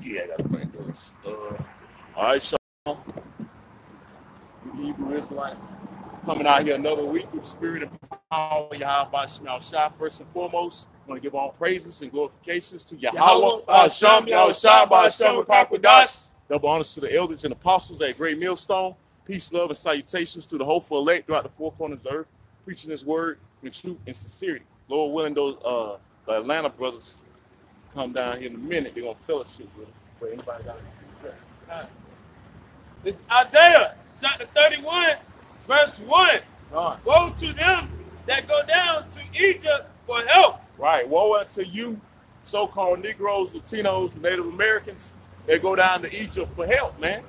Yeah, I gotta bring those. All right, so Hebrew Israelites coming out here another week with the spirit of power. Yahweh Shema Shai. First and foremost, I want to give all praises and glorifications to Yahweh Hashem, Yahweh Shai, Hashem, Pakwadash. Double honors to the elders and apostles at Great Millstone. Peace, love, and salutations to the hopeful elect throughout the four corners of the earth, preaching His word in truth and sincerity. Lord willing, those the Atlanta brothers come down here in a minute. They're gonna fellowship with us. But anybody got anything? It's Isaiah chapter 31, verse 1. Right. Woe to them that go down to Egypt for help. Right. Woe unto you, so-called Negroes, Latinos, and Native Americans that go down to Egypt for help, man.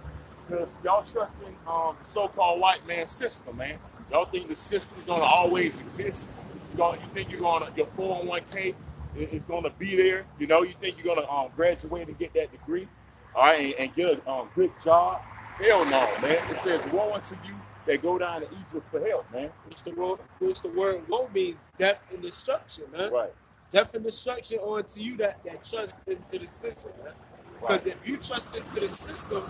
Because y'all trust in the so-called white man system, man. Y'all think the system's gonna always exist. You think you're gonna, your 401k is gonna be there. You know, you think you're gonna graduate and get that degree, all right, and get a good job. Hell no, man. It says, woe unto you that go down to Egypt for help, man. Which the word woe means death and destruction, man. Right. Death and destruction onto you that trust into the system, man. Because if you trust into the system,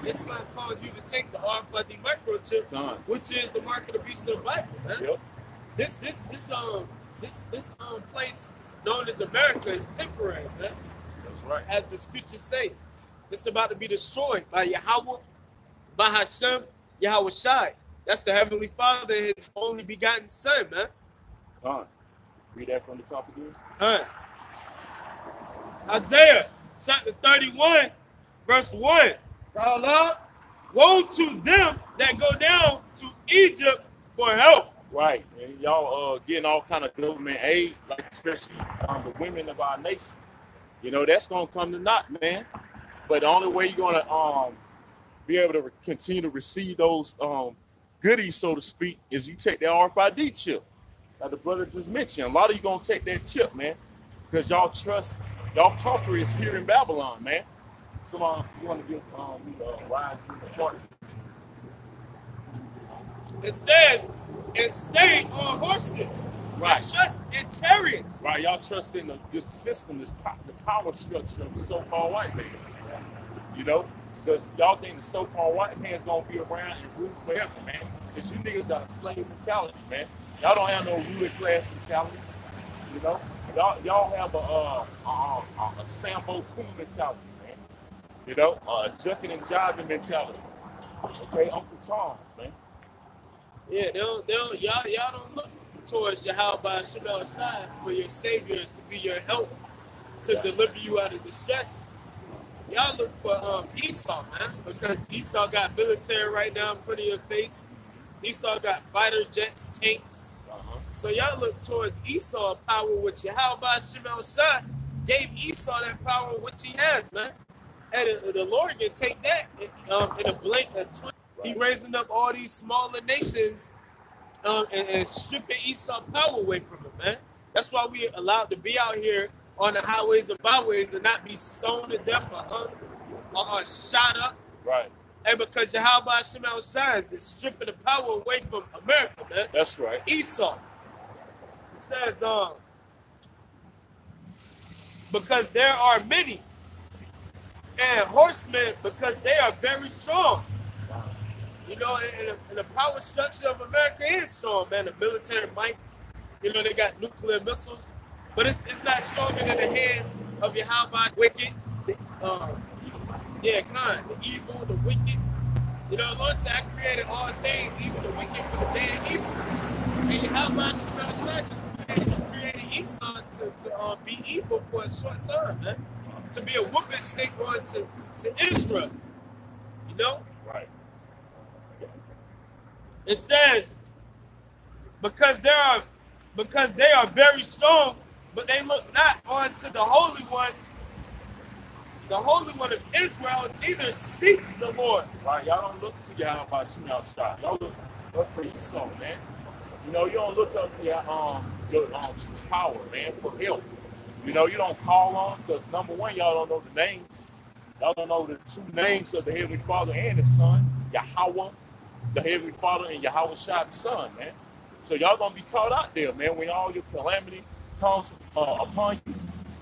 it's going to cause you to take the RFID microchip, which is the mark of the beast of the Bible, man. Yep. This place known as America is temporary, man. That's right. As the scriptures say, it's about to be destroyed by Yahweh, by Hashem, Yahweh Shai. That's the Heavenly Father, His only begotten Son, man. Read that from the top again. Isaiah chapter 31, verse 1. Woe to them that go down to Egypt for help. Right, and y'all getting all kind of government aid, like especially the women of our nation. You know, that's gonna come to naught, man. But the only way you're gonna be able to continue to receive those goodies, so to speak, is you take that RFID chip. Like the brother just mentioned, a lot of you gonna take that chip, man, because y'all trust, y'all comfort is here in Babylon, man. So you want to give me a ride through the park? It says, and stay on horses. Right. And trust in chariots. Right, y'all trust in this system, the power structure of the so-called white man. You know, because y'all think the so-called white man's gonna be around and rule forever, man. Because you niggas got a slave mentality, man. Y'all don't have no ruling class mentality. You know, y'all have a Sambo Coon mentality, man. You know, a jucking and jiving mentality. Okay, Uncle Tom, man. Yeah, y'all don't look towards Yahweh Shema Shai for your savior to be your help to deliver you out of distress. Y'all look for Esau, man, because Esau got military right now in front of your face. Esau got fighter jets, tanks. So y'all look towards Esau power, which Yahweh Shema Shai gave Esau that power which he has, man. And the Lord can take that in a blink of 20. He raising up all these smaller nations and stripping Esau power away from him, man. That's why we allowed to be out here on the highways and byways and not be stoned to death or shot up. Right. And because Yahweh Shema Shai is stripping the power away from America, man. That's right. Esau. It says, because there are many, and horsemen, because they are very strong. You know, and the power structure of America is strong, man. The military might, you know, they got nuclear missiles, but it's not stronger than the hand of Yahweh, wicked, the evil, the wicked. You know, the Lord said, I created all things, even the wicked for the damn evil. And Yahweh just created Esau to be evil for a short time, man. To be a whooping stick on to Israel. You know? Right. It says, because they are very strong, but they look not unto the Holy One of Israel, neither seek the Lord. Right, y'all don't look to Yahweh Shema Shai. Y'all look for Esau, man. You know, you don't look up to your true power, man, for help. You know, you don't call on, because number one, y'all don't know the names. Y'all don't know the true names of the Heavenly Father and His Son, Yahweh, the Heavenly Father, and Yahweh Shai, the Son, man. So y'all gonna be caught out there, man, when all your calamity comes upon you.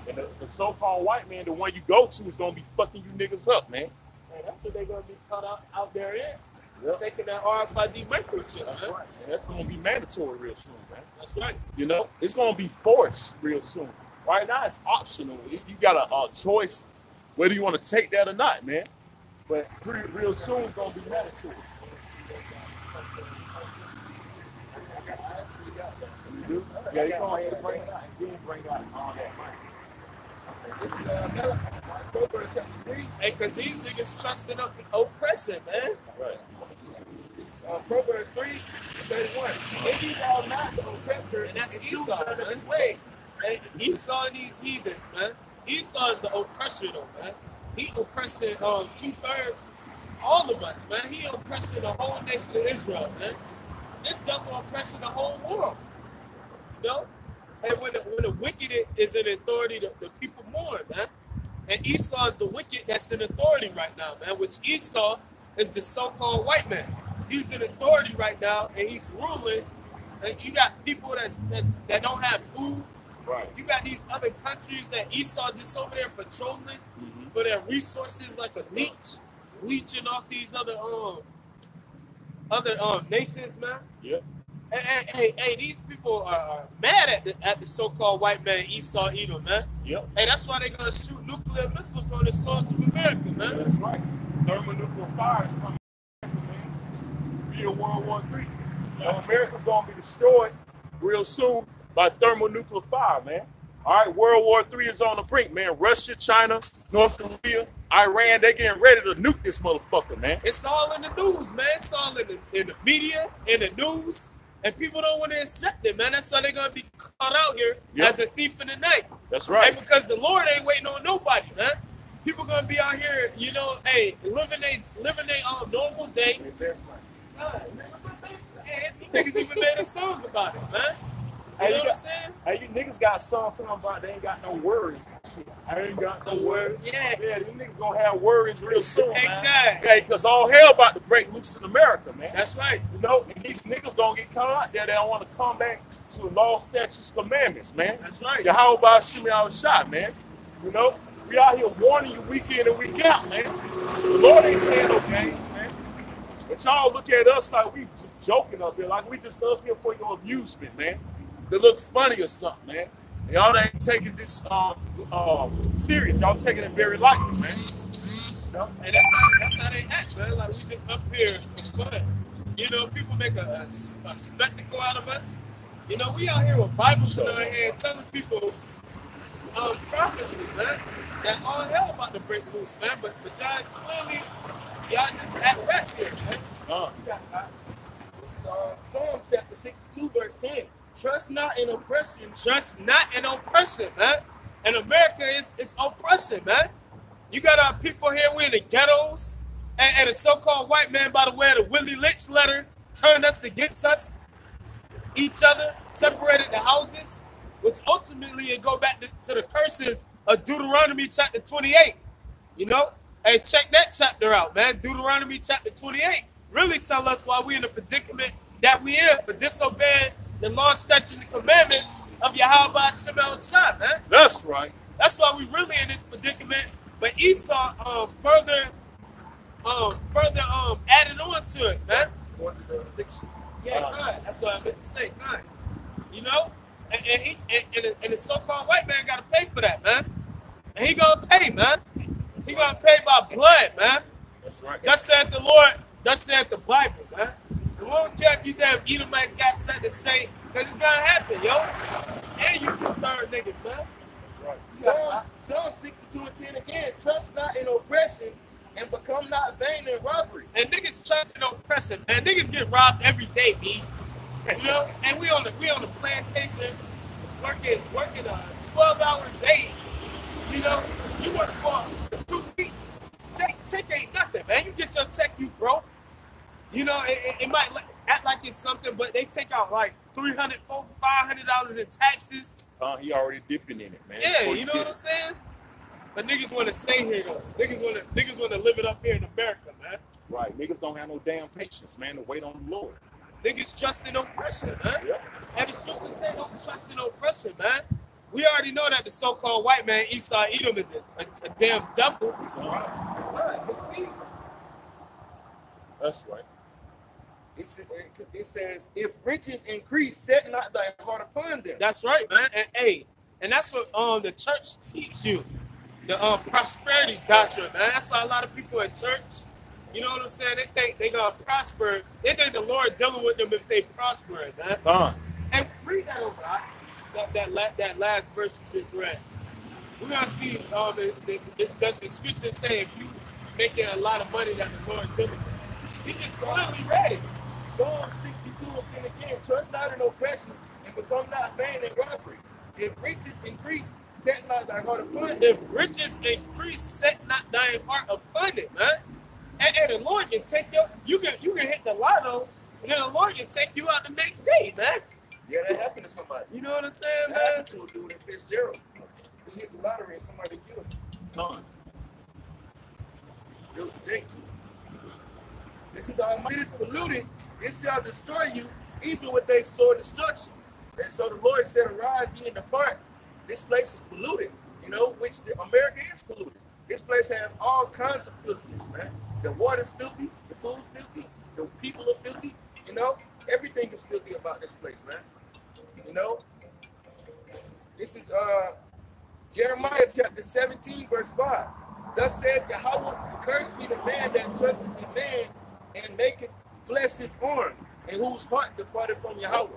And the so-called white man, the one you go to, is gonna be fucking you niggas up, man. And that's what they're gonna be caught out there in. Yep. Taking that RFID microchip, man. Right. And that's gonna be mandatory real soon, man. That's right. You know, it's gonna be forced real soon. Right now, it's optional. You got a choice whether you want to take that or not, man. But real soon, it's gonna be mandatory. Yeah, you go ahead and bring it out, and then bring out all that money. This is Proverbs chapter 3. Hey, because these niggas trusting up oppression, man. Right. This is Proverbs 3:31. If you are not the oppressor, And that's and Esau, choose none of man. his way. Hey, Esau and these heathens, man. Esau is the oppressor, though, man. He oppressing 2/3 all of us, man. He oppressing the whole nation of Israel, man. This devil oppressing the whole world. You know? And when the wicked is in authority, the people mourn, man. And Esau is the wicked that's in authority right now, man. Which Esau is the so-called white man. He's in authority right now, and he's ruling. And you got people that don't have food. Right. You got these other countries that Esau just over there patrolling for their resources, like a leech, leeching off these other nations, man. Yeah. Hey, these people are mad at the so-called white man Esau Edom, man. Yep. Hey, that's why they're gonna shoot nuclear missiles on the source of America, man. Yeah, that's right. Thermonuclear fire is coming, man. Via World War III. You know, America's gonna be destroyed real soon by thermonuclear fire, man. All right, World War III is on the brink, man. Russia, China, North Korea, Iran, they getting ready to nuke this motherfucker, man. It's all in the news, man. It's all in the media, in the news, and people don't want to accept it, man. That's why they're gonna be caught out here as a thief in the night. That's right. And because the Lord ain't waiting on nobody, man. People gonna be out here, you know, hey, living a normal day. Hey, niggas even made a song about it, man. You know what I'm saying? Hey, you niggas got songs about they ain't got no worries. I ain't got no worries. Yeah. Yeah, you niggas gonna have worries real soon, man. Exactly. Hey, because all hell about to break loose in America, man. That's right. You know, and these niggas gonna get caught out there. They don't want to come back to the law, statutes, commandments, man. That's right. How about shoot me out of shot, man? You know, we out here warning you week in and week out, man. The Lord ain't playing no games, man. But y'all look at us like we just joking up here, like we just up here for your amusement, man. To look funny or something, man. And y'all ain't taking this serious. Y'all taking it very lightly, man. You know? And that's how they act, man. Like we just up here for fun. You know, people make a spectacle out of us. You know, we out here with Bible shit on our hand telling people prophecy, man. That all hell about to break loose, man. But y'all clearly, y'all just at rest here, man. This is Psalm chapter 62, verse 10. Trust not in oppression. Trust not in oppression, man. And America is oppression, man. You got our people here, we're in the ghettos, and a so-called white man, by the way, the Willie Lynch letter turned us against us, each other, separated the houses, which ultimately it go back to the curses of Deuteronomy chapter 28. You know? Hey, check that chapter out, man. Deuteronomy chapter 28 really tell us why we in the predicament that we in for disobeying the law, statutes, and commandments of Yahweh Hashem El Shah, man. That's right. That's why we really in this predicament. But Esau further added on to it, man. Yeah, God. That's what I meant to say, God. You know? And the so-called white man got to pay for that, man. And he gonna pay, man. He gonna pay by blood, man. That's right. Thus said the Lord. Thus said the Bible, man. We don't care if you damn Edomites got something to say, because it's gonna happen, yo. And you 2/3 niggas, man. Psalm 62 and 10 again. Trust not in oppression and become not vain in robbery. And niggas trust in oppression, man. Niggas get robbed every day, B. You know? And we on the plantation working a 12-hour day. You know? You work for 2 weeks. Check ain't nothing, man. You get your check, you broke. You know, it might act like it's something, but they take out like $300, $400, $500 in taxes. He already dipping in it, man. Yeah, you know what I'm saying? But niggas want to stay here, though. Niggas want to live it up here in America, man. Right. Niggas don't have no damn patience, man, to wait on the Lord. Niggas trust in oppression, man. Yep. And the scriptures say don't trust in oppression, man. we already know that the so-called white man, Esau Edom, is a damn devil. That's right. It says, if riches increase, set not thy heart upon them. That's right, man. And hey, and that's what the church teach you. The prosperity doctrine, man. That's why a lot of people at church, you know what I'm saying? They think they gonna prosper. They think the Lord dealing with them if they prosper, man. And read that over. That last verse you just read. We're gonna see does the scripture say if you making a lot of money that the Lord dealing with? He just clearly read it. Psalm 62 and 10 again. Trust not in oppression and become not vain in robbery. If riches increase, set not thy heart upon it. If riches increase, set not thine heart upon it, man. And the Lord can take you can hit the lotto, and then the Lord can take you out the next day, man. Yeah, that happened to somebody. You know what I'm saying, that man? Happened to a dude in Fitzgerald. He hit the lottery and somebody killed him. It was a Jake too. This is all it is polluted. It shall destroy you, even with they sore destruction. And so the Lord said, arise ye and depart. This place is polluted, you know, which America is polluted. This place has all kinds of filthiness, man. The water's filthy, the food's filthy, the people are filthy, you know. Everything is filthy about this place, man. You know. This is Jeremiah chapter 17, verse 5. Thus said Yahweh, curse be the man that trusteth in man and maketh flesh his arm, and whose heart departed from Yahweh.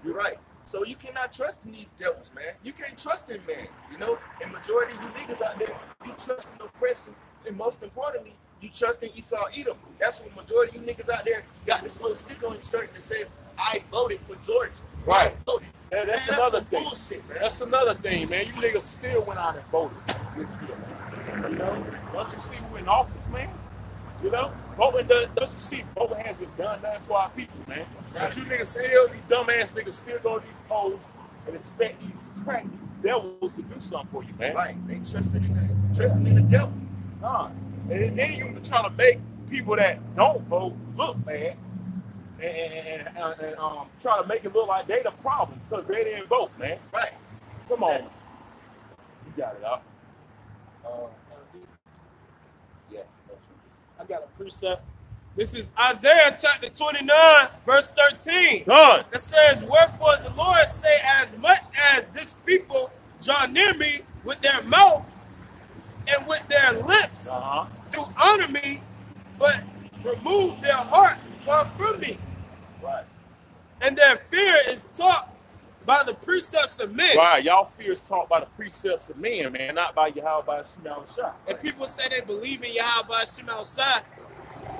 You're right. So you cannot trust in these devils, man. You can't trust in man, you know. And majority of you niggas out there, you trust in oppression, and most importantly, you trust in Esau Edom. That's what majority of you niggas out there got this little sticker on your shirt that says, I voted for Georgia. Right. I voted. Yeah, that's man, another thing. Bullshit, man. That's another thing, man. You niggas still went out and voted this year, man. You know, don't you see who in office, man? You know, voting don't you see voting hasn't done nothing for our people, man. But you niggas still, these dumbass niggas still go to these polls and expect these crack devils to do something for you, man. Right. They trusting in the devil. Nah. And then you try to make people that don't vote look bad and try to make it look like they the problem because they didn't vote, man. Right. Come on. You got it up. Yeah. I got a precept. This is Isaiah chapter 29, verse 13. Done. It says, wherefore the Lord say, as much as this people draw near me with their mouth and with their lips to honor me, but remove their heart far from me. Right. And their fear is taught by the precepts of men. Right. Y'all fear is taught by the precepts of men, man, not by Yahweh by Shemel Shah. And people say they believe in Yahweh by Shemel Shah,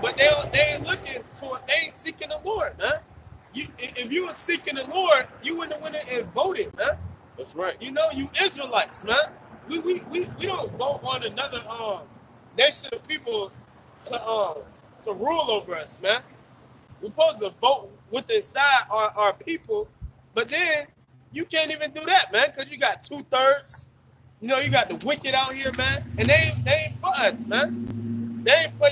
but they ain't looking toward, they ain't seeking the Lord, man. If you were seeking the Lord, you wouldn't have went and voted, man. That's right. You know, you Israelites, man. We don't vote on another nation of people to rule over us, man. We're supposed to vote with inside our people, but then you can't even do that, man, because you got 2/3. You know, you got the wicked out here, man, and they ain't for us, man. They ain't for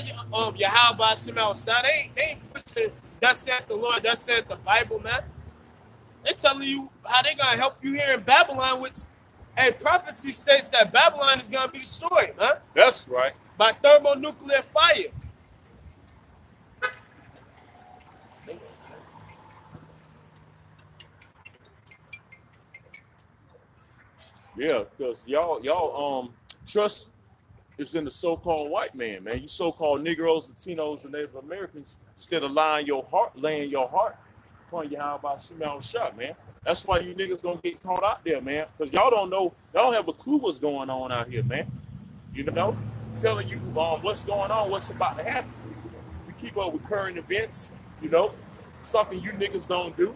Yahweh by Shemel Shah. They ain't pushing thus saith the Lord, thus saith the Bible, man. They're telling you how they gonna help you here in Babylon, which a prophecy states that Babylon is gonna be destroyed, man. That's right. By thermonuclear fire. Yeah, because y'all trust is in the so-called white man, man. You so-called Negroes, Latinos, and Native Americans, instead of laying your heart upon Yahweh by Shemel Shah, man. That's why you niggas gonna get caught out there, man. Because y'all don't know, y'all don't have a clue what's going on out here, man. You know, telling you what's going on, what's about to happen. We keep up with current events, you know, something you niggas don't do.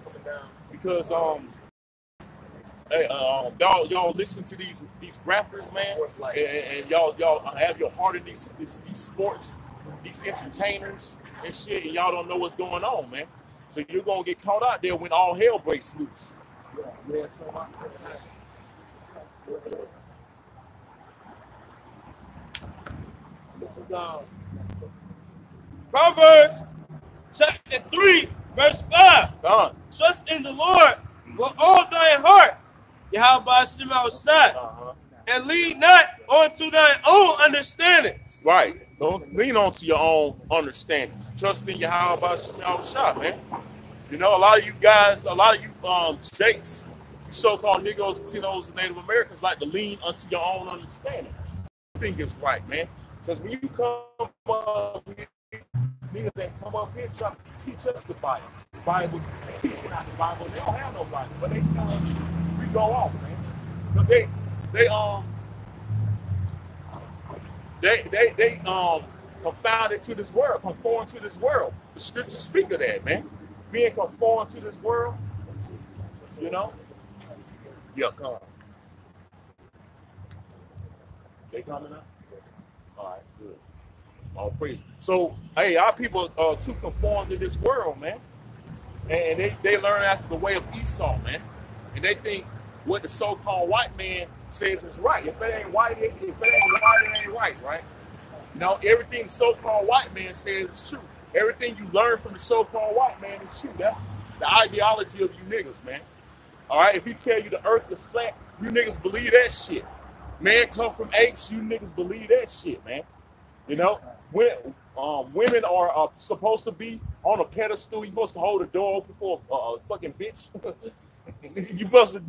Because y'all listen to these rappers, man, and y'all have your heart in these sports, these entertainers and shit, and y'all don't know what's going on, man. So you're gonna get caught out there when all hell breaks loose. Yeah, so this is Proverbs chapter 3, verse 5. Done. Trust in the Lord with all thy heart, Yahweh Shem outside. And lean not onto thine own understandings. Right. Don't lean onto your own understandings. Trust in Yahweh Shem outside, man. You know, a lot of you guys, a lot of you Jakes, you so-called Negroes, Latinos, and Native Americans like to lean onto your own understanding. I think it's right, man. Because when you come up here, niggas that come up here trying to teach us the Bible. The Bible, teaching out the Bible. They don't have no Bible, but they tell us we go off, man. But they confounded to this world, conform to this world. The scriptures speak of that, man. Being conformed to this world, you know? Yeah, come on. They coming up? All right, good. All praise. So, hey, our people are too conformed to this world, man. And they learn after the way of Esau, man. And they think what the so-called white man says is right. If it ain't white, it ain't right, right? You know, everything the so-called white man says is true. Everything you learn from the so-called white man is true. That's the ideology of you niggas, man. All right, if he tell you the earth is flat, you niggas believe that shit. Man come from apes, you niggas believe that shit, man. You know, when women are supposed to be on a pedestal, you're supposed to hold the door open for a fucking bitch. you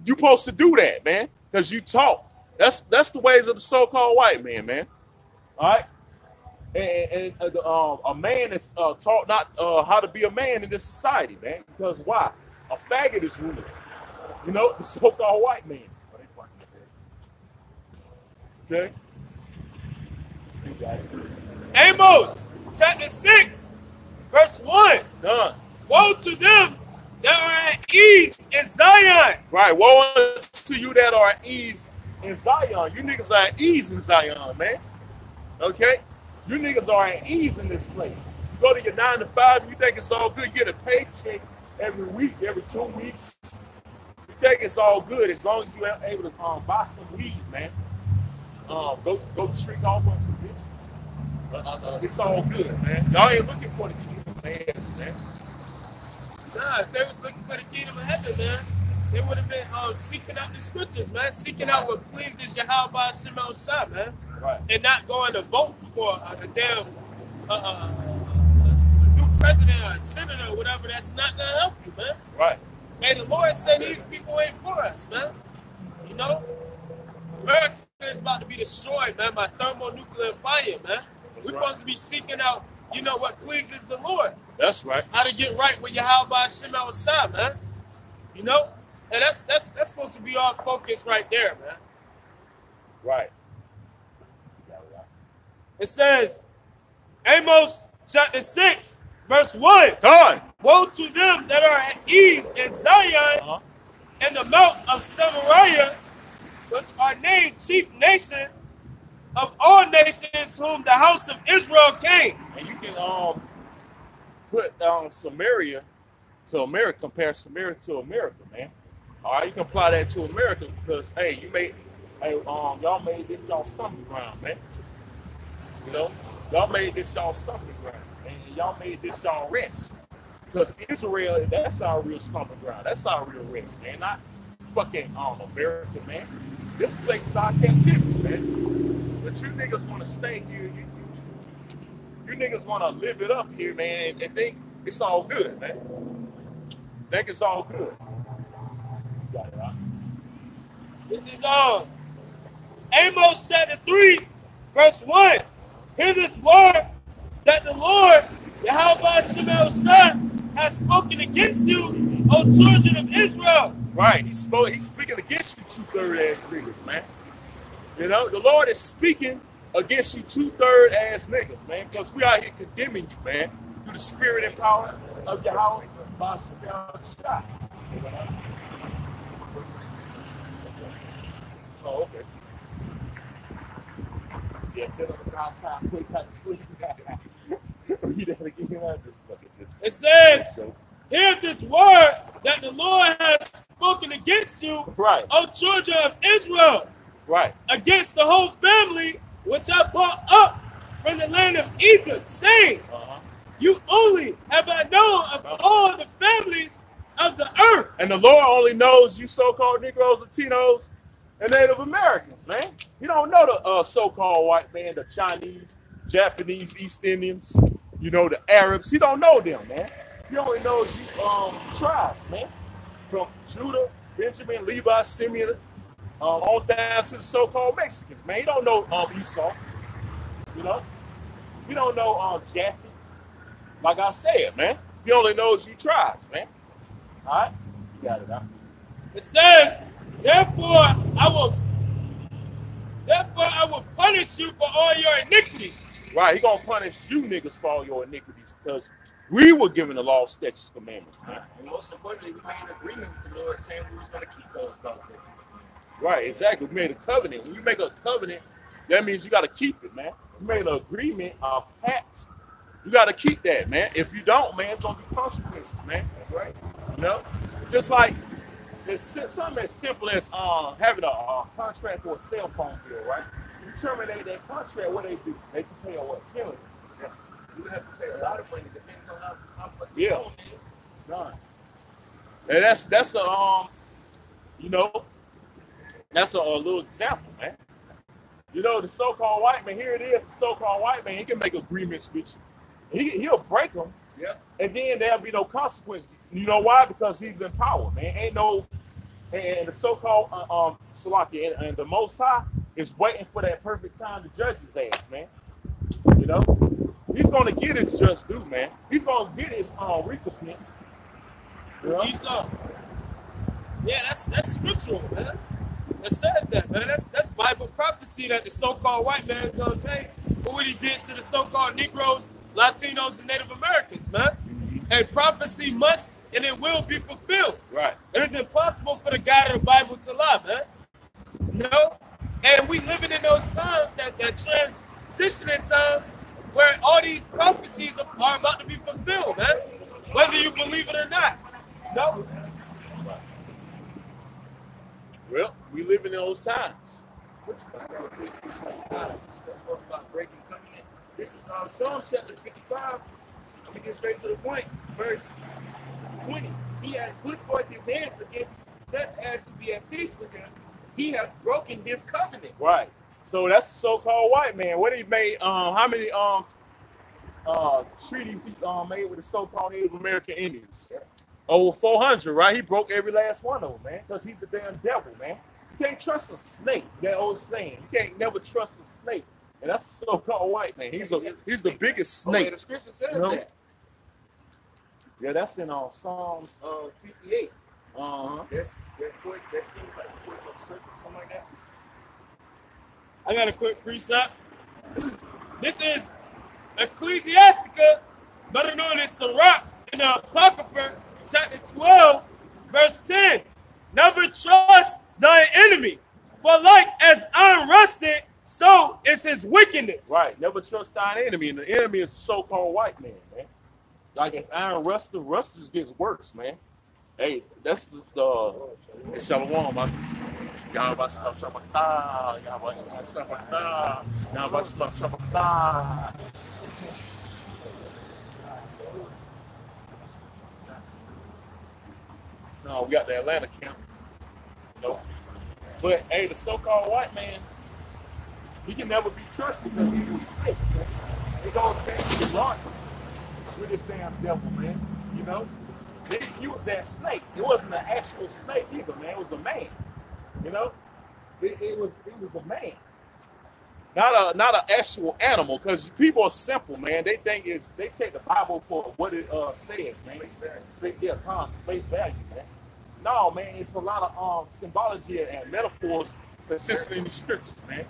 supposed to do that, man, because you talk. That's the ways of the so-called white man, man. All right. And a man is taught not how to be a man in this society, man. Because why? A faggot is ruling. You know, the so-called white man. Okay. Amos chapter 6, verse 1. Done. Woe to them that are at ease in Zion. Right. Woe to you that are at ease in Zion. You niggas are at ease in Zion, man. Okay. You niggas are at ease in this place. You go to your 9 to 5, you think it's all good. You get a paycheck every week, every 2 weeks. You think it's all good as long as you're able to buy some weed, man. Go trick off on some bitches. It's all good, man. Y'all ain't looking for the kingdom of heaven, man. Nah, if they was looking for the kingdom of heaven, man, they would have been seeking out the scriptures, man. Seeking out what pleases Yahweh Shem outside, man. Right. And not going to vote for a damn new president or a senator or whatever. That's not going to help you, man. Right. Hey, the Lord said these people ain't for us, man. You know? America is about to be destroyed, man, by thermonuclear fire, man. We're supposed to be seeking out, you know, what pleases the Lord. That's right. How to get right with Yahweh Shem outside, man. You know? And that's supposed to be our focus right there, man. Right. It says, Amos chapter 6, verse 1. God. Woe to them that are at ease in Zion and the mount of Samaria, which are named chief nation of all nations whom the house of Israel came. And you can put Samaria to America, compare Samaria to America, man. All right, you can apply that to America because, hey, y'all made this y'all stomping ground, man. You know, y'all made this y'all stomping ground, and y'all made this y'all rest. Because Israel, that's our real stomping ground. That's our real rest, man. Not fucking America, man. This place is our captivity, man. But you niggas want to stay here. You niggas want to live it up here, man, and think it's all good, man. Think it's all good. You got it, huh? This is Amos chapter 3, verse 1. Hear this word that the Lord, Yahweh Shem Son, has spoken against you, O children of Israel. Right, he's speaking against you 2/3 ass niggas, man. You know, the Lord is speaking against you 2/3 ass niggas, man, because we out here condemning you, man, through the spirit and power of Yahweh by shot. Oh, okay. Yeah, tell them time quick, cut to sleep. Read that again. It says, hear this word that the Lord has spoken against you, right, O children of Israel, right, against the whole family which I brought up from the land of Egypt, saying, you only have I known of all the families of the earth. And the Lord only knows you so-called Negroes, Latinos, and Native Americans, man. He don't know the so-called white man, the Chinese, Japanese, East Indians, you know, the Arabs. He don't know them, man. He only knows you tribes, man. From Judah, Benjamin, Levi, Simeon, on down to the so-called Mexicans, man. He don't know Esau, you know. He don't know Jaffe. Like I said, man. He only knows you tribes, man. All right? You got it, huh? It says, therefore I will punish you for all your iniquities. Right, he gonna punish you niggas for all your iniquities because we were given the law, statutes, commandments, man. And most importantly, we made an agreement with the Lord saying we was going to keep those laws. Right, exactly. We made a covenant. When you make a covenant, that means you got to keep it, man. You made an agreement, a pact. You got to keep that, man. If you don't, man, it's going to be consequences, man. That's right. You know? Just like it's something as simple as having a contract for a cell phone bill, right? You terminate that contract, what they do? They can pay a what? Penalty. Yeah. You have to pay a lot of money, depends on how much yeah. phone is. Done. And that's a you know, that's a little example, man. You know, the so-called white man, here it is, the so-called white man, he can make agreements with you. He'll break them. Yeah. And then there'll be no consequences. You know why? Because he's in power, man. Ain't no, and the so-called Salaki and the Most High is waiting for that perfect time to judge his ass, man. You know? He's gonna get his just due, man. He's gonna get his recompense. You know? Yeah, that's scriptural, man. It says that, man. That's Bible prophecy that the so-called white man is gonna pay for what he did to the so-called Negroes, Latinos, and Native Americans, man. And prophecy must and it will be fulfilled. Right. It is impossible for the God of the Bible to lie, man. You know? And we living in those times, that transitioning time where all these prophecies are about to be fulfilled, man. Whether you believe it or not. No. Well, we live in those times. About breaking covenant. This is Psalm chapter 55. Let me get straight to the point. Verse 20. He has put forth his hands against such as to be at peace with him. He has broken this covenant. Right. So that's the so-called white man. What he made? How many treaties he made with the so-called Native American Indians? Yep. Over 400, right? He broke every last one of them, man, because he's the damn devil, man. You can't trust a snake. That old saying. You can't never trust a snake. And that's the so-called white man. He's the biggest snake. Oh, yeah, the scripture says that. Yeah, that's in Psalms 58. Uh-huh. That's things like portion of circle, something like that. I got a quick precept. This is Ecclesiastica, better known as Sirach, in the Apocrypha, chapter 12, verse 10. Never trust thy enemy, for like as iron rusted, so is his wickedness. Right. Never trust thine enemy. And the enemy is the so-called white man, man. Like as iron rusted, rust just gets worse, man. Hey, that's the Shalom, man. Yahweh Shabbatah, Yahweh Shabbatah, Yahweh Shabbatah. No, we got the Atlanta camp. No. But hey, the so-called white man, he can never be trusted because he was sick. He goes back to the rock with his damn devil, man. You know? He was that snake. It wasn't an actual snake either, man. It was a man. You know? It was a man. Not an actual animal, because people are simple, man. They think they take the Bible for what it says, man. Face value, man. No, man, it's a lot of symbology and metaphors consistent in the scriptures, man.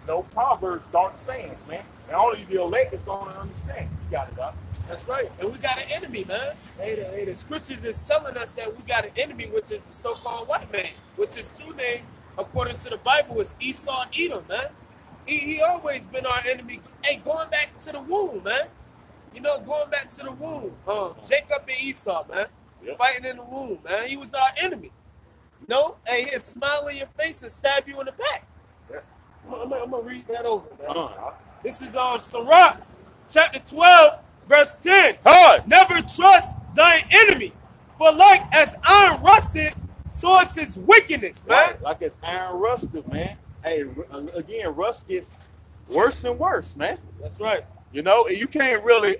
You know, Proverbs, dark sayings, man. And only the elect is going to understand. You got it, Doc. That's right. And we got an enemy, man. Hey, the scriptures is telling us that we got an enemy, which is the so-called white man, which his true name, according to the Bible, is Esau and Edom, man. He always been our enemy. Hey, going back to the womb, man. You know, going back to the womb. Jacob and Esau, man. Yep. Fighting in the womb, man. He was our enemy. You know? Hey, he'll smile in your face and stab you in the back. Yeah. I'm going to read that over, man. This is on Sirach, chapter 12, verse 10. Hard. Never trust thy enemy, For like as iron rusted, so is his wickedness, man. Right, like it's iron rusted, man. Hey, again, rust gets worse and worse, man. That's right. You know, and you can't really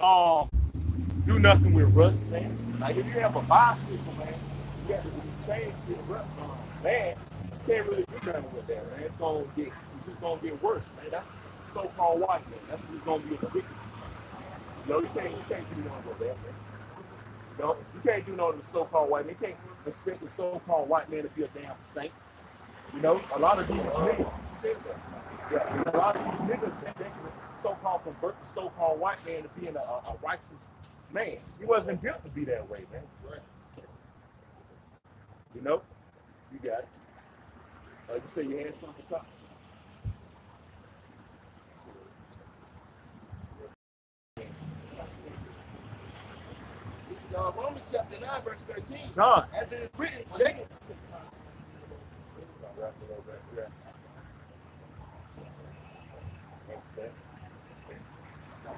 do nothing with rust, man. Like if you have a bicycle, man, you got to change the rust, man. You can't really do nothing with that, man. It's just gonna get worse, man. That's so-called white man. That's what's gonna be the biggest. You know, you can't do nothing with that, man. You know, you can't do nothing with so-called white man. You can't expect the so-called white man to be a damn saint. You know, a lot of these niggas, yeah, a lot of these niggas, they can so-called convert the so-called white man to being a righteous man. He wasn't built to be that way, man. Right. You know, you got it. Like you say, you had something to talk. This is Romans chapter 9, verse 13. God. As it is written, Jacob.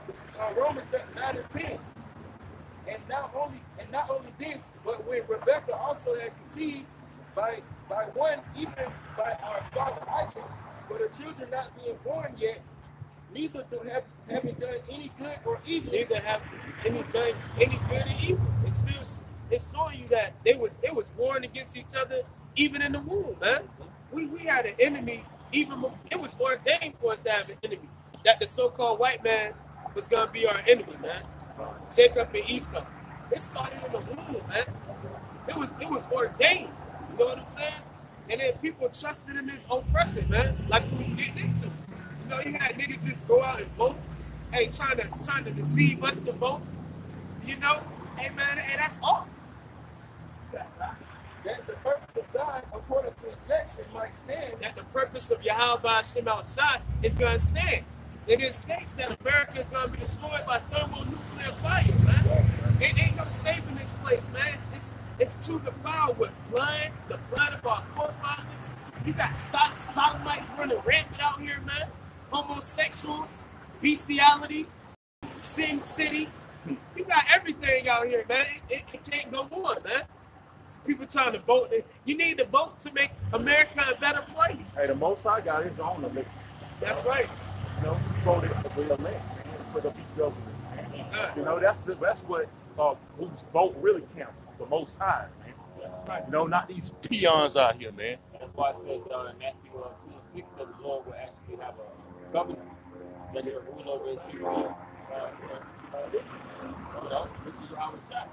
This is Romans 9 and 10. And not only this, but when Rebekah also had conceived by one, even by our father Isaac, but the children not being born yet, neither having done any good or evil. Neither have any done any good or evil. It's showing you that they was warring against each other even in the womb, man. We had an enemy, it was ordained for us to have an enemy. That the so-called white man was gonna be our enemy, man. Jacob and Esau. It started in the womb, man. It was ordained. You know what I'm saying? And then people trusted in this oppression, man. Like we getting into. You know, you had niggas just go out and vote. Hey, trying to deceive us to vote. You know? Hey man, hey, that's all. That the purpose of God, according to election, might stand. That the purpose of Yahweh Hashem outside is gonna stand. And it states that America is gonna be destroyed by thermonuclear fire, man. It ain't no saving this place, man. It's too defiled with blood, the blood of our forefathers. You got sodomites running rampant out here, man. Homosexuals, bestiality, Sin City. You got everything out here, man. It can't go on, man. People trying to vote. You need to vote to make America a better place. Hey, the Most High got his own election. That's right. You know, he voted for the elect, man, for the government. You know, that's what whose vote really counts. The Most High, man. That's right. You know, not these peons out here, man. That's why I said in Matthew 2:6 that the Lord will actually have a governor that should rule over his people. You know, which is how it's done.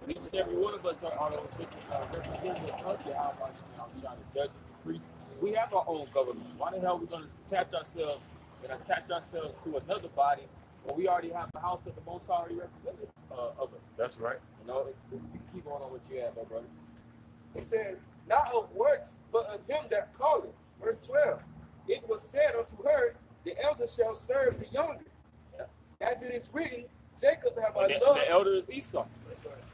Each and every one of us are representatives of Yahweh. We are the judges, the priests. We have our own government. Why the hell are we going to attach ourselves to another body when we already have the house that the Most High already represented of us? That's right. You know, keep on what you have, though, brother. It says, not of works, but of him that calleth. Verse 12. It was said unto her, the elder shall serve the younger. Yeah. As it is written, Jacob have I loved. The elder is Esau.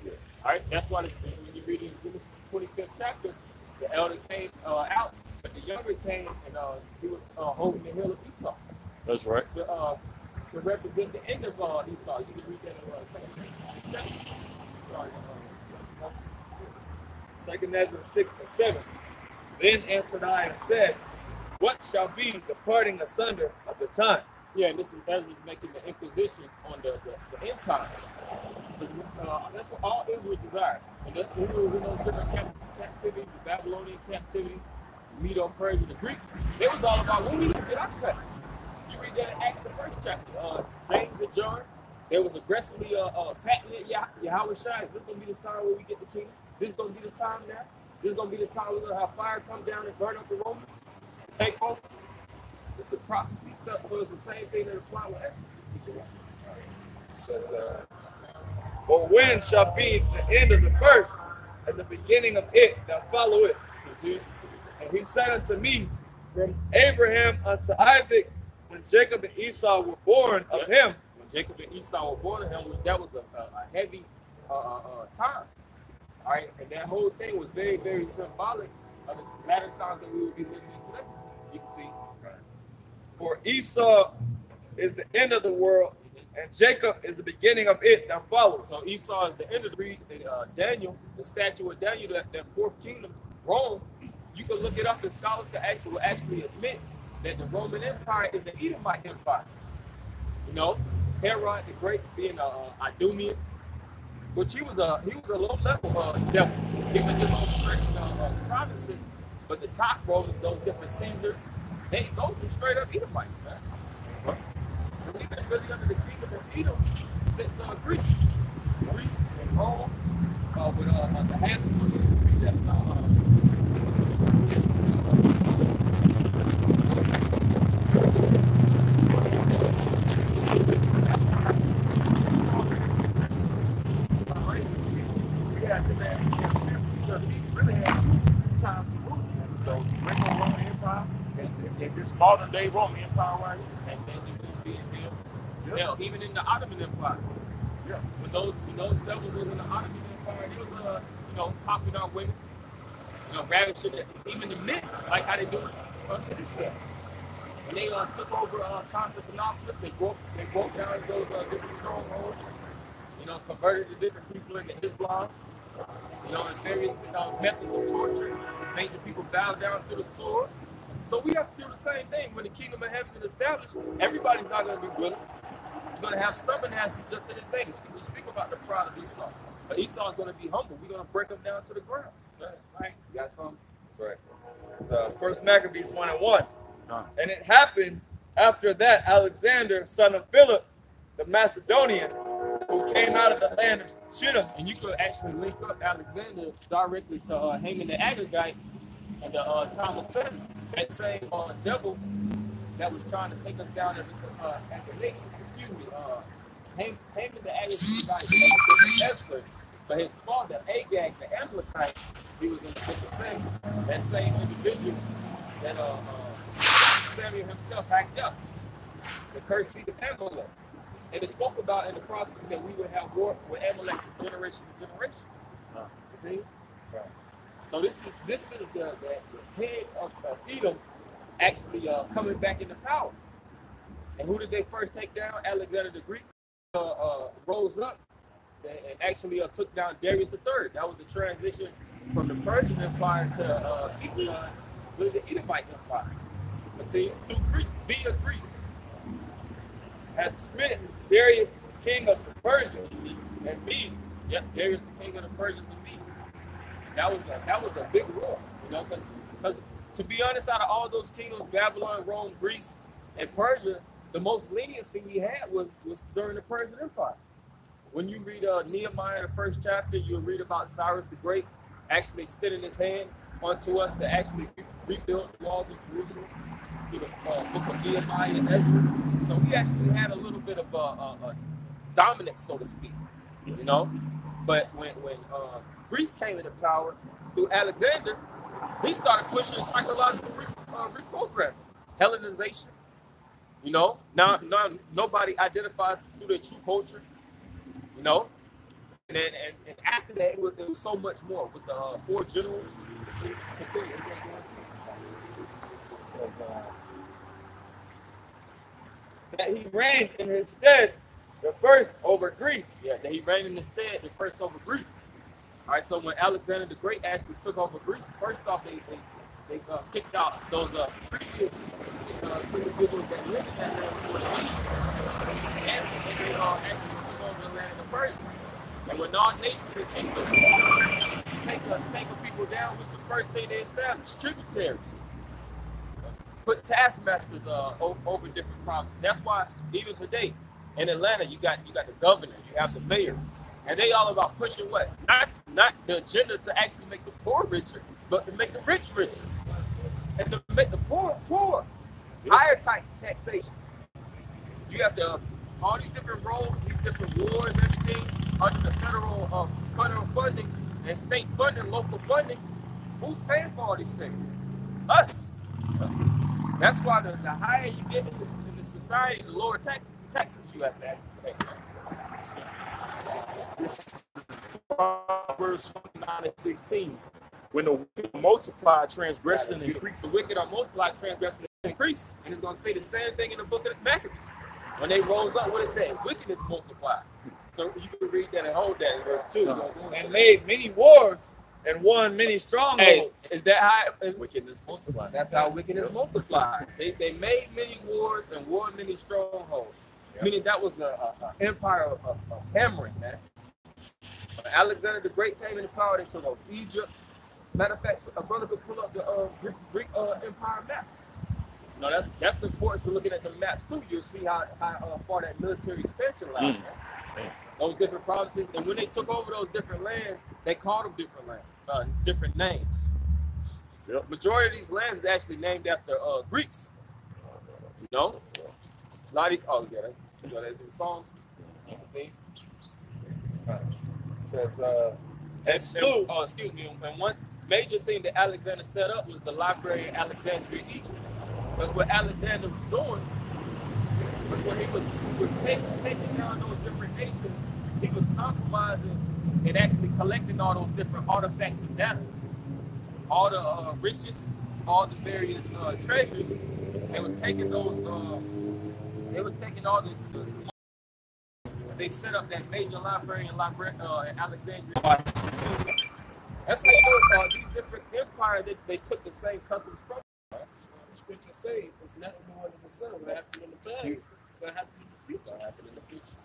Yeah. All right, that's why when you read in Genesis 25th chapter, the elder came out, but the younger came and he was holding the hill of Esau. That's right. To represent the end of Esau. You can read that in 2 Second Ezra 6 and 7. Then answered I and said, what shall be the parting asunder of the times? Yeah, and this is Ezra making the imposition on the end times. That's what all Israel desired. And that's when we were in those different captivity, the Babylonian captivity, the Medo-Persian, the Greek. It was all about when we get our cut. You read that in Acts, the first chapter. James and John, they was aggressively patenting Yahweh Shai. This is going to be the time where we get the kingdom. This is going to be the time now. This is going to be the time we're going to have fire come down and burn up the Romans. Take over. The prophecy, so it's the same thing that applies with Ezra. But when shall be the end of the first and the beginning of it that follow it? And he said unto me, from Abraham unto Isaac, when Jacob and Esau were born of him. When Jacob and Esau were born of him, that was a heavy time. All right, and that whole thing was very, very symbolic of the latter times that we would be living in today. You can see. For Esau is the end of the world, and Jacob is the beginning of it that follows. So Esau is the end of the breed. Daniel, the statue of Daniel, that fourth kingdom, Rome. You can look it up, and scholars will actually admit that the Roman Empire is the Edomite Empire. You know, Herod the Great being Idumean, which he was a low level devil. He was just over certain provinces, but the top Romans, those different Caesars, those were straight up Edomites, man. And we've been really under the kingdom of Edom since Greece and Rome with the Habsburgs. Because he really had two times to rule. So Greco Roman Empire and this modern day Roman Empire right here. And then it was being built. Hell, even in the Ottoman Empire. Yeah. When those devils was in the Ottoman Empire, they was popping out women, ravishing it. Even the men, like how they do unto this day. When they took over Constantinople, they broke down those different strongholds. Converted the different people into Islam. And various methods of torture, made the people bow down to the sword. So we have to do the same thing when the kingdom of heaven is established. Everybody's not going to be willing. You're going to have stubborn asses just to this day. We speak about the pride of Esau. But Esau is going to be humble. We're going to break him down to the ground. That's right. You got something? That's right. It's First Maccabees 1:1. And it happened after that, Alexander, son of Philip, the Macedonian, who came out of the land of Shittim. And you could actually link up Alexander directly to Haman the Agagite and the time of Samuel. That same devil that was trying to take us down at the lake. Excuse me. Haman the Agagite was Esther, but his father Agag the Amalekite, he was in the book of Samuel. That same individual that Samuel himself hacked up. The cursed seed of Amalek. And it spoke about in the prophecy that we would have war with Amalek from generation to generation. See? Right. So this is the head of Edom actually coming back into power. And who did they first take down? Alexander the Greek rose up and actually took down Darius III. That was the transition from the Persian Empire to the Edomite Empire. But see, through via Greece. Had smitten Darius, the king of the Persians and Medes. Yep, Darius, the king of the Persians and Medes. That was a big war, because to be honest, out of all those kingdoms, Babylon, Rome, Greece, and Persia, the most leniency we had was during the Persian Empire. When you read Nehemiah, the first chapter, you'll read about Cyrus the Great actually extending his hand onto us to actually rebuild the walls of Jerusalem. The book of Nehemiah and Ezra. So we actually had a little bit of dominance, so to speak, But when Greece came into power through Alexander, he started pushing psychological reprogramming, Hellenization. Now nobody identifies through their true culture, And after that, it was so much more with the 4 generals. That he reigned in his stead the first over Greece. Yeah, that he reigned in his stead the first over Greece. All right, so when Alexander the Great actually took over Greece, first off, they kicked out those previous individuals that lived in that land before they leave. And they actually took over the land of Persia. And when all nations came to take people down, was the first thing they established, tributaries. Put taskmasters over different provinces. That's why even today in Atlanta you got the governor, you have the mayor, and they all about pushing what? Not the agenda to actually make the poor richer, but to make the rich richer, and to make the poor poorer. Higher type taxation. You have all these different roles, these different wars, everything under the federal funding and state funding, local funding. Who's paying for all these things? Us. That's why the higher you get in the society, the lower taxes you have to actually pay. This is Proverbs 29:16. When the wicked multiply transgression and increase. The wicked are multiplied, transgression and increase. And it's going to say the same thing in the book of Maccabees. When they rose up, what it say? Wickedness multiplied. So you can read that and hold that in verse 2. And made many wars and won many strongholds. Hey, is that how Wickedness multiplied. That's how wickedness multiplied. They made many wars and won many strongholds. Yep. Meaning that was an empire of hammering, man. When Alexander the Great came into power, they took over Egypt. Matter of fact, a brother could pull up the Greek empire map. You know, that's the importance of looking at the maps too. You'll see how far that military expansion lies. Those different provinces, and when they took over those different lands, they called them different lands, different names. Yep. Majority of these lands is actually named after Greeks. You know, a lot of that's in Psalms. See? It says excuse me. And one major thing that Alexander set up was the library in Alexandria, Egypt. Because what Alexander was doing was when he was taking down those different nations, he was compromising and actually collecting all those different artifacts and data, all the riches, all the various treasures. They was taking those. They was taking all the they set up that major library in Alexandria. That's how you know these different empires they took the same customs from. Right? The scripture say it's nothing new under the sun. What happened in the past, what happened in the future. What happened in the future.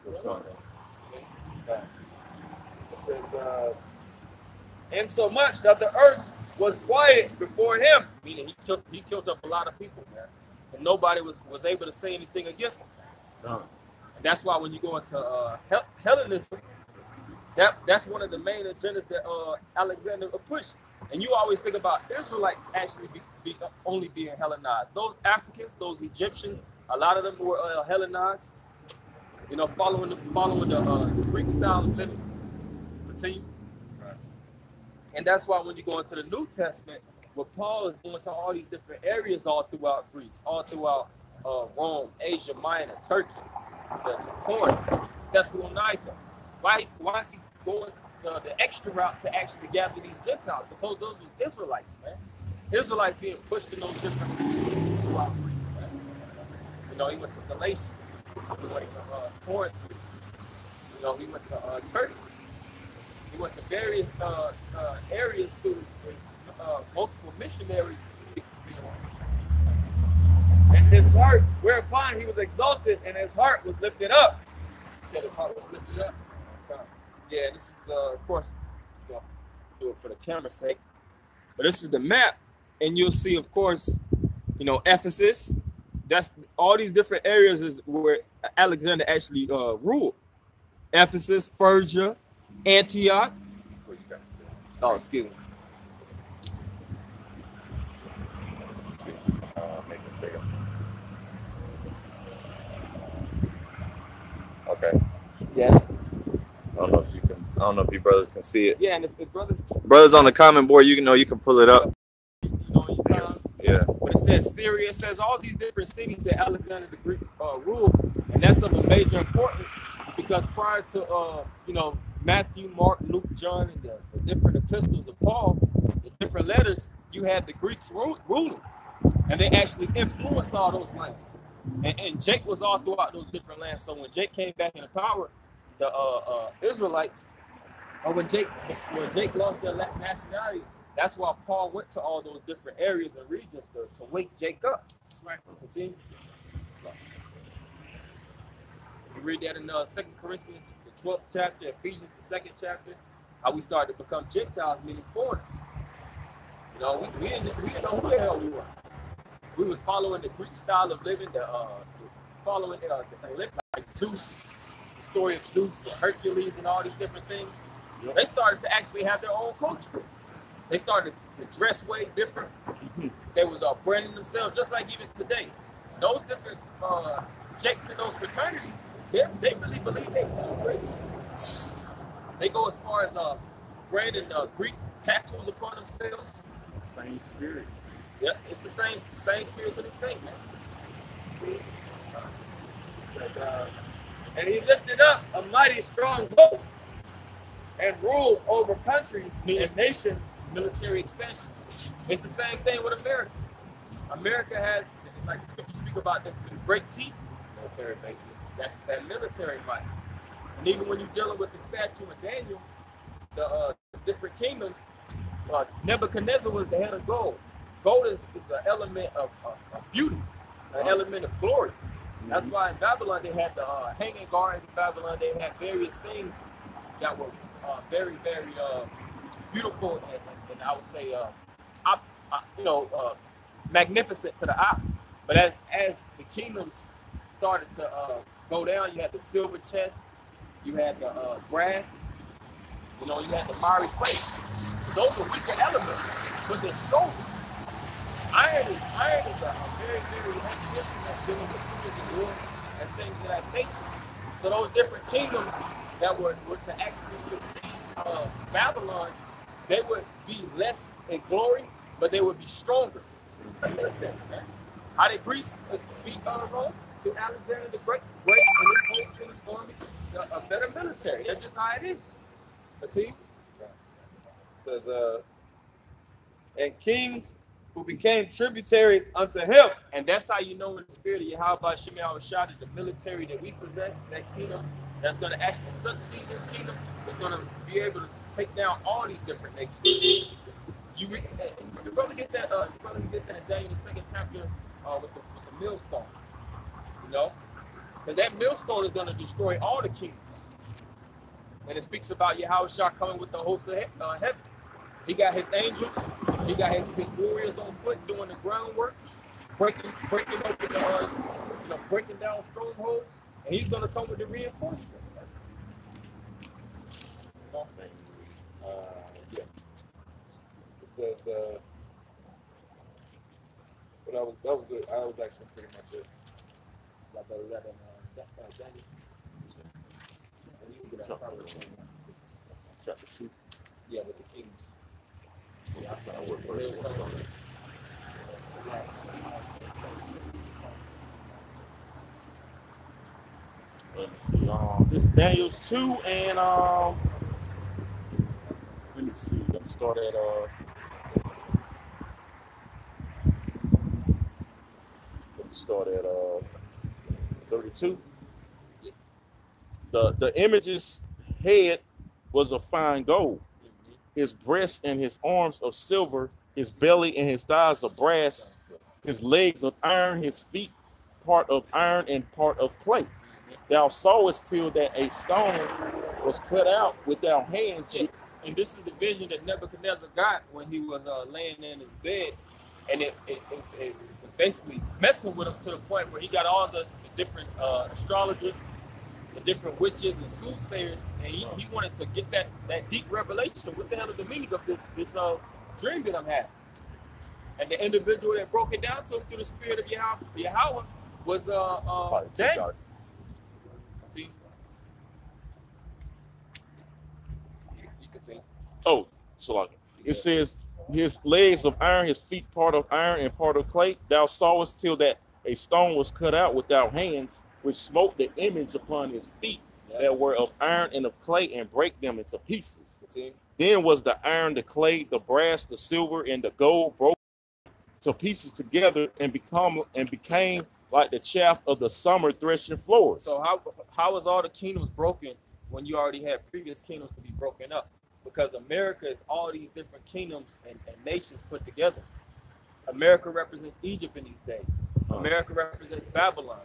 It says, and so much that the earth was quiet before him. Meaning he killed up a lot of people, man. And nobody was able to say anything against him. And that's why when you go into Hellenism, that's one of the main agendas that Alexander pushed. And you always think about Israelites actually only being Hellenized. Those Africans, those Egyptians, a lot of them were Hellenized. You know, following the Greek style of living. Continue. Right. And that's why when you go into the New Testament, where Paul is going to all these different areas all throughout Greece, all throughout Rome, Asia Minor, Turkey, to Corinth, Thessalonica. Why is he going the extra route to actually gather these Gentiles? Because those were Israelites, man. Israelites being pushed in those different throughout Greece, man. You know, he went to Galatia, he went to Corinth, you know, he went to Turkey. He went to various areas through multiple missionaries. And his heart, whereupon he was exalted, and his heart was lifted up. He said his heart was lifted up. Yeah, this is, of course, you know, do it for the camera's sake. But this is the map, and you'll see, of course, you know, Ephesus. That's all these different areas is where Alexander actually ruled. Ephesus, Phrygia, Antioch. Oh, excuse me. Make it bigger. Okay. Yes. I don't know if you brothers can see it. Yeah, and if brothers on the comment board, you can pull it up. You know, in time. Yeah. But it says Syria, it says all these different cities that Alexander the Greek ruled, and that's of a major importance because prior to you know, Matthew, Mark, Luke, John, and the different epistles of Paul, the different letters, you had the Greeks ruling, and they actually influenced all those lands. And Jake was all throughout those different lands. So when Jake came back into power, the Israelites, or when Jake lost their nationality, that's why Paul went to all those different areas and regions to wake Jake up. That's right. Continue. You read that in 2 Corinthians, the 12th chapter, Ephesians, the 2nd chapter, how we started to become Gentiles, meaning foreigners. You know, we didn't know who the hell we were. We was following the Greek style of living, following the Olympics, like Zeus, the story of Zeus, Hercules, and all these different things. They started to actually have their own culture. They started to dress way different. They was branding themselves, just like even today. Those different Jakes in those fraternities, they really believe they are Greeks. They go as far as branding Greek tattoos upon themselves. Same spirit. Yeah, it's the same spirit for the thing, man. And he lifted up a mighty strong host and ruled over countries and nations. Military expansion. It's the same thing with America. America has, like the scriptures speak about, the great teeth. military bases. That's that military might. And even when you're dealing with the statue of Daniel, the different kingdoms, Nebuchadnezzar was the head of gold. Gold is an element of beauty, an element of glory. That's why in Babylon they had the hanging gardens in Babylon. They had various things that were very, very beautiful and I would say, magnificent to the eye. But as the kingdoms started to go down, you had the silver chest, you had the brass, you had the miry clay. Those are weaker elements, but they're stronger. Iron is a very, very heavy instrument dealing with tools and wood and things of that nature. So those different kingdoms that were to actually succeed Babylon, they would be less in glory, but they would be stronger. How did Greece beat Rome? Through Alexander the Great and his whole Finnish army, a better military. That's just how it is. It says, and kings who became tributaries unto him. And that's how you know in the spirit of Yahweh Shemi Awashad, the military that we possess, that kingdom that's going to actually succeed this kingdom, is going to be able to take down all these different nations. You probably get that. You probably get that in Daniel the 2nd chapter with the millstone. Because that millstone is going to destroy all the kingdoms. And it speaks about Yahweh coming with the hosts of heaven. He got his angels. He got his warriors on foot doing the groundwork, breaking open the, breaking down strongholds, and he's going to come with the reinforcements. Yeah. It says, but that was good. I was actually pretty much it. Chapter 2. Yeah, with the kings. Yeah, I forgot what verse it was. Let's see. This is Daniel 2, and let me see. Let me start at 32. The image's head was of fine gold, his breast and his arms of silver, his belly and his thighs of brass, his legs of iron, his feet part of iron and part of clay. Thou sawest till that a stone was cut out without hands. Yeah. And this is the vision that Nebuchadnezzar got when he was laying in his bed, and it was basically messing with him to the point where he got all the different astrologers, the different witches and soothsayers, and he wanted to get that deep revelation. What the hell is the meaning of this dream that I'm having? And the individual that broke it down to him through the spirit of Yahweh was Daniel. See? You continue. Oh, so like it says, his legs of iron, his feet part of iron and part of clay. Thou sawest till that a stone was cut out without hands, which smote the image upon his feet that were of iron and of clay, and break them into pieces. Then was the iron, the clay, the brass, the silver, and the gold broken to pieces together, and became like the chaff of the summer threshing floors. So how was all the kingdoms broken when you already had previous kingdoms to be broken up? Because America is all these different kingdoms and nations put together. America represents Egypt in these days. America represents Babylon.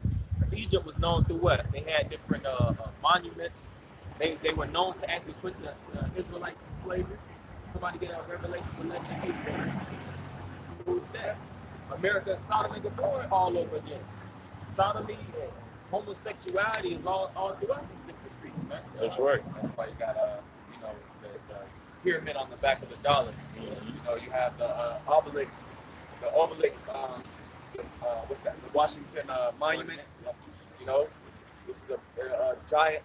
Egypt was known through what? They had different monuments. They were known to actually put the Israelites in slavery. Somebody get a revelation for letting them who's that? America is Sodom and Gomorrah all over again. Sodomy and homosexuality is all throughout these different streets, man. That's right. That's why you got the pyramid on the back of the dollar. You have the obelisk. The obelisk, what's that? The Washington Monument, which is a giant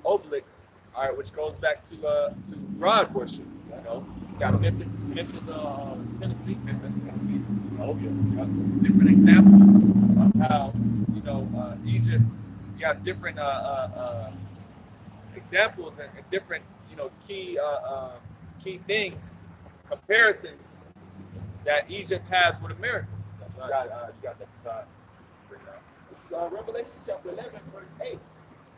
obelisk, all right, which goes back to God worship. You got Memphis, Tennessee. Oh yeah. Different examples of how Egypt. You have different examples and different key things, comparisons that Egypt has with America. You got that side. This is Revelation chapter 11, verse 8.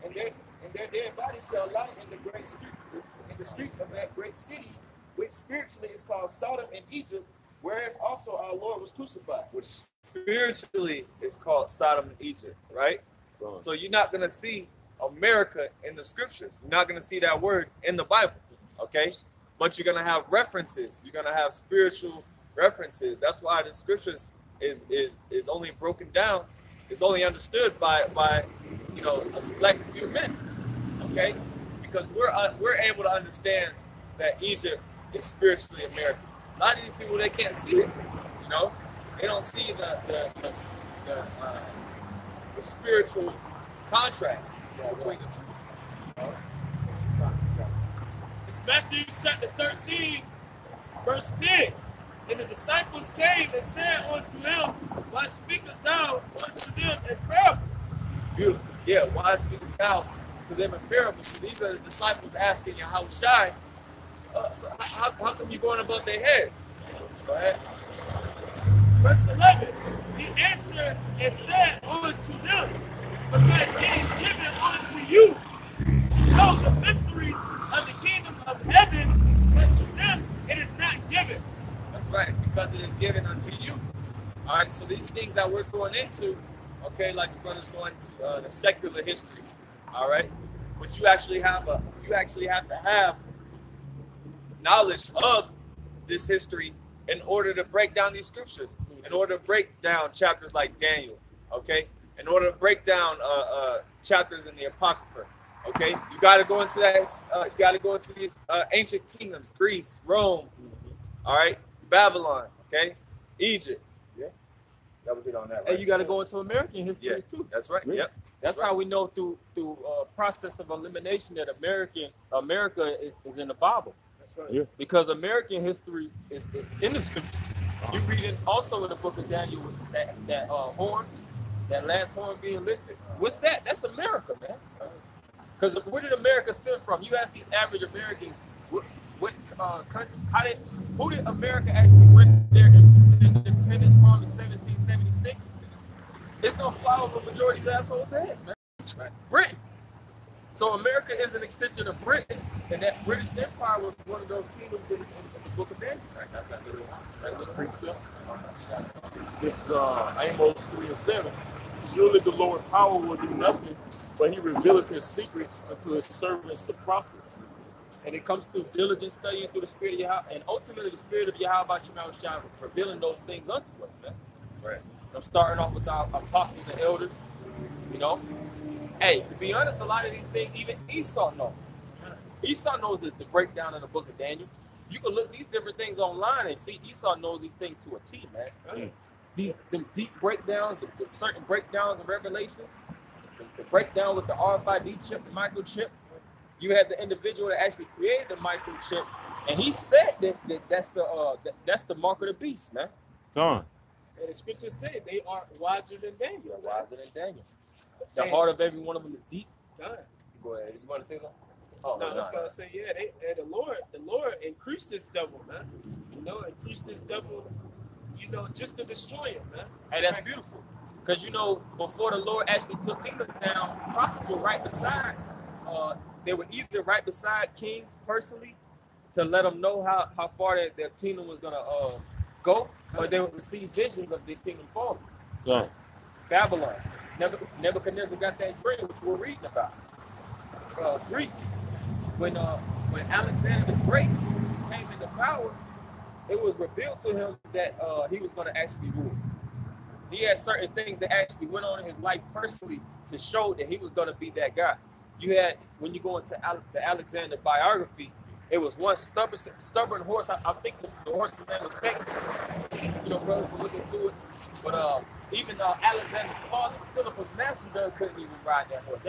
And their dead bodies shall lie in the great street, in the streets of that great city, which spiritually is called Sodom and Egypt, whereas also our Lord was crucified. Which spiritually is called Sodom and Egypt, right? So you're not going to see America in the scriptures. You're not going to see that word in the Bible, okay? But you're going to have references. You're going to have spiritual references. That's why the scriptures is only broken down. It's only understood by you know, a select few men, okay? Because we're able to understand that Egypt is spiritually America. A lot of these people, they can't see it, you know? They don't see the spiritual contrast between the two. It's Matthew chapter 13, verse 10. And the disciples came and said unto them, why speakest thou unto them in parables? Beautiful. Yeah, why speakest thou to them in parables? So these are the disciples asking Yahushua, so how come you're going above their heads? Go ahead. Verse 11. He answered and said unto them, because it is given unto you to know the mysteries of the kingdom of heaven, but to them it is not given. That's right, because it is given unto you. All right, so these things that we're going into, okay, like the brother's going to the secular history, all right, but you actually have to have knowledge of this history in order to break down these scriptures, in order to break down chapters like Daniel, okay, in order to break down chapters in the Apocrypha, okay. You got to go into that. You got to go into these ancient kingdoms: Greece, Rome, all right, Babylon, okay, Egypt. Yeah, that was it on that. Right? And you got to go into American history too. That's right. Really? Yep. That's how we know through process of elimination that America is in the Bible. That's right. Yeah. Because American history is in the scripture. You read it also in the book of Daniel with that horn, that last horn being lifted. What's that? That's America, man. Because where did America stem from? You ask these average Americans, what country, who did America actually win their independence from in 1776? It's gonna fly over the majority of assholes' heads, man. Right. Britain. So America is an extension of Britain, and that British Empire was one of those kingdoms in the book of Daniel. Right? That's not really that was pretty simple. This Amos 3:7. Surely the Lord power will do nothing, but he revealeth his secrets unto his servants, the prophets. And it comes through diligent study through the spirit of Yahweh, and ultimately the spirit of Yahweh Shema revealing those things unto us, man. Right. I'm starting off with our apostles and elders, you know. Hey, to be honest, a lot of these things, even Esau knows. Esau knows the breakdown in the book of Daniel. You can look these different things online and see Esau knows these things to a T, man. Them deep breakdowns, the certain breakdowns of revelations, the breakdown with the RFID chip, the microchip. You had the individual that actually created the microchip, and he said that's the mark of the beast, man. Gone. And the scriptures say they are wiser than Daniel. Wiser than Daniel. The heart of every one of them is deep. God. Go ahead. You want to say that? Oh, no, I was gonna say, yeah, the Lord increased this devil, man. You know, increased this devil, you know, just to destroy him, man. Hey, that's beautiful. Because you know, before the Lord actually took kingdoms down, prophets were right beside. They were either right beside kings personally to let them know how far their kingdom was gonna go, or they would receive visions of their kingdom falling. Yeah. Babylon. Nebuchadnezzar got that dream, which we're reading about. Greece. When Alexander the Great came into power, it was revealed to him that he was going to actually rule. He had certain things that actually went on in his life personally to show that he was going to be that guy. You had, when you go into the Alexander biography, it was one stubborn horse. I think the horse's name was Pegasus. You know, brothers were looking to it. But even Alexander's father, Philip of Macedon, couldn't even ride that horse.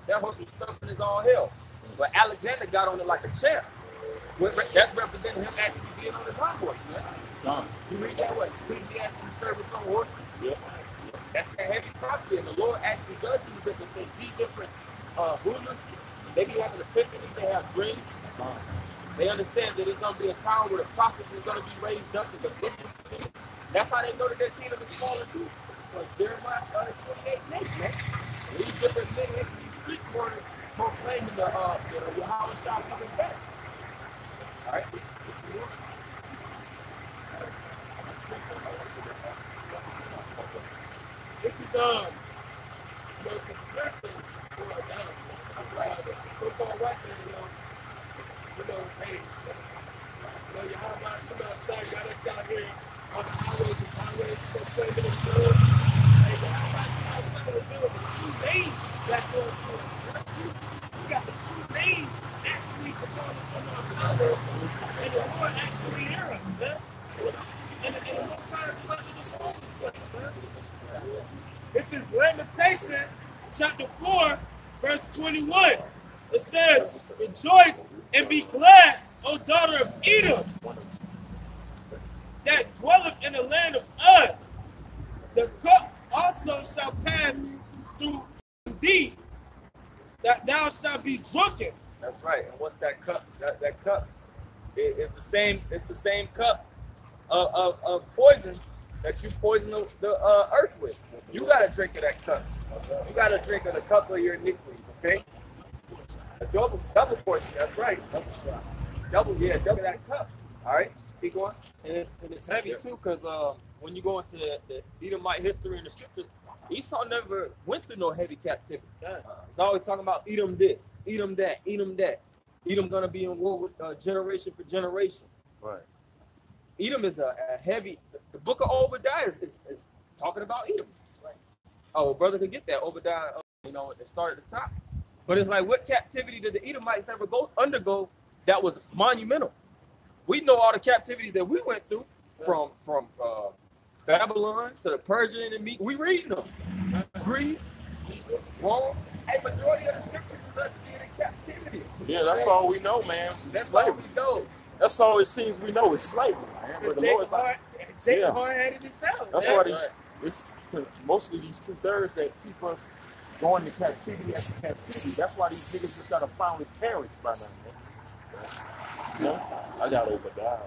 That horse was stubborn as all hell. But Alexander got on it like a champ. That's representing him actually being on his hind horse, man. You read that way. Ecclesiastes service on horses. Yeah. That's that heavy prophecy. And the Lord actually does these different things. These different rulers, they be having epiphanies, they have dreams. They understand that there's going to be a time where the prophets is going to be raised up to the goodness. That's how they know that their kingdom is falling too. Jeremiah 28 next, man. These different men hit these street corners proclaiming the Yahweh Shah coming back. All right, This is the conspiracy going down. So-called white man, hey, Yahweh Shah got us out here on the highways and highways proclaiming his word. Hey, Yahweh Shah revealed the two names that go to us. We got the two names actually to call upon our power, and the Lord actually hear us, man. And the Lord finds a lot of the soul place, man. This is Lamentation, chapter 4, verse 21. It says, rejoice and be glad, O daughter of Edom, that dwelleth in the land of Uz. The cup also shall pass through thee, that thou shalt be drunken. That's right. And what's that cup? That cup is the same. It's the same cup of poison that you poison the earth with. You gotta drink of that cup. You gotta drink of the cup of your iniquities. Okay. A double portion. That's right. Double that cup. All right. Keep going. and it's heavy too, because when you go into the Edomite history in the scriptures, Esau never went through no heavy captivity. It's always talking about Edom this, Edom that, Edom that. Edom gonna be in war with generation for generation. Right. Edom is a heavy. The book of Obadiah is talking about Edom. Oh, brother could get that Obadiah. It started at the top. But it's like, what captivity did the Edomites ever undergo that was monumental? We know all the captivity that we went through from Babylon to the Persian and we reading them. Greece, Rome. Hey, majority of the scriptures is us being in captivity. Yeah, that's all we know, man. That's all we know. That's all it seems we know is slavery, man. But the Lord's like, Jacob hard-headed himself. that's why mostly these 2/3 that keep us going to captivity after captivity. That's why these niggas just gotta finally perish by now, man. I got Obadiah.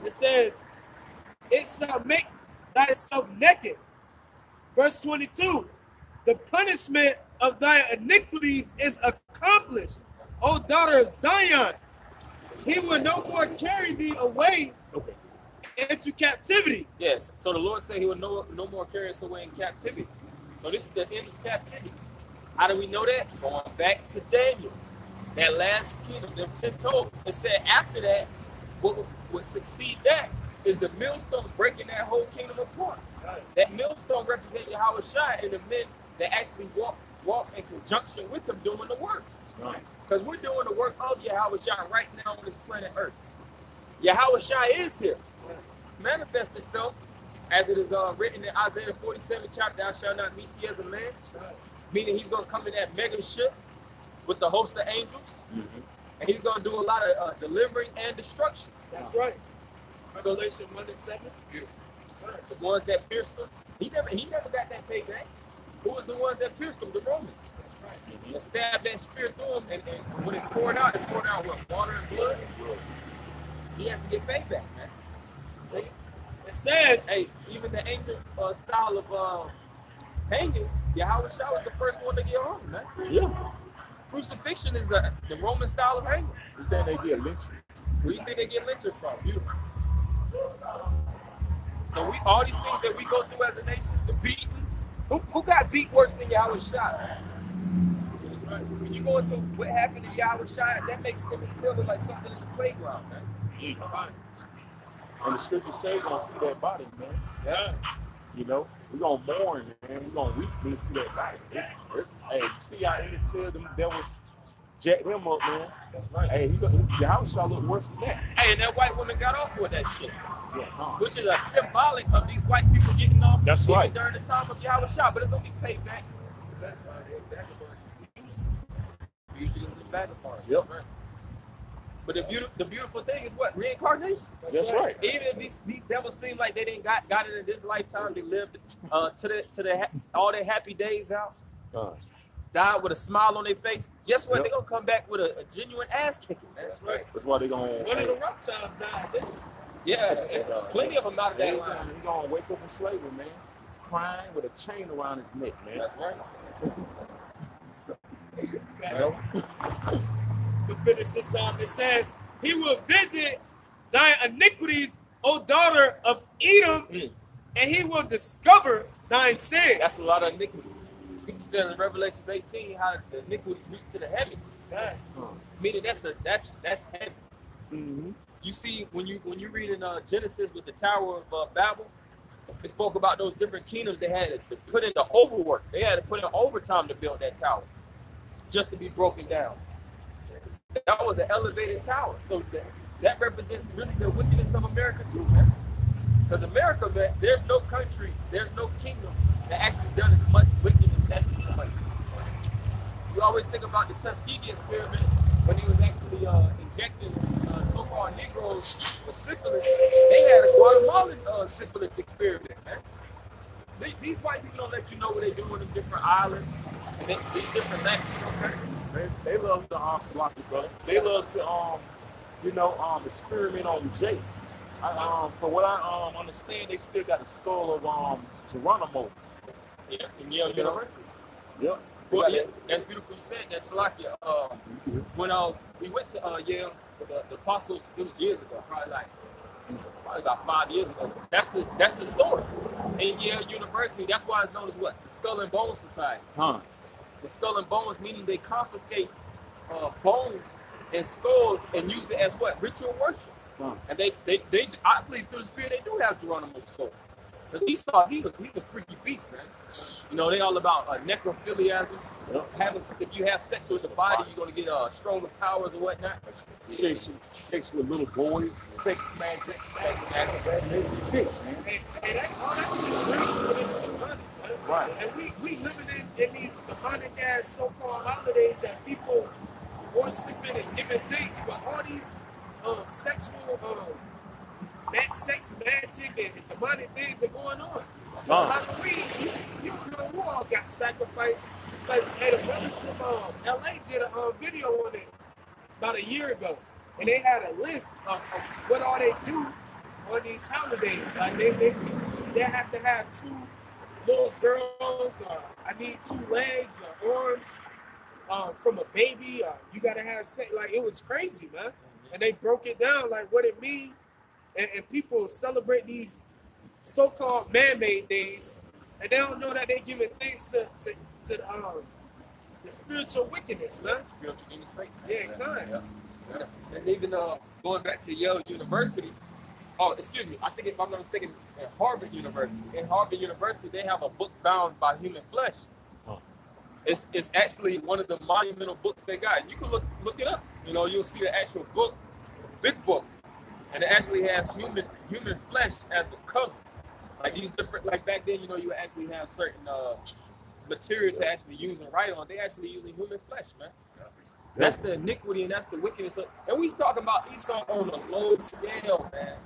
It says, it shall make thyself naked. Verse 22, the punishment of thy iniquities is accomplished, O daughter of Zion. He will no more carry thee away into captivity. Yes. So the Lord said he will no more carry us away in captivity. So this is the end of captivity. How do we know that? Going back to Daniel. That last kingdom, them 10 toes. It said after that, what would succeed that is the millstone breaking that whole kingdom apart. That millstone represents Yahweh Shai and the men that actually walk in conjunction with him doing the work. Because we're doing the work of Yahweh Shai right now on this planet Earth. Yahweh Shai is here. Manifest itself as it is written in Isaiah 47 chapter, thou shalt not meet thee as a man. Meaning he's going to come in that mega ship with the host of angels. And he's going to do a lot of delivering and destruction. That's right. Revelation 1:7. The ones that pierced him, he never got that payback. Who was the ones that pierced him? The Romans. That's right. And stabbed that spear through him, and when it poured out what, water and blood? He has to get payback, man. See? It says, hey, even the ancient style of hanging, Yahweh Shah was the first one to get hung, man. Yeah. Crucifixion is the Roman style of hanging. You think they get lynched? Where do you think they get lynched from? Beautiful. So all these things that we go through as a nation, the beatings, who got beat worse than Yahweh Shah? When you go into what happened to Yahweh Shah, that makes them feel like something in the playground, man. And the scriptures say we're gonna see that body, man. Yeah. We're gonna mourn, man. We're gonna weep when we see that body. Hey, you see how in the them devils jacked him up, man. That's right. Hey, the house shall look worse than that. Hey, and that white woman got off with that shit. Yeah, which is a symbolic of these white people getting off. That's right. During the time of Yahweh Shah, but it's gonna be paid back. Usually the vagabonds. Yep. But the beautiful thing is what? Reincarnation. That's right. Even if these devils seem like they didn't got it in this lifetime, they lived to all their happy days out. Died with a smile on their face. Guess what? They're gonna come back with a genuine ass kicking. That's right. That's why they're gonna. One of the reptiles died. Yeah, plenty of them out of that He's line. gonna wake up in slavery, man, crying with a chain around his neck, man. That's right. You know? To finish this off, it says, he will visit thy iniquities, O daughter of Edom, and he will discover thine sins. That's a lot of iniquities. Scripture says in Revelation 18 how the iniquities reach to the heavens. Meaning that's heavy. Mm-hmm. You see, when you read in Genesis with the Tower of Babel, it spoke about those different kingdoms. They had to put in the overwork. They had to put in overtime to build that tower, just to be broken down. That was an elevated tower. So that represents really the wickedness of America too, man. Because America, man, there's no country, there's no kingdom that actually done as much wickedness as this place. You always think about the Tuskegee experiment when he was actually injecting so-called Negroes with syphilis. They had a Guatemalan syphilis experiment, man. These white people don't let you know what they do in the different islands and these different Latino countries. They love the sloppy, brother. They love to experiment on Jay. For what I understand, they still got the skull of Geronimo. Yeah, in Yale University. Yep. Well, yeah, that's beautiful you said that, Salakia. When we went to Yale, the apostles, it was years ago, probably about 5 years ago. That's the story. In Yale University, that's why it's known as what? The Skull and Bones Society. The Skull and Bones, meaning they confiscate bones and skulls and use it as what? Ritual worship. And they I believe through the spirit they do have Geronimo's skull. Because he's a freaky beast, man. You know, they all about necrophiliasm. Yep. If you have sex with the body, you're gonna get stronger powers or whatnot. Sex with little boys. Sex, man. It's sick, man. And all that shit really demonic, man. Right. And we living in these demonic ass so-called holidays that people worshiping and giving thanks, but all these sexual sex magic and demonic things are going on. Halloween, you don't know who all got sacrificed. Because the brothers from LA did a video on it about a year ago, and they had a list of what all they do on these holidays. Like they have to have 2 little girls, I need 2 legs or arms from a baby. You gotta have sex. Like, it was crazy, man. And they broke it down like what it means, and people celebrate these so-called man-made days, and they don't know that they're giving thanks to the spiritual wickedness, man. Spiritual insight. Yeah, kind. Yeah. And even going back to Yale University, I think if I'm not mistaken, at Harvard University. In Harvard University, they have a book bound by human flesh. It's actually one of the monumental books they got. You can look it up. You know, you'll see the actual book, big book, and it actually has human flesh as the cover. Like these different, like back then, you know, you actually have certain material to actually use and write on. They actually using human flesh, man. That's the iniquity and that's the wickedness. And we talking about Esau on a low scale, man.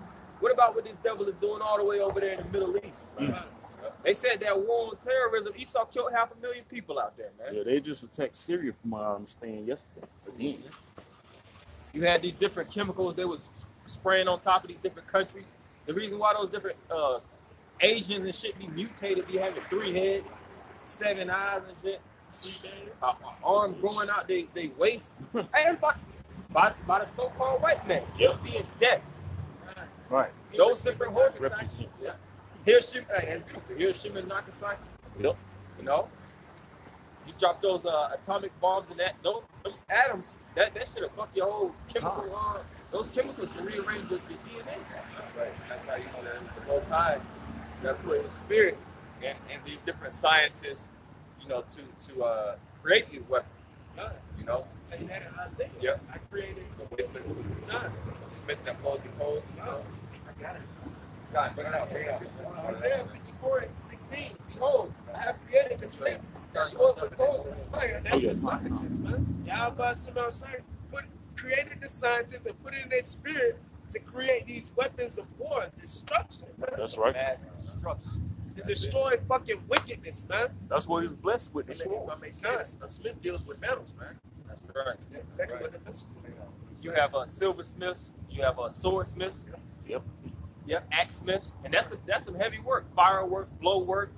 What about what this devil is doing all the way over there in the Middle East? They said that war on terrorism, Esau killed 500,000 people out there, man. Yeah, they just attacked Syria from what I understand yesterday. Again. You had these different chemicals they was spraying on top of these different countries. The reason why those different Asians and shit be mutated, be having 3 heads, 7 eyes and shit, arms growing out they waist. And by the so-called white man. Yep. Being dead. Right. Those different horses. Yeah. Hiroshima and Nagasaki. Yep. You know? You drop those atomic bombs and those atoms, that should have fucked your whole chemical those chemicals can rearrange your DNA. Right. That's how you know that the Most High that put His spirit and these different scientists, you know, to create these weapons. You know, Tell you that in Isaiah. Yep. I created the waster, Smith and Paul the code. You know, I got it. God, bring it out. Isaiah 54:16. Behold, I have created the slave. Tell you what the coals in the fire. That's the scientists, man. Yahweh created the scientists and put it in their spirit to create these weapons of war, destruction. That's right. Mass destruction. To destroy fucking wickedness, man. That's what he was blessed with. If that makes sense, a smith deals with metals, man. That's right. That's exactly what the missiles are. You have silversmiths. You have swordsmiths. Yep. Yep, axesmiths, and that's some heavy work, firework, blow work,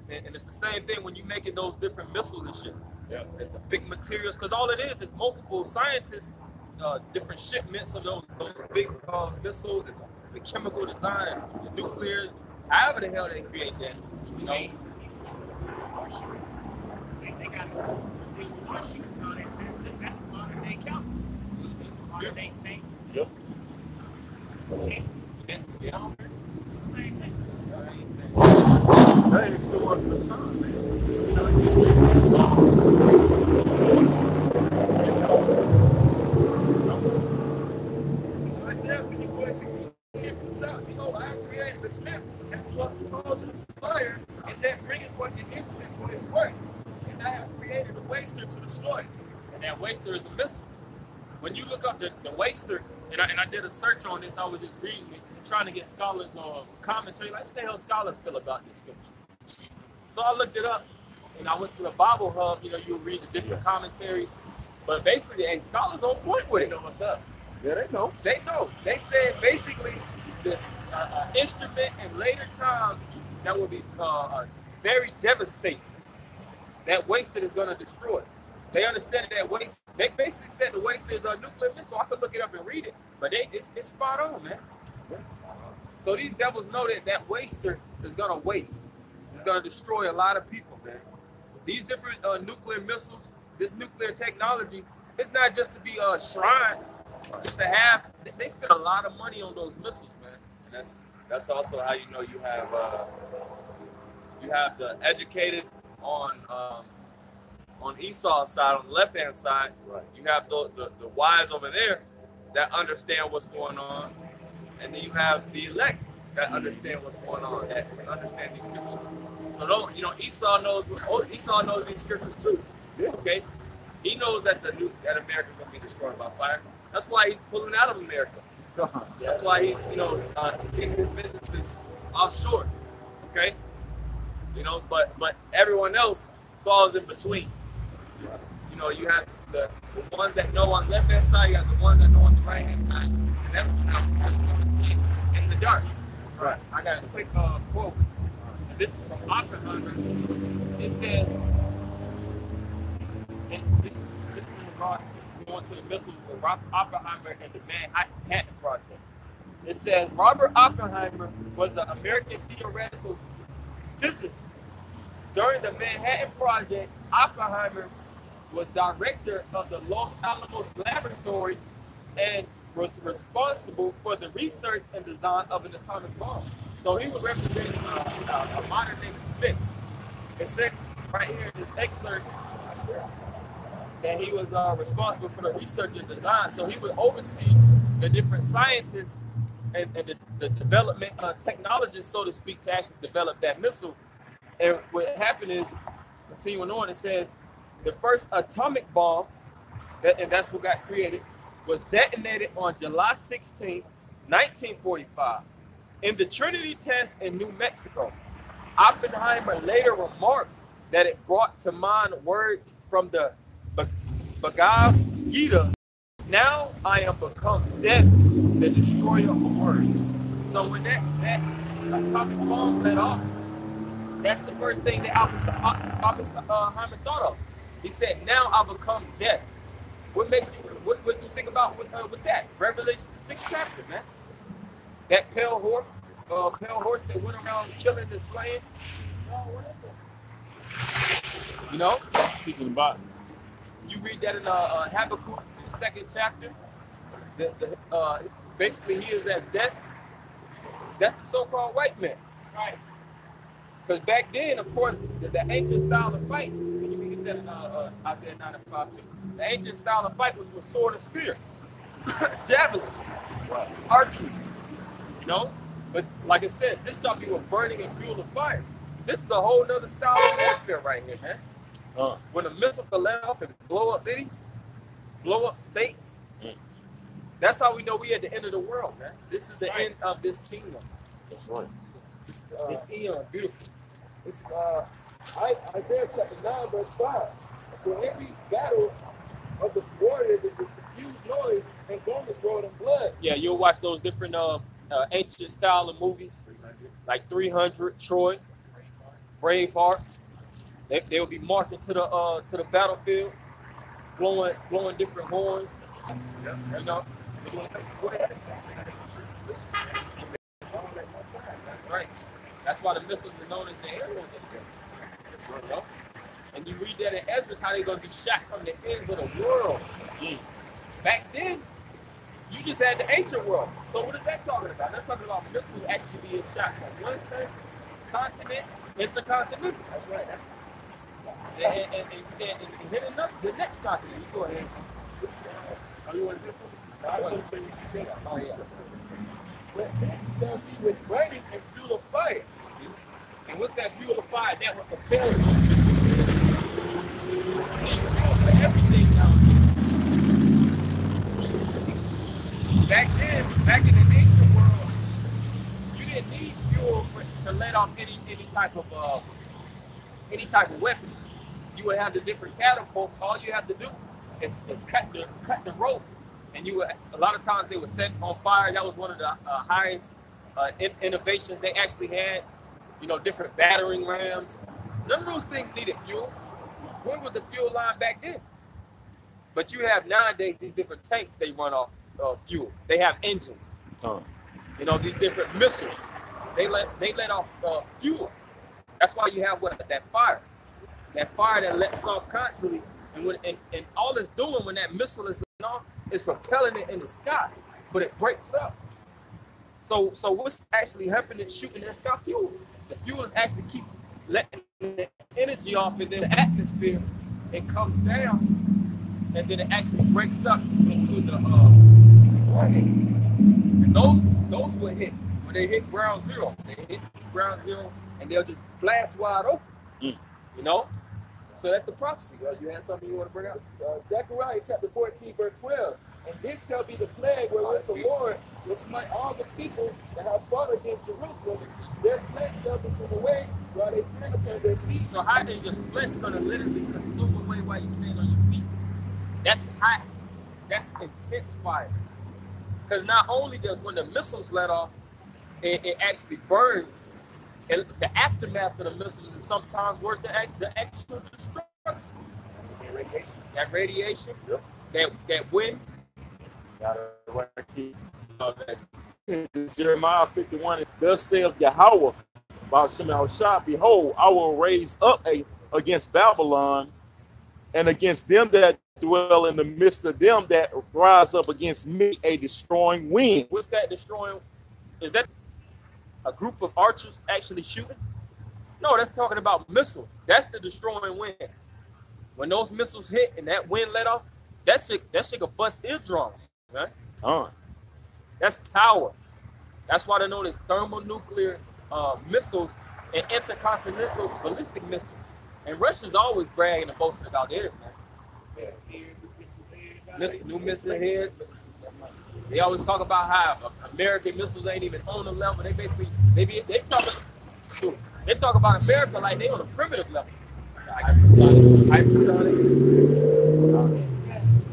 and it's the same thing when you're making those different missiles and shit. Yeah. The big materials, because all it is multiple scientists, different shipments of those big missiles and the chemical design, the nuclear, however the hell they create that, you know. They got shooters now. That's the modern day calendar. Modern day tanks. Yep. Jets, bombers, same thing. That ain't still worth the time, man. Isaiah 54:16 from the top. Behold, I have created the smith and what causes fire, and then bringeth forth his instrument for his work. And I have created a waster to destroy. And that waster is a missile. When you look up the waster, and I did a search on this, I was just reading it, trying to get scholars commentary, like what the hell scholars feel about this scripture. So I looked it up, and I went to the Bible Hub. You know, you read the different commentaries, but basically, scholars on point with it. They know what's up. Yeah, they know. They know. They said basically this instrument in later times that will be very devastating. That waster is going to destroy it. They understand that waste. They basically said the waster is a nuclear missile. I could look it up and read it, but it's spot on, man. So these devils know that waster is going to waste. It's going to destroy a lot of people, man. These different nuclear missiles, this nuclear technology, it's not just to be a shrine, just to have. They spend a lot of money on those missiles, man. And that's also how you know you have the educated on Esau's side, on the left hand side. Right. You have the wise over there that understand what's going on, and then you have the elect that understand what's going on, that can understand these scriptures. So Esau knows these scriptures too. Yeah. Okay, he knows that that America's gonna be destroyed by fire. That's why he's pulling out of America. That's why he's getting his businesses offshore. Okay, but everyone else falls in between. You have the ones that know on the left hand side, you have the ones that know on the right hand side, and everyone else is just in the dark. Right. I got a quick quote. And this is from Oppenheimer. It says, and this is in regard going to the missiles with Robert Oppenheimer and the Manhattan Project. It says Robert Oppenheimer was an American theoretical physicist. During the Manhattan Project, Oppenheimer was director of the Los Alamos Laboratory and was responsible for the research and design of an atomic bomb. So he was representing a modern day Smith. It says right here in this excerpt that he was responsible for the research and design. So he would oversee the different scientists and the development technologists, so to speak, to actually develop that missile. And what happened is, continuing on, it says the first atomic bomb, and that's what got created, was detonated on July 16, 1945, in the Trinity test in New Mexico. Oppenheimer later remarked that it brought to mind words from the Bhagavad Gita. Now I am become death, the destroyer of words. So when that atomic bomb let off, that's the first thing that Oppenheimer thought of. He said, now I become death. What you think about with that? Revelation 6th chapter, man. That pale horse that went around killing and slaying. You know? Teaching the Bible. You read that in Habakkuk, in the 2nd chapter. Basically, he is as death. That's the so-called white man. Right. Because back then, of course, the ancient style of fight, and you can get that in Isaiah 9:5 too. The ancient style of fight was with sword and spear, javelin, archery. But like I said, this shall be with burning and fuel of fire. This is a whole nother style of warfare right here, man. When a missile can let off and blow up cities, blow up states. That's how we know we at the end of the world, man. This is the end of this kingdom. That's right. This eon, beautiful. This is Isaiah chapter 9, verse 5. For every battle of the warrior, the confused noise and garments rolled in blood. Yeah, you'll watch those different ancient style of movies, like 300, Troy, Braveheart. They'll be marching to the battlefield, blowing different horns. Yeah, You know, right. That's why the missiles are known as the arrows. You know? And you read that in Ezra, how they're gonna be shot from the ends of the world. Back then, you just had the ancient world. So what is that talking about? They're talking about missiles actually being shot from one continent intercontinental. That's right. That's And hitting up the next continent. You go ahead. Oh, you want to do something? I want to say what you said. Oh, yeah. But this shall be with burning and fuel of fire. And what's that fuel of fire? That will propel you. For everything now. Back in the ancient world, you didn't need fuel to let off any type of weapon. You would have the different catapults. All you have to do is cut the rope, and a lot of times they would set on fire. That was one of the highest innovations they actually had. You know, different battering rams. None of those things needed fuel. Where was the fuel line back then? But you have nowadays these different tanks. They run off fuel. They have engines. You know, these different missiles. They let off fuel. That's why you have that fire. That fire that lets off constantly, and all it's doing when that missile is letting off is propelling it in the sky, but it breaks up. So what's actually happening? Shooting that sky fuel. The fuel is actually keep letting the energy off in the atmosphere. It comes down, and then it actually breaks up into the warheads. And those will hit when they hit ground zero. They hit ground zero, and they'll just blast wide open. You know. So that's the prophecy. You had something you want to bring out? Zechariah chapter 14, verse 12. And this shall be the plague wherewith the Lord will smite all the people that have fought against Jerusalem. Their flesh shall consume away while they stand upon their feet. So how is your flesh going to literally consume away while you stand on your feet? That's hot. That's intense fire. Because not only does when the missiles let off, it actually burns. And the aftermath of the missiles is sometimes worse than the actual destruction. That radiation, that wind. Jeremiah 51, thus saith Yahweh, behold, I will raise up against Babylon and against them that dwell in the midst of them that rise up against me a destroying wind. What's that destroying? Is that a group of archers actually shooting? No, that's talking about missiles. That's the destroying wind. When those missiles hit and that wind let off, that shit could bust eardrums, right? That's power. That's why they're known as thermonuclear missiles and intercontinental ballistic missiles. And Russia's always bragging and boasting about theirs, man. New missile head. They always talk about how American missiles ain't even on the level. They basically they talk about America like they on a primitive level. Hypersonic.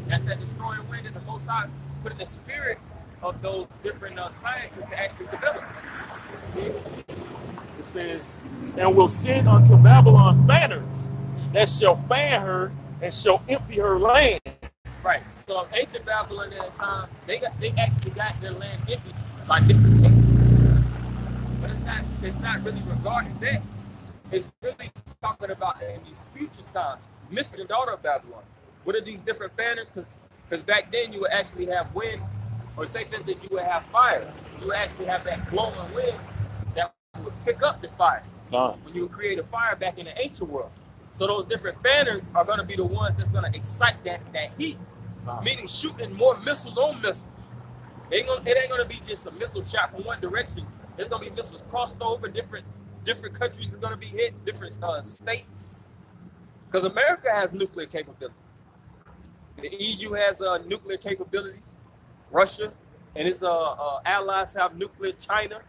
That's that destroying wind that the Most High put in the spirit of those different scientists to actually develop. It says, and will send unto Babylon fanners that shall fan her and shall empty her land. Right. So ancient Babylon at the time, they actually got their land empty by different kings. But it's not really regarding that. It's really talking about in these future times, Mr. and daughter of Babylon. What are these different fanners? Because back then you would actually have wind, or say that you would have fire. You would actually have that blowing wind that would pick up the fire when you would create a fire back in the ancient world. So those different fanners are going to be the ones that's going to excite that heat, meaning shooting more missiles on missiles. It ain't going to be just a missile shot from one direction. There's going to be missiles crossed over. Different countries are going to be hit, different states. Because America has nuclear capabilities. The EU has nuclear capabilities. Russia and its allies have nuclear. China,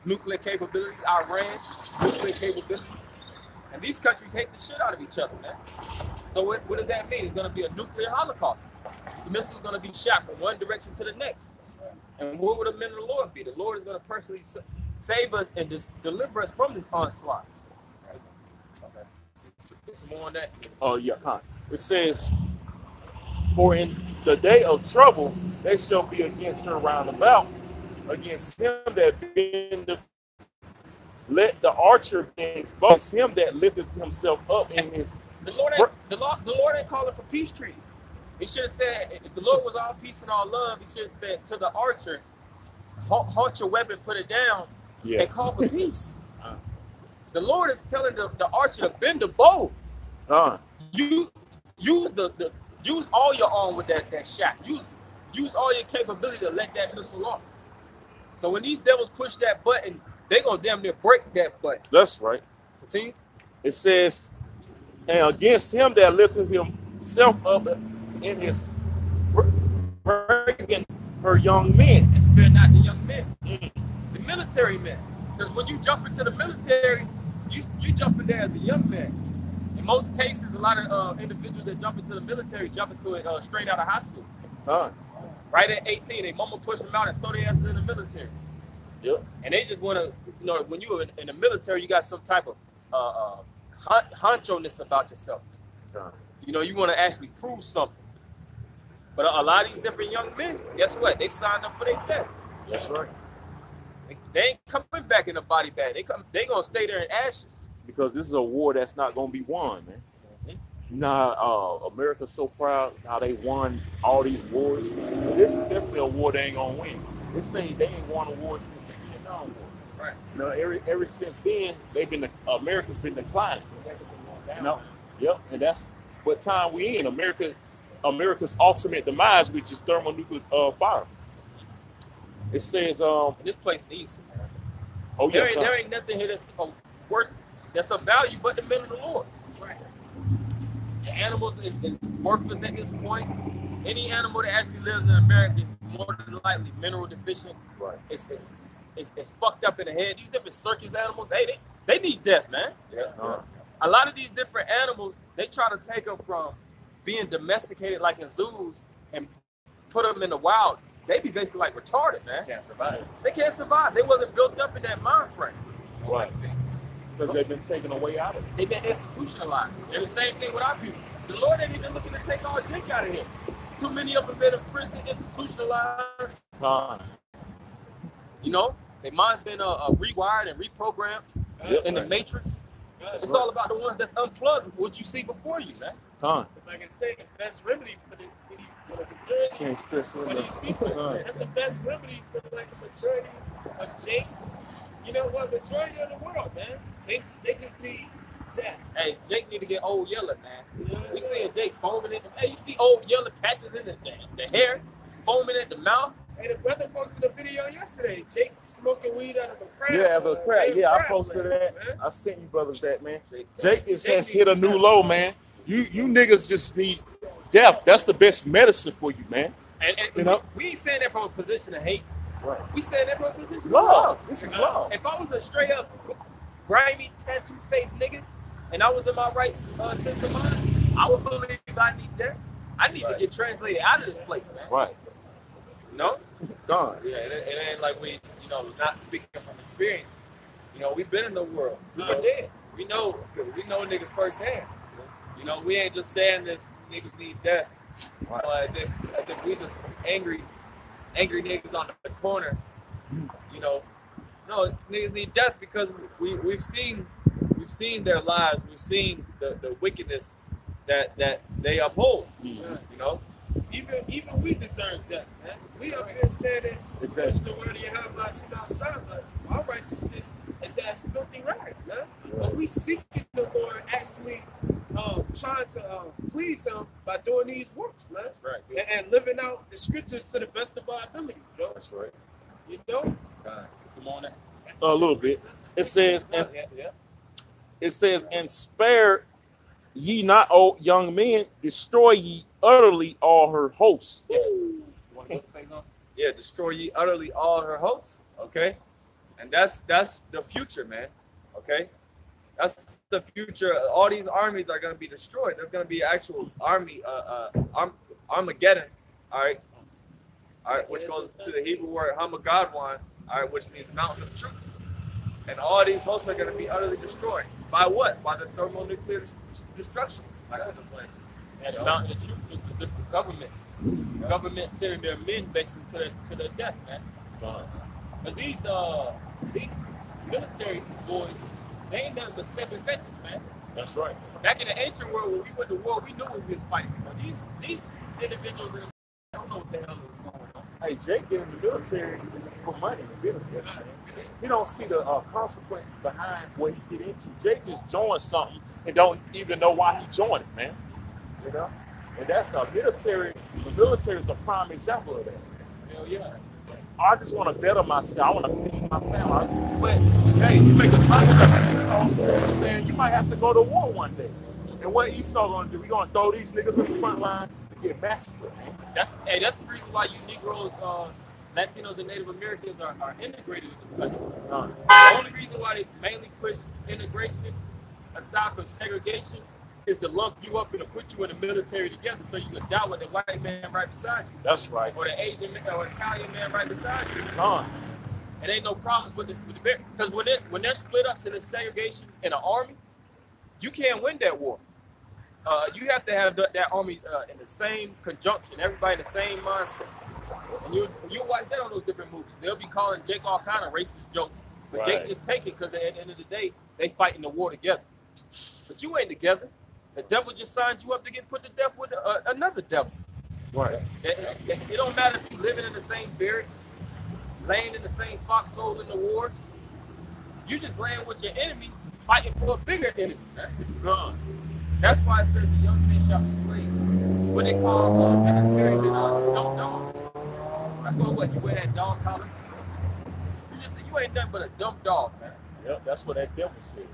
nuclear capabilities. Iran, nuclear capabilities. And these countries hate the shit out of each other, man. So what does that mean? It's going to be a nuclear holocaust. missiles going to be shot from one direction to the next. And what would the men of the Lord be? The Lord is going to personally save us and deliver us from this onslaught. Okay. Some more on that. Oh, yeah. It says, for in the day of trouble, they shall be against her round about, against him that bendeth. Let the archer against him that lifteth himself up in his. The Lord ain't calling for peace treaties. He should have said, if the Lord was all peace and all love, he should have said to the archer, halt your weapon, put it down, and call for peace. The Lord is telling the archer to bend the bow. You use use all your arm with that shot. Use all your capability to let that missile off. So when these devils push that button, they're gonna damn near break that button. That's right. Continue. It says, and against him that lifted himself up in his breaking her young men. And spare not the young men, the military men. Because when you jump into the military, you jump in there as a young man. In most cases, a lot of individuals that jump into the military jump into it straight out of high school. Right at 18, they mama push them out and throw their asses in the military. Yep. And they just want to, when you're in the military, you got some type of honcho-ness about yourself. You want to actually prove something. But a lot of these different young men, guess what? They signed up for their death. That's right. They ain't coming back in a body bag. They gonna stay there in ashes. Because this is a war that's not gonna be won, man. America's so proud how they won all these wars. This is definitely a war they ain't gonna win. They say they ain't won a war since the Vietnam War. Right. Ever since then, America's been declining. Yep. And that's what time we in. America's ultimate demise, which is thermonuclear fire. It says, this place needs it. Oh yeah. There ain't nothing here that's worth, that's of value, but the men of the Lord. Right. The animals is worthless at this point. Any animal that actually lives in America is more than likely mineral deficient. Right. It's fucked up in the head. These different circus animals, they need death, man. Yeah. A lot of these different animals, they try to take them from being domesticated like in zoos and put them in the wild. They be basically like retarded, man. They can't survive. They wasn't built up in that mind frame. Right. Because they've been taken away out of it. They've been institutionalized. And the same thing with our people. The Lord ain't even looking to take all drink out of here. Too many of them been in prison, institutionalized. Their mind's been rewired and reprogrammed in the matrix. It's all about the ones that's unplugged, what you see before you, man. If I can say the best remedy for the these people, that's the best remedy for the majority of Jake. You know what? Majority of the world, man. They just need death. Hey, Jake need to get Old Yeller, man. Yeah. We seeing Jake foaming in the. Hey, you see Old Yeller catches in the hair, foaming at the mouth. Hey, the brother posted a video yesterday. Jake smoking weed out of a crack. Yeah, out of a crack. Yeah, I posted that. Man. I sent you brothers that, man. Jake has hit a new low, man. You niggas just need death. That's the best medicine for you, man. And we ain't saying that from a position of hate. Right. We saying that from a position of love. This is love. If I was a straight up grimy tattoo face nigga and I was in my right sense of mind, I would believe I need that. I need to get translated out of this place, man. Right. No? Gone. Yeah, it ain't like we, not speaking from experience. We've been in the world. We know niggas firsthand. We ain't just saying this niggas need death. Right. As if we just angry niggas on the corner. No, niggas need death because we've seen their lives. We've seen the wickedness that they uphold. Even we deserve death, man. We up here standing, push the word of Yahweh outside, but our righteousness is as filthy rags, man. But we seeking the Lord, actually trying to please Him by doing these works, man. Right. And living out the scriptures to the best of our ability. That's right. Come on that. A little bit. It says, and spare ye not, O young men, destroy ye utterly all her hosts. Yeah, destroy ye utterly all her hosts. Okay, and that's the future, man. Okay, that's the future. All these armies are gonna be destroyed. There's gonna be actual army, Armageddon All right, which goes to the Hebrew word Hamagadwan, all right, which means mountain of troops. And all these hosts are going to be utterly destroyed. By what? By the thermonuclear destruction, like I just went to. And the mountain of troops is a different government. Government sending their men basically to their death, man. But these military boys, they ain't nothing but stepping veterans, man. That's right. Back in the ancient world, when we went to war, we knew what we was fighting for. These individuals, I don't know what the hell is going on. Hey, Jake getting in the military for money and benefits, man. He don't see the consequences behind what he get into. Jake just joined something and don't even know why he joined it, man. You know? And that's the military is a prime example of that. Hell yeah. I just want to better myself. I want to feed my family. But, hey, you make a contract, man, you might have to go to war one day. And what Esau going to do? We going to throw these niggas in the front line to get massacred, man. That's the reason why you Negroes, Latinos, and Native Americans are integrated in this country. The only reason why they mainly push integration, aside from segregation, is to lump you up and to put you in the military together so you can die with the white man right beside you. That's right. Or the Asian man or Italian man right beside you. It ain't no problems with the because when they're split up in the segregation in an army, you can't win that war. You have to have that army in the same conjunction, everybody in the same mindset. And you watch that on those different movies. They'll be calling Jake all kind of racist jokes, but Jake just take it because at the end of the day, they fighting the war together. But you ain't together. The devil just signed you up to get put to death with another devil. Right. It don't matter if you living in the same barracks, laying in the same foxhole in the wars. You just laying with your enemy, fighting for a bigger enemy. Right? That's why it says the young men shall be slaves. What they call military, don't know. That's what you wear that dog collar. You ain't nothing but a dumb dog, man. Yep, that's what that devil said.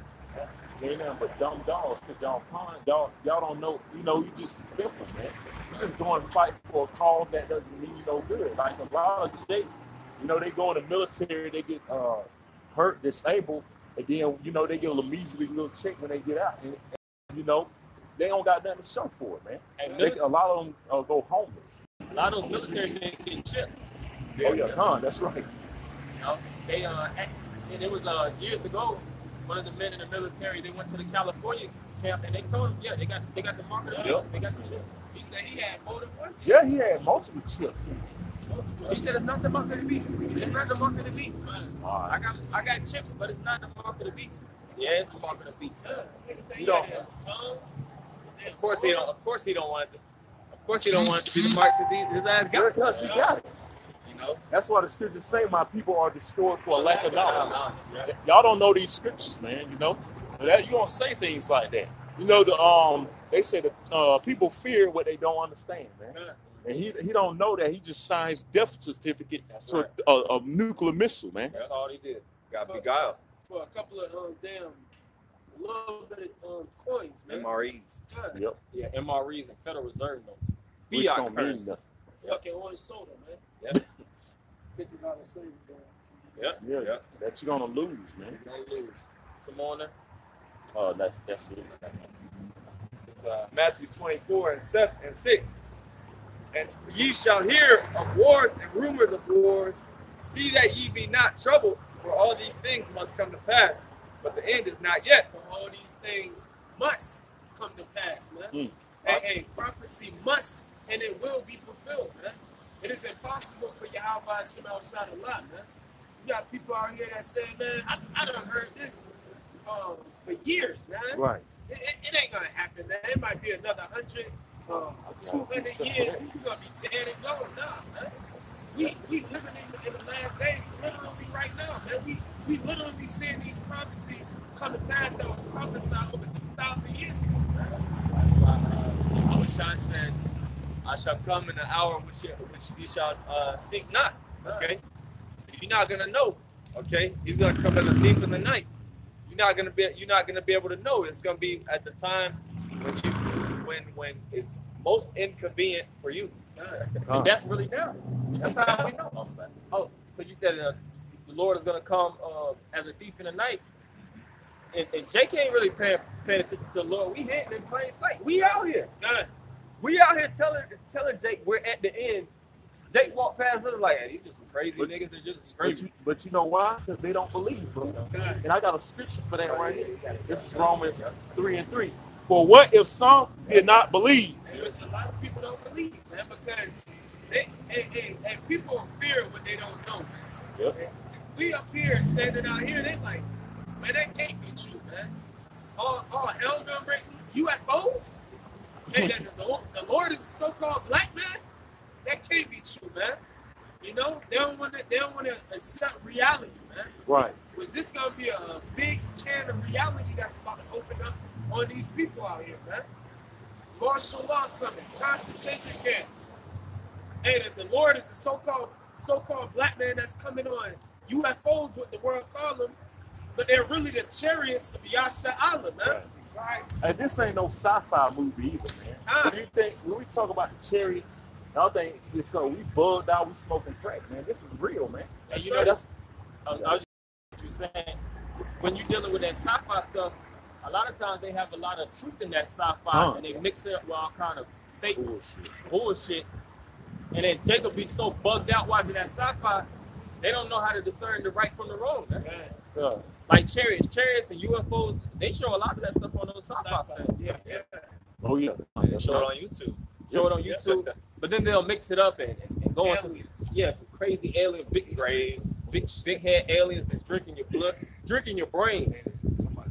You ain't nothing but dumb dogs, because y'all don't know, you just simple, man. You just going to fight for a cause that doesn't mean you no good. Like a lot of states, they go in the military, they get hurt, disabled, and then, they get a measly little check when they get out. And they don't got nothing to show for it, man. And a lot of them go homeless. A lot of those military men get chipped. Oh, yeah, that's right. They, and it was years ago, one of the men in the military, they went to the California camp and they told him, they got the market of they got the chips. He said he had more than one chip. Yeah, he had multiple chips. He said it's not the mark of the beast. It's not the mark of the beast. I got chips, but it's not the mark of the beast. Yeah, it's the mark of the beast. Of course he don't want it to be the mark because his ass got it. Because he got it. That's why the scriptures say my people are destroyed for a lack of knowledge. Y'all don't know these scriptures, man, But you don't say things like that. They say that people fear what they don't understand, man. And he don't know that he just signs death certificate to a nuclear missile, man. That's all he did. Got beguiled. For a couple of little bit of coins, man. MREs. Yep. Yeah, MREs and Federal Reserve notes. Which don't mean nothing. Fucking orange soda, man. Yep. $50 savings, man. Yeah. That you're gonna lose, man. You're gonna lose. Some more there? Oh, that's it. Matthew 24:7-6. And ye shall hear of wars and rumors of wars. See that ye be not troubled, for all these things must come to pass. But the end is not yet. For all these things must come to pass, man. Hey, prophecy must and it will be fulfilled, man. It is impossible for Yahweh Shema Shad a lot, man. You got people out here that say, man, I done heard this for years, man. Right. It ain't gonna happen, man. It might be another 100, 200 years. We're gonna be dead and gone now, man. We living in the last days, literally right now, man. We literally seeing these prophecies come to pass that was prophesied over 2,000 years ago, man. That's why Abishai said, I shall come in an hour which you shall seek not. Okay, so you're not gonna know. Okay, he's gonna come as a thief in the night. You're not gonna be able to know. It's gonna be at the time when it's most inconvenient for you. And that's really now. That's how we know. Oh, but you said the Lord is gonna come as a thief in the night. And Jake ain't really paying attention to the Lord. We hitting in plain sight. We out here. We out here telling Jake we're at the end. Jake walked past us like, hey, these just some crazy niggas that just screaming. But you know why? Because they don't believe, bro. And I got a scripture for that right here. This is Romans 3:3. For what if some did not believe? Which a lot of people don't believe, man, because they and people fear what they don't know, man. Yep. We up here standing out here, they like, man, that can't be true, man. All hell done breaking UFOs. And that the Lord is a so-called black man. That can't be true, man. You know, they don't want to accept reality, man. Right. Was this gonna be a big can of reality that's about to open up on these people out here, man? Martial law coming, concentration camps. And if the Lord is a so-called black man that's coming on UFOs, what the world call them, but they're really the chariots of Gms Atl, man. Right. And this ain't no sci-fi movie either, man. When you think when we talk about the chariots, I think it's so we bugged out, we smoking crack, man. This is real, man. And you know that's I was just what you're saying. When you're dealing with that sci-fi stuff, a lot of times they have a lot of truth in that sci-fi, and they mix it up with all kind of fake bullshit. And then Jacob be so bugged out watching that sci-fi, they don't know how to discern the right from the wrong, man. Like chariots and UFOs, they show a lot of that stuff on those sci-fi films. Yeah. Oh yeah. Show it on YouTube. Show it on YouTube, but then they'll mix it up and go into some crazy alien, big head aliens that's drinking your blood, drinking your brains.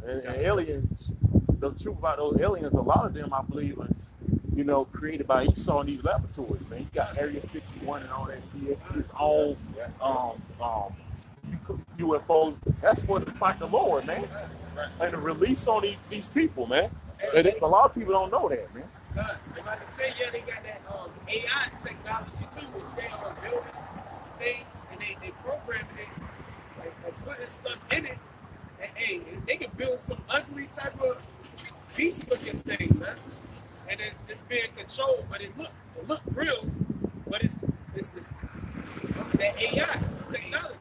And aliens, the truth about those aliens, a lot of them I believe was, you know, created by Esau in these laboratories, man. You got Area 51 and all that, his own UFOs. That's for the fight the Lord, man. And the release on these people, man. And a lot of people don't know that, man. They about to say, yeah, they got that AI technology too, which they are building things and they programming it, like putting stuff in it. And hey, they can build some ugly type of beast-looking thing, man. And it's being controlled, but it look real, but it's that AI technology.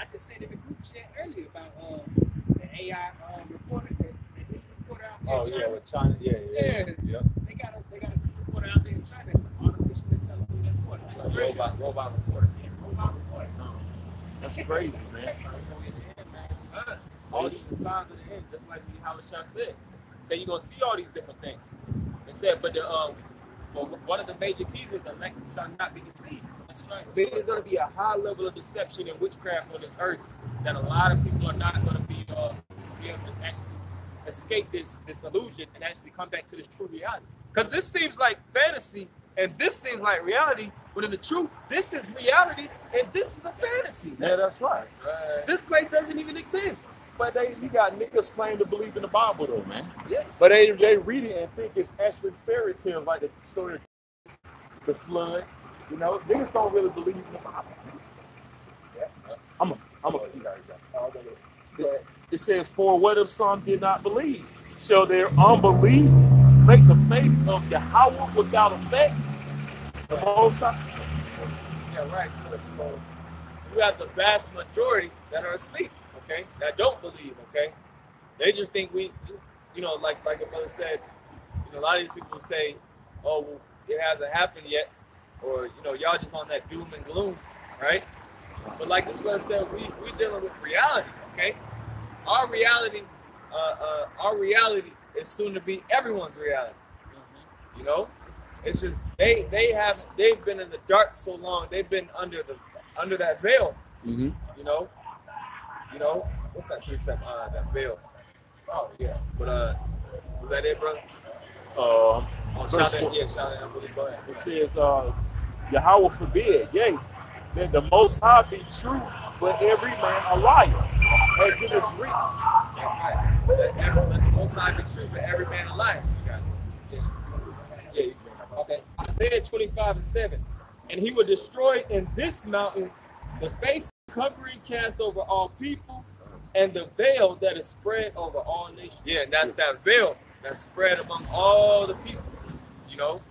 I just said in the group chat earlier about the AI reporter that news reporter out there. Oh yeah, with China. Yeah. They got a news reporter out there in China. It's an artificial intelligence reporter. That's Like crazy. robot reporter. Robot reporter. That's crazy, man. All these signs of the end, just like Howard Shah said. Say you're gonna see all these different things. They said, but one of the major keys is the elect shall not be deceived. That's right. There's gonna be a high level of deception and witchcraft on this earth that a lot of people are not gonna be able to actually escape this illusion and actually come back to this true reality. Because this seems like fantasy and this seems like reality, but in the truth, this is reality and this is a fantasy. Yeah, that's right. This place doesn't even exist. But you got niggas claim to believe in the Bible though, man. Yeah. But they read it and think it's actually fairy tale, like the story of the flood. You know, niggas don't really believe in the Bible. Yeah. I'm a it says, for what if some did not believe? Shall their unbelief make the faith of Yahweh without effect? The whole side. Yeah, right. So you have the vast majority that are asleep, okay, that don't believe, okay. They just think we just, you know, like your brother said, you know, a lot of these people say, oh, well, it hasn't happened yet, or, you know, y'all just on that doom and gloom, right? But like this brother said, we dealing with reality, okay? Our reality is soon to be everyone's reality. You know, it's just they've been in the dark so long, they've been under that veil. Mm-hmm. You know, what's that precept? That veil. Oh yeah. But was that it, brother? Shout out, I believe. Go ahead. It says, Yahweh forbid, yea, that the Most High be true, but every man a liar, as it is written. That's right. Let the Most High be true, but every man a liar. You got it. Yeah. Okay. Isaiah 25:7. And he will destroy in this mountain the face covering cast over all people, and the veil that is spread over all nations. Yeah, and that's that veil that's spread among all the people. You know,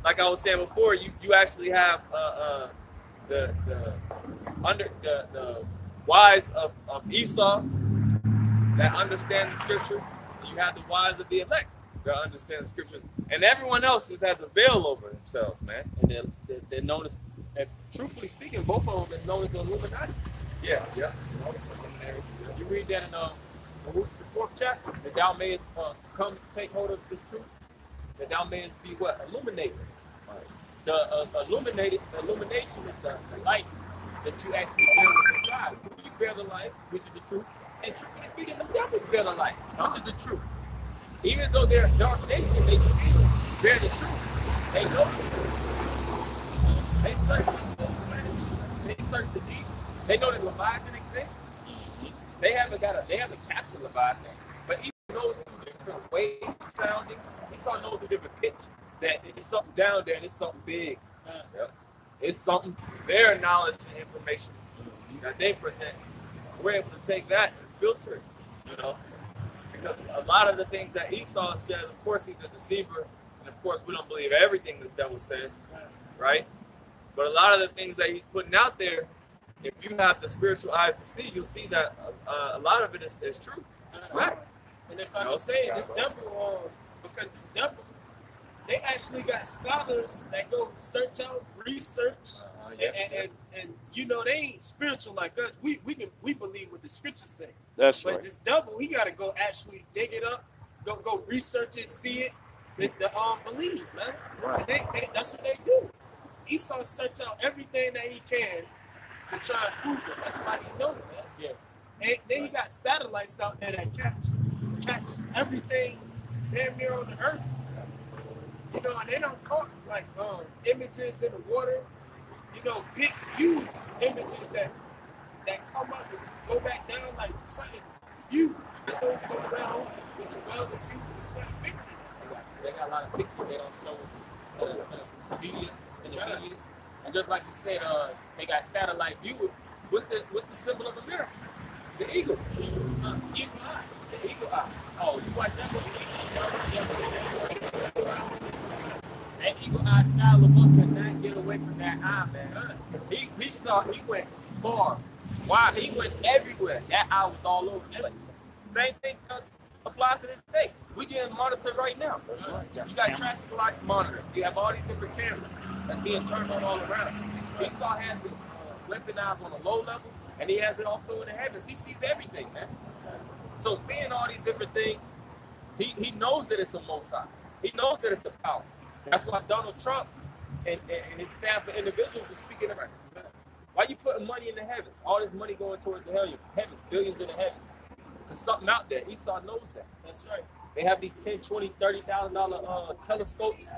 like I was saying before, you actually have the wise of Esau that understand the scriptures. And you have the wise of the elect. They'll understand the scriptures. And everyone else just has a veil over themselves, man. And they're known as, and truthfully speaking, both of them are known as the Illuminati. Yeah. You read that in the 4th chapter, that thou mayest come take hold of this truth, that thou mayest be what? Illuminated. The illumination is the light that you actually bear with inside. You bear the light, which is the truth. And truthfully speaking, the devils bear the light, which is the truth. Even though they're a dark nation, they still bear the truth. They know the truth. They search the planets. They search the deep. They know that Leviathan exists. They haven't captured Leviathan, but he knows through different wave soundings. He knows the different pitch that it's something down there and it's something big. It's something. Their knowledge and information that they present, we're able to take that and filter it, you know? Because a lot of the things that Esau says, of course he's a deceiver, and of course we don't believe everything this devil says, right? But a lot of the things that he's putting out there, if you have the spiritual eyes to see, you'll see that a lot of it is true. It's fact. And if I can say, this devil, because this devil, they actually got scholars that go search out, research, and you know, they ain't spiritual like us. We believe what the scriptures say. That's but right. This devil, he got to go actually dig it up, go research it, see it, believe, man. Right. And that's what they do. Esau search out everything that he can to try and prove it. That's why he know, man. Yeah. And then he got satellites out there that catch everything damn near on the earth. You know, and they don't caught like images in the water. You know, big, huge images that come up and just go back down like something huge. They don't go down with the well that's huge and something bigger than that. They got a lot of pictures they don't show in the media. And just like you said, they got satellite viewers. What's the symbol of America? The eagle. Eagle eye. The eagle eye. Oh, you watch that movie? That eagle eye Shia LaBeouf could not get away from that eye, man. He went far. Wow, he went everywhere. That eye was all over the place. Same thing applies to this day. We getting monitored right now. You got traffic light monitors. You have all these different cameras that's being turned on all around. Esau has it weaponized on a low level, and he has it also in the heavens. He sees everything, man. So seeing all these different things, he knows that it's a Most High. He knows that it's a power. That's why Donald Trump and his staff of individuals are speaking about it. Why you putting money in the heavens? All this money going towards the heavens, billions in the heavens. There's something out there. Esau knows that. That's right. They have these $10, $20, $30,000 telescopes.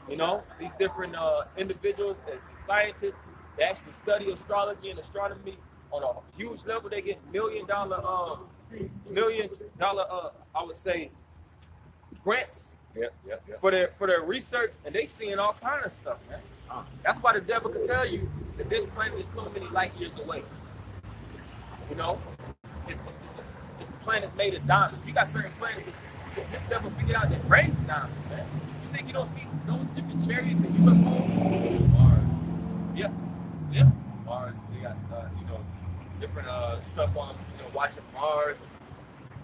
You know, these different individuals, scientists, they actually study astrology and astronomy on a huge level. They get $1 million, I would say, grants for their research, and they seeing all kind of stuff, man. That's why the devil can tell you that this planet is so many light years away. You know, it's planets made of diamonds. You got certain planets. This devil figured out that brains diamonds, man. You think you don't see those different chariots and UFOs? Mars. Yeah. Mars. They got different stuff on watching Mars.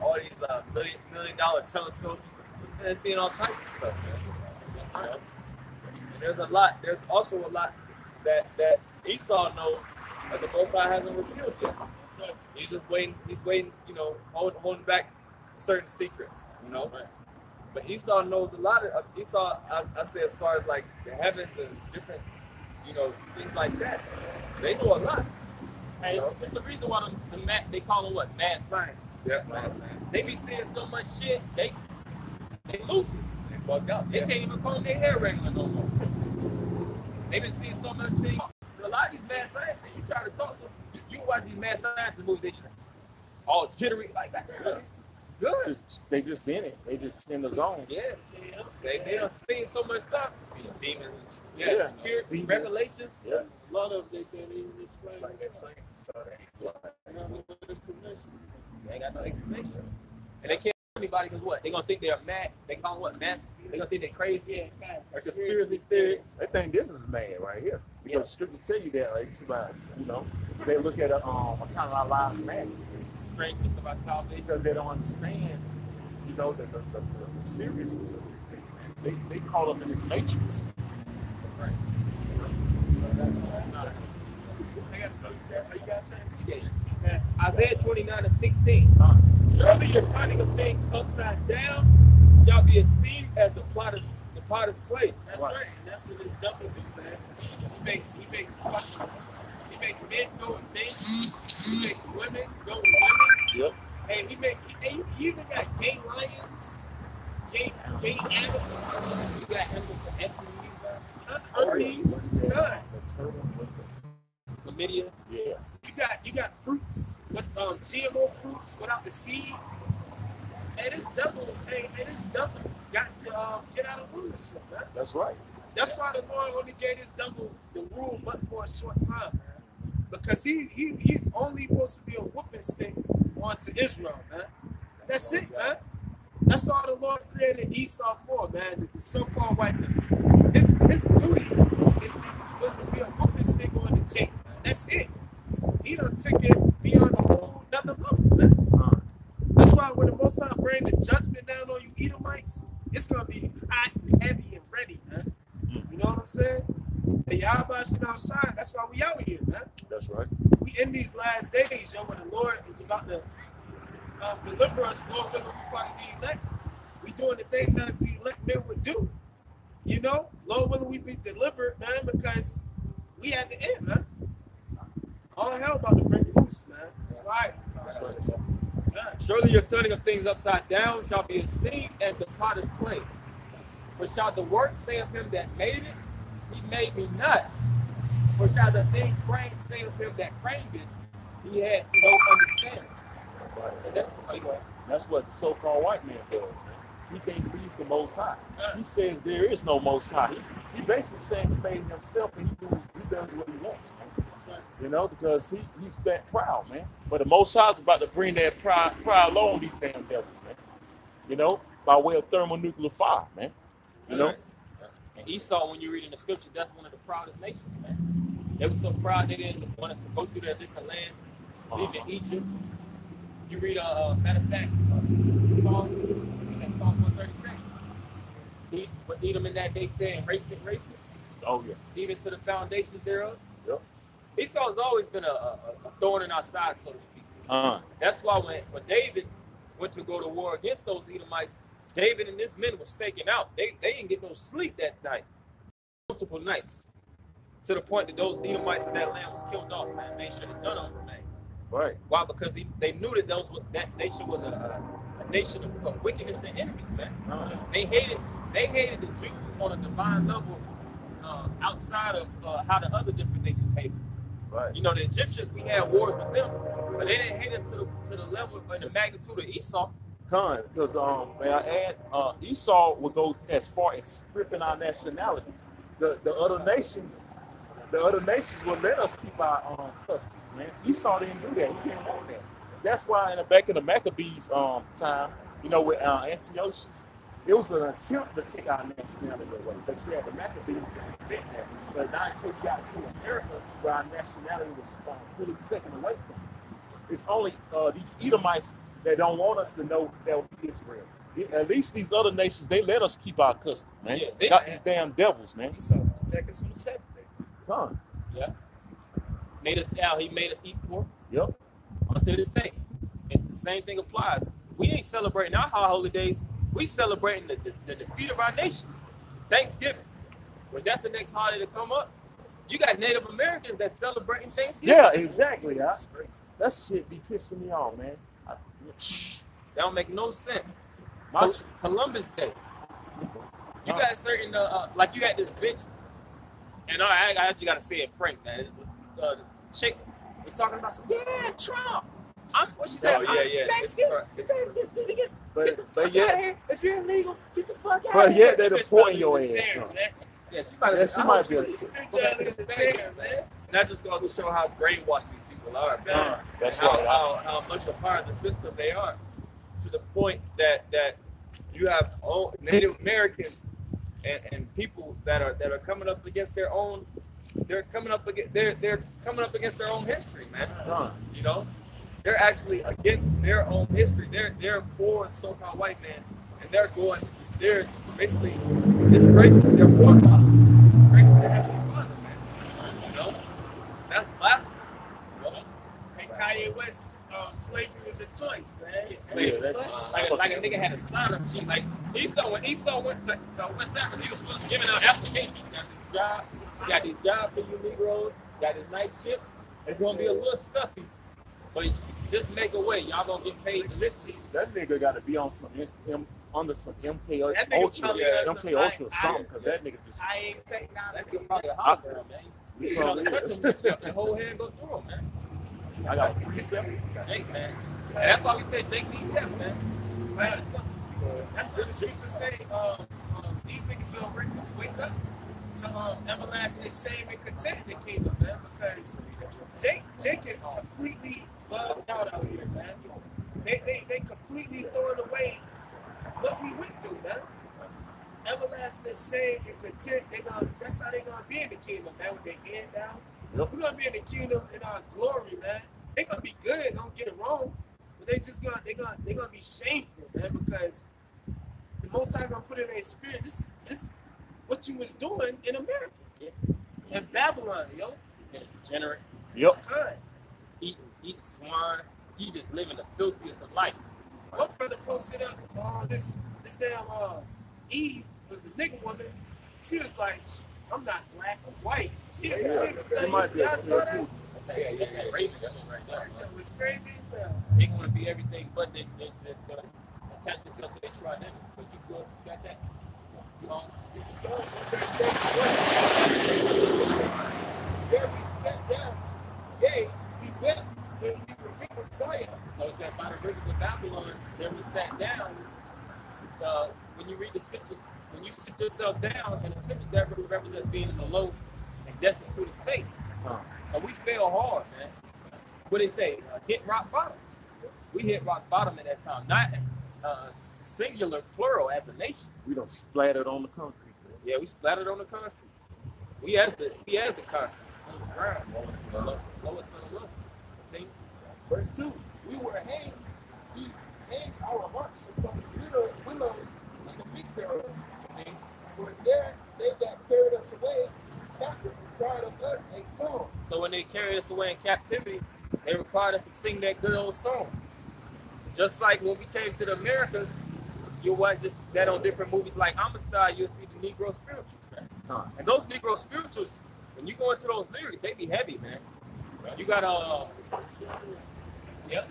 All these million dollar telescopes. And they're seeing all types of stuff, man. And there's also a lot that Esau knows that the Most High hasn't revealed yet. So he's just waiting. He's waiting. Holding back certain secrets. But Esau knows a lot of Esau. I say as far as like the heavens and different, things like that. They know a lot. Hey, it's the reason why they call them what? Mad scientists. Yeah, mad scientists. They be seeing so much shit. They lose it. They bugged out. They can't even comb their hair regular no more. They been seeing so much things. A lot of these mad scientists, you try to talk to them, you watch these mad scientists movies, they all jittery like that. Good. They just in it. They just in the zone. Yeah. They done seen so much stuff. See demons. Yeah. Spirits, Demons. Revelations. Yeah. A lot of they can't even explain. It's like that science and stuff. They ain't got no explanation. And they can't tell anybody because what? They gonna think they're mad. They call them what? Mad. They gonna think they're crazy. Or conspiracy theories. They think this is man right here. Because scriptures tell you that, like, it's about, they look at a kind of our lives man. Strangeness of our salvation. Because they don't understand, the the seriousness of this thing, man. They caught up in this matrix. Right. Isaiah 29:16. Surely your turning of things upside down shall be esteemed as the potter's clay. That's right. And that's what this double do, man. He make men go with men. He make women go with women. Yep. And he even got gay lions, gay animals. You got animals for Herpes. God. Chlamydia. Yeah. You got fruits with GMO fruits without the seed. And it's double. Got to get out of rulership, man. That's right. That's why the Lord only gave this double the rule, but for a short time, man. Because he's only supposed to be a whooping stick onto Israel, man. That's it, man. That's all the Lord created Esau for, man. The so-called white man. His duty is supposed to be a whooping stick on the Jake, man. That's it. He done took it beyond a whole another level, man. That's why when the Most High bring the judgment down on you Edomites, it's gonna be hot, heavy, and ready, man. You know what I'm saying? And Yahweh should outshine. That's why we out here, man. That's right. We in these last days, yo, when the Lord is about to deliver us, Lord willing, we probably be elect. We doing the things as the elect men would do. You know, Lord willing, we be delivered, man, because we at the end, man. All hell about to break loose, man. That's right. That's right. Yeah. Surely your turning of things upside down shall be esteemed as the potter's clay. For shall the work say of him that made it, he made me not. For shall the thing framed say of him that framed it, he had no understanding. That's what the so-called white man does, man. He thinks he's the Most High. He says there is no Most High. He basically saying he made himself and he does what he wants, man. You know, because he's that proud, man. But the Most High is about to bring that pride low on these damn devils, man. You know, by way of thermonuclear fire, man. You know? And Esau, when you read in the scripture, that's one of the proudest nations, man. They were so proud they didn't want us to go through their different land, live in Egypt. You read, matter of fact, Psalm 136. But Edom in that day saying, race it. Oh, yeah. Even to the foundations thereof. Yep. Esau's always been a thorn in our side, so to speak. That's why when David went to go to war against those Edomites, David and his men were staking out. They didn't get no sleep that night. Multiple nights. To the point that those Edomites in that land was killed off, man. They should have done on them, man. Right. Why? Because they knew that that nation was a nation of wickedness and enemies, man. They hated the Jews on a divine level outside of how the other different nations hated. Right. You know, the Egyptians, we had wars with them, but they didn't hate us to the level and the magnitude of Esau. Because may I add, Esau would go as far as stripping our nationality. The other nations would let us keep our customs, man. Esau didn't do that. He didn't want that. That's why in the back of the Maccabees time, you know, with Antiochus, it was an attempt to take our nationality away. But you had the Maccabees that prevent that. But not until we got to America where our nationality was fully taken away from us. It's only these Edomites that don't want us to know that we Israel. At least these other nations, they let us keep our customs, man. Yeah, they got these damn devils, man. So protect us on the Sabbath day. Yeah. He made us eat pork. Yep. Until this day. And the same thing applies. We ain't celebrating our holiday days. We celebrating the defeat of our nation. Thanksgiving. Well, that's the next holiday to come up. You got Native Americans that celebrating Thanksgiving. Yeah, exactly. That shit be pissing me off, man. That don't make no sense. Columbus Day. You got certain, like you got this bitch, and I actually got to say it frank, man. The chick was talking about some, Trump. What she said? Thanksgiving. Get the fuck out of here. If you're illegal, get the fuck out of here. But yeah, they're deporting your ass. Yeah, she might be a man. And that just goes to show how brainwashed these people are, man. That's how much a part of the system they are. To the point that you have Native Americans and people that are coming up against their own. They're coming up against their own history, man. You know, they're actually against their own history. They're for the so-called white man and they're basically disgracing their forefathers, disgracing their heavenly Father, man. You know, that's blasphemy. You know? And Kanye West, slavery was a choice, man. Yeah, that's like a nigga had a sign up sheet. Like when Esau went to West Africa, he was giving out applications. You got this job for you Negroes, got this nice ship. It's gonna be a little stuffy, but just make a way. Y'all gonna get paid to live. That nigga got to be on some under some MK That nigga Ultra, probably has MK some- Ultra or something, because that nigga just. I ain't taking out That nigga probably a hologram, man. You know, touch him, your whole hand go through him, man. I got a 3-7. Jake, man. And that's why we say Jake needs death, man. That's what the scriptures say. These niggas gonna wake up to everlasting shame and content in the kingdom, man. Because Jake is completely bugged out here, man. They completely throwing away what we went through, man. Everlasting shame and content. That's how they gonna be in the kingdom, man. With their head down, we're gonna be in the kingdom in our glory, man. They gonna be good. Don't get it wrong. But they gonna be shameful, man, because the Most High gonna put in their spirit. This what you was doing in America, in Babylon, yo. Degenerate, Yep. God. eating swine. You just living the filthiest of life. One brother posted up this damn Eve was a nigga woman. She was like, I'm not black or white. She was saying, y'all saw that? Yeah, that Raven, that one right there. So it's crazy as hell. They want to be everything but they attach themselves to their tribe. But you good, you got that. It's a song from Where we sat down, yea, we wept when we were reaping Zion. So it's that by the rivers of Babylon, there we sat down. When you read the scriptures, when you sit yourself down in the scriptures, that really represents being in the low and destitute of state. So we fell hard, man. What they say, hit rock bottom. We hit rock bottom at that time, not singular, plural as a nation. We done splattered on the concrete. Man. Yeah, we splattered on the concrete. We as the concrete on the ground. Lowest on the low. See? Verse 2, we were hanged, we hanged our hearts upon the willows and the midst thereof. See? For there they that carried us away captive required of us a song. So when they carried us away in captivity, they required us to sing that good old song. Just like when we came to the Americas, you'll watch that on different movies like Amistad, you'll see the Negro spirituals, man. And those Negro spirituals, when you go into those lyrics, they be heavy, man. You got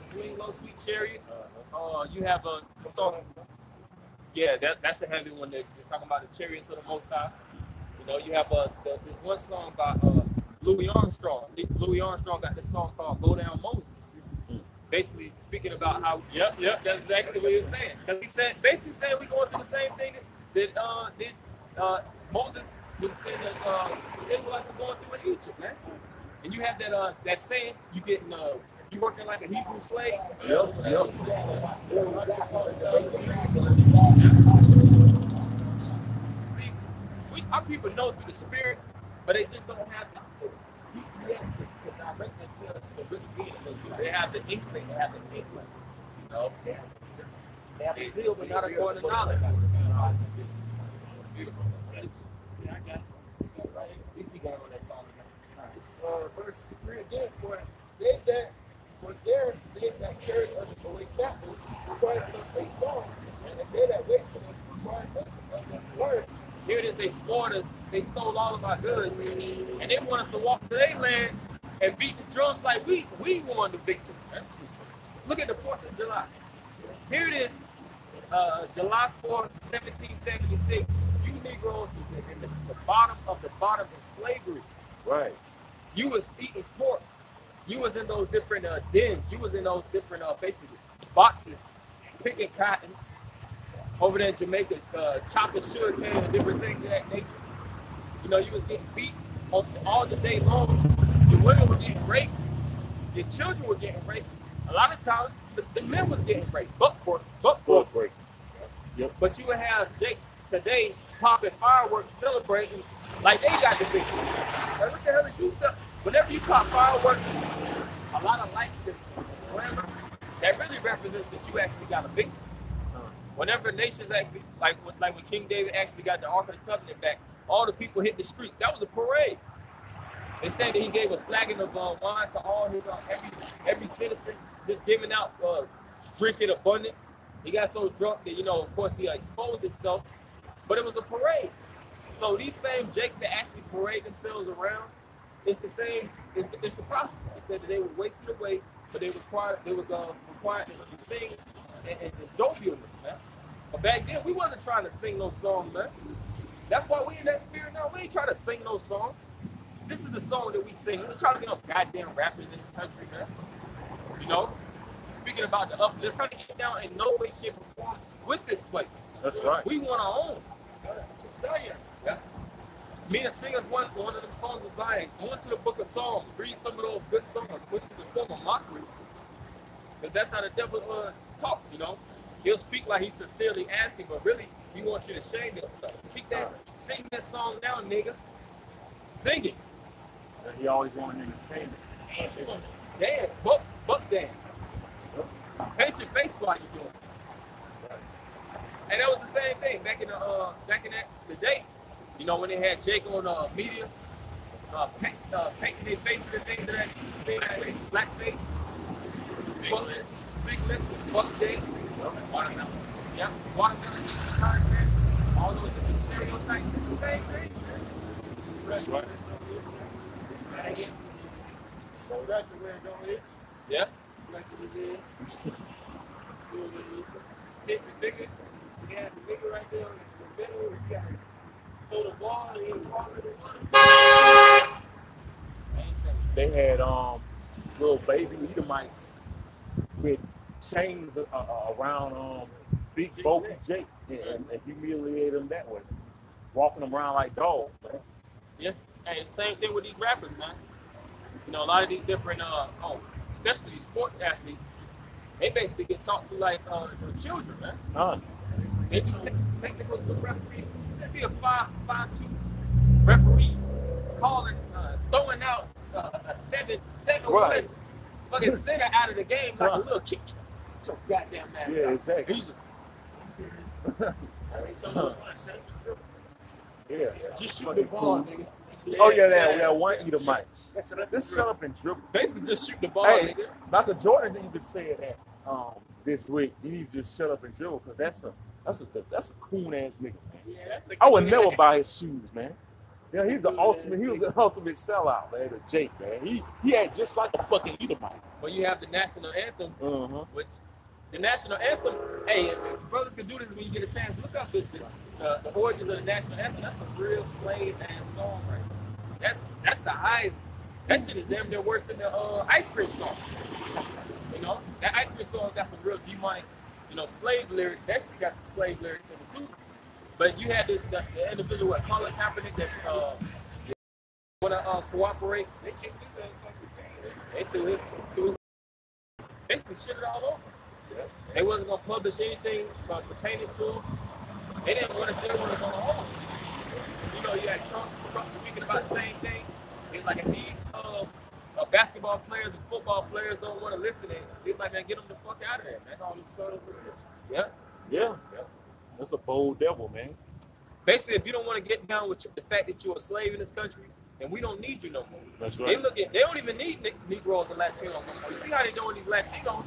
Swing Low Sweet Chariot. You have a song. Yeah, that's a heavy one. They're talking about the chariots of the Most High. You know, you have this one song by Louis Armstrong. Louis Armstrong got this song called "Go Down Moses." Basically speaking about how. Yep, that's exactly what he was saying. Because he basically saying we going through the same thing that Moses was saying that the Israelites were going through in Egypt, man. And you have that saying, you working like a Hebrew slave. Yep. See, our people know through the spirit, but they just don't have the GPS to direct themselves to really be in those people. They have the inkling, you know. They have the zeal, but not according to knowledge. Beautiful. Yeah, I got it. Right here. We keep going on that song. Verse 3 again, for there they that carried us away captive required us a song, and they that wasted us required us a word. Here it is, they spoiled us, they stole all of our goods, and they want us to walk to their land and beat the drums like we won the victory. Look at the 4th of July. Here it is, July 4th, 1776. You Negroes was in the bottom of the bottom of slavery. Right. You was eating pork. You was in those different dens. You was in those different basically boxes, picking cotton. Over there in Jamaica, chopping sugarcane and different things of that nature. You know, you was getting beat all the day long. Your women were getting raped. Your children were getting raped. A lot of times, the men was getting raped. Buck break. Yep. But you would have today popping fireworks, celebrating like they got the victory. Like, what the hell did you sell? Whenever you pop fireworks, a lot of lights, whatever, that really represents that you actually got a victory. Whenever nations actually, like when King David actually got the Ark of the Covenant back, all the people hit the streets. That was a parade. They said that he gave a flagon of wine to all his every citizen, just giving out drink in abundance. He got so drunk that, of course, he exposed himself. But it was a parade. So these same jakes that actually parade themselves around, it's the same. It's the process. They said that they were wasting away, but they was required to sing and jovialness, man. But back then, we wasn't trying to sing no song, man. That's why we in that spirit now. We ain't trying to sing no song. This is the song that we sing. We ain't trying to get no goddamn rappers in this country, man. Speaking about the uplift, trying to get down in no way, shape, or form with this place. That's right. We want our own. Yeah. Me and Singers, one of them songs was like, go into the book of Psalms, read some of those good songs, which is the form of mockery. Because that's how the devil talks, He'll speak like he's sincerely asking, but really, he wants you to shame yourself. Sing that song now, nigga. Sing it. And he always wanted entertainment. Dance, buck dance. Paint your face while you're doing it. And that was the same thing back in the day. When they had Jake on media, painting their faces and things of that, black face, big lips, buck dance, watermelon. Yeah, watermelon, content, all those stereotypes, the same thing. That's right. Yeah. Hit the nigga. You got the nigga right there on the middle. You got to throw the ball and he walk in the They had little baby Edomites with chains around big bulky Jake and humiliate them that way, walking them around like dogs, man. Yeah. Hey, same thing with these rappers, man. A lot of these different, especially these sports athletes, they basically get talked to like children, man. They be technical referees. There'd be a 5-2 referee calling, throwing out a 7 right. fucking center out of the game like a little kick. Get your goddamn ass Yeah, out. exactly. Yeah. Just shoot the ball, nigga. Oh yeah, that one Edomite. Just shut up and dribble. Basically, just shoot the ball, Hey, nigga. Michael Jordan even said that this week. He needs to just shut up and dribble because that's a coon ass nigga, man. Yeah, that's I would never buy his shoes, man. Yeah, he was the ultimate sellout, man. The Jake, man. He had just like a fucking Edomite. When you have the national anthem, which the national anthem, hey, if brothers can do this when you get a chance, look up the origins of the national anthem. That's a real slave ass song, right? That's the highest. That shit is damn near worse than the ice cream song. That ice cream song got some real demonic, slave lyrics. That shit got some slave lyrics in it too. But you had the individual at Colin Kaepernick that want to cooperate. They kicked his ass like the team. They threw his basically shit it all over. Yeah. They wasn't gonna publish anything pertaining to him. They didn't want to go home. You had Trump speaking about the same thing. It's like if these basketball players and football players don't want to listen, it's like, man, get them the fuck out of there, man. All them son of a Yeah. That's a bold devil, man. Basically, if you don't want to get down with the fact that you're a slave in this country, then we don't need you no more. That's right. They don't even need Negroes and Latinos no more. You see how they doing these Latinos?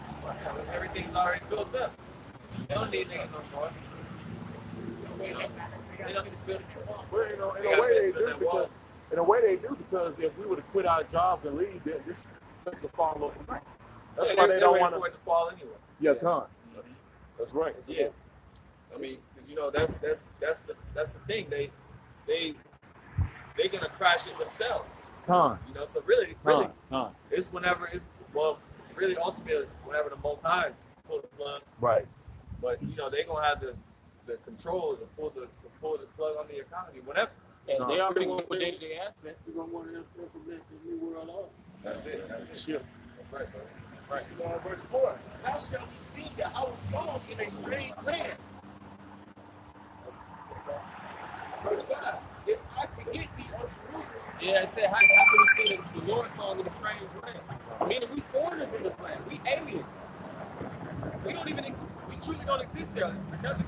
Everything's already built up. They don't need niggas no more. They don't need to build a wall. Well, in a way they do because if we were to quit our jobs and leave, this things will fall overnight. That's why they don't want to fall anyway. Yeah, come. That's right. Yes. I mean, that's the thing. They're gonna crash it themselves. So really, it's really ultimately it's whenever the Most High pull the plug. Right. But they're gonna have the control to pull the plug on the economy, whenever. And they already want to day-to-day assets. We're gonna want to implement the new world order. That's it. That's the shit. That's right, bro. Right. This is verse 4. Thou shalt be seen the our song in a strange land. Verse 5. If I forget thee, O Jerusalem. Yeah, it said, how can we sing the Lord's song in a strange land? Meaning we foreigners in this land. We aliens. We truly don't exist here. Another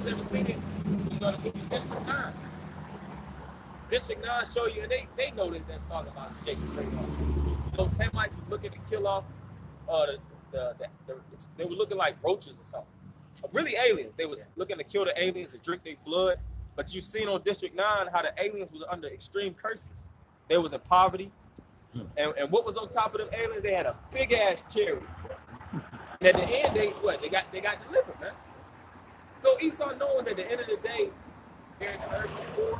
brothers ever seen it, you're gonna give you District 9. District 9 show you, and they know that that's talking about Jacob straight off. Those Hamites were looking to kill off they were looking like roaches or something. Really aliens. They was looking to kill the aliens and drink their blood. But you seen on District 9 how the aliens was under extreme curses. They was in poverty. And what was on top of them aliens? They had a big ass chariot. And at the end, they got delivered, man. So Esau knowing that at the end of the day, here in the earth before,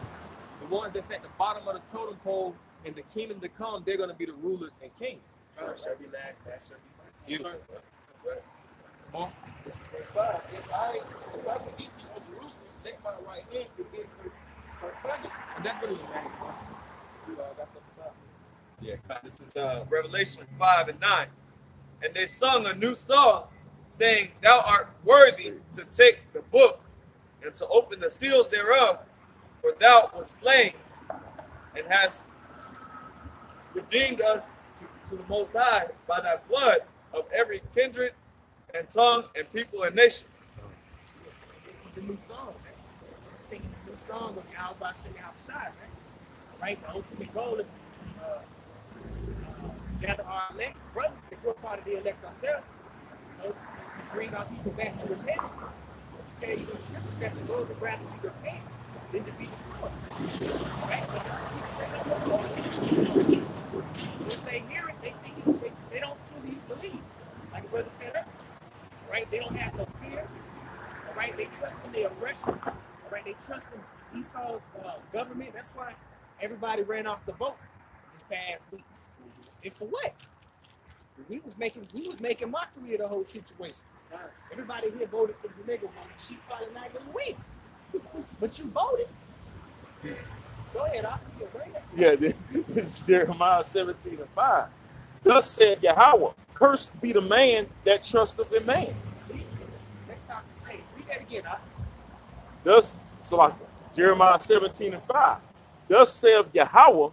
the ones that's at the bottom of the totem pole in the kingdom to come, they're gonna be the rulers and kings. Shall be last, last shall be first. Come on. This is verse 5. If I forget thee, O Jerusalem, let my right hand forget her cunning. And that's really the main point. You got something to say? Yeah, this is Revelation 5 and 9. And they sung a new song, saying, Thou art worthy to take the book and to open the seals thereof, for thou wast slain and hast redeemed us to the Most High by thy blood of every kindred and tongue and people and nation. This is the new song, man. We're singing the new song of Yahweh singing outside, man. Right? The ultimate goal is to gather our elect brothers, if we're part of the elect ourselves, you know, to bring our people back to repentance. To tell you the scripture said the Lord would rather be repent than to be destroyed. Right? If they hear it, they think they don't truly believe. Like the brother said earlier. Right? They don't have no fear. All right? They trust in the oppression. All right? They trust in Esau's government. That's why everybody ran off the boat this past week. And for what? We was making mockery of the whole situation. Everybody here voted for the nigga one. She probably not gonna win. But you voted. Go ahead, I'll Yeah, this is Jeremiah 17 and 5. Thus said Yahweh, cursed be the man that trusteth in man. See? Next time, hey, read that again, huh? Thus, Jeremiah 17 and 5. Thus saith Yahweh,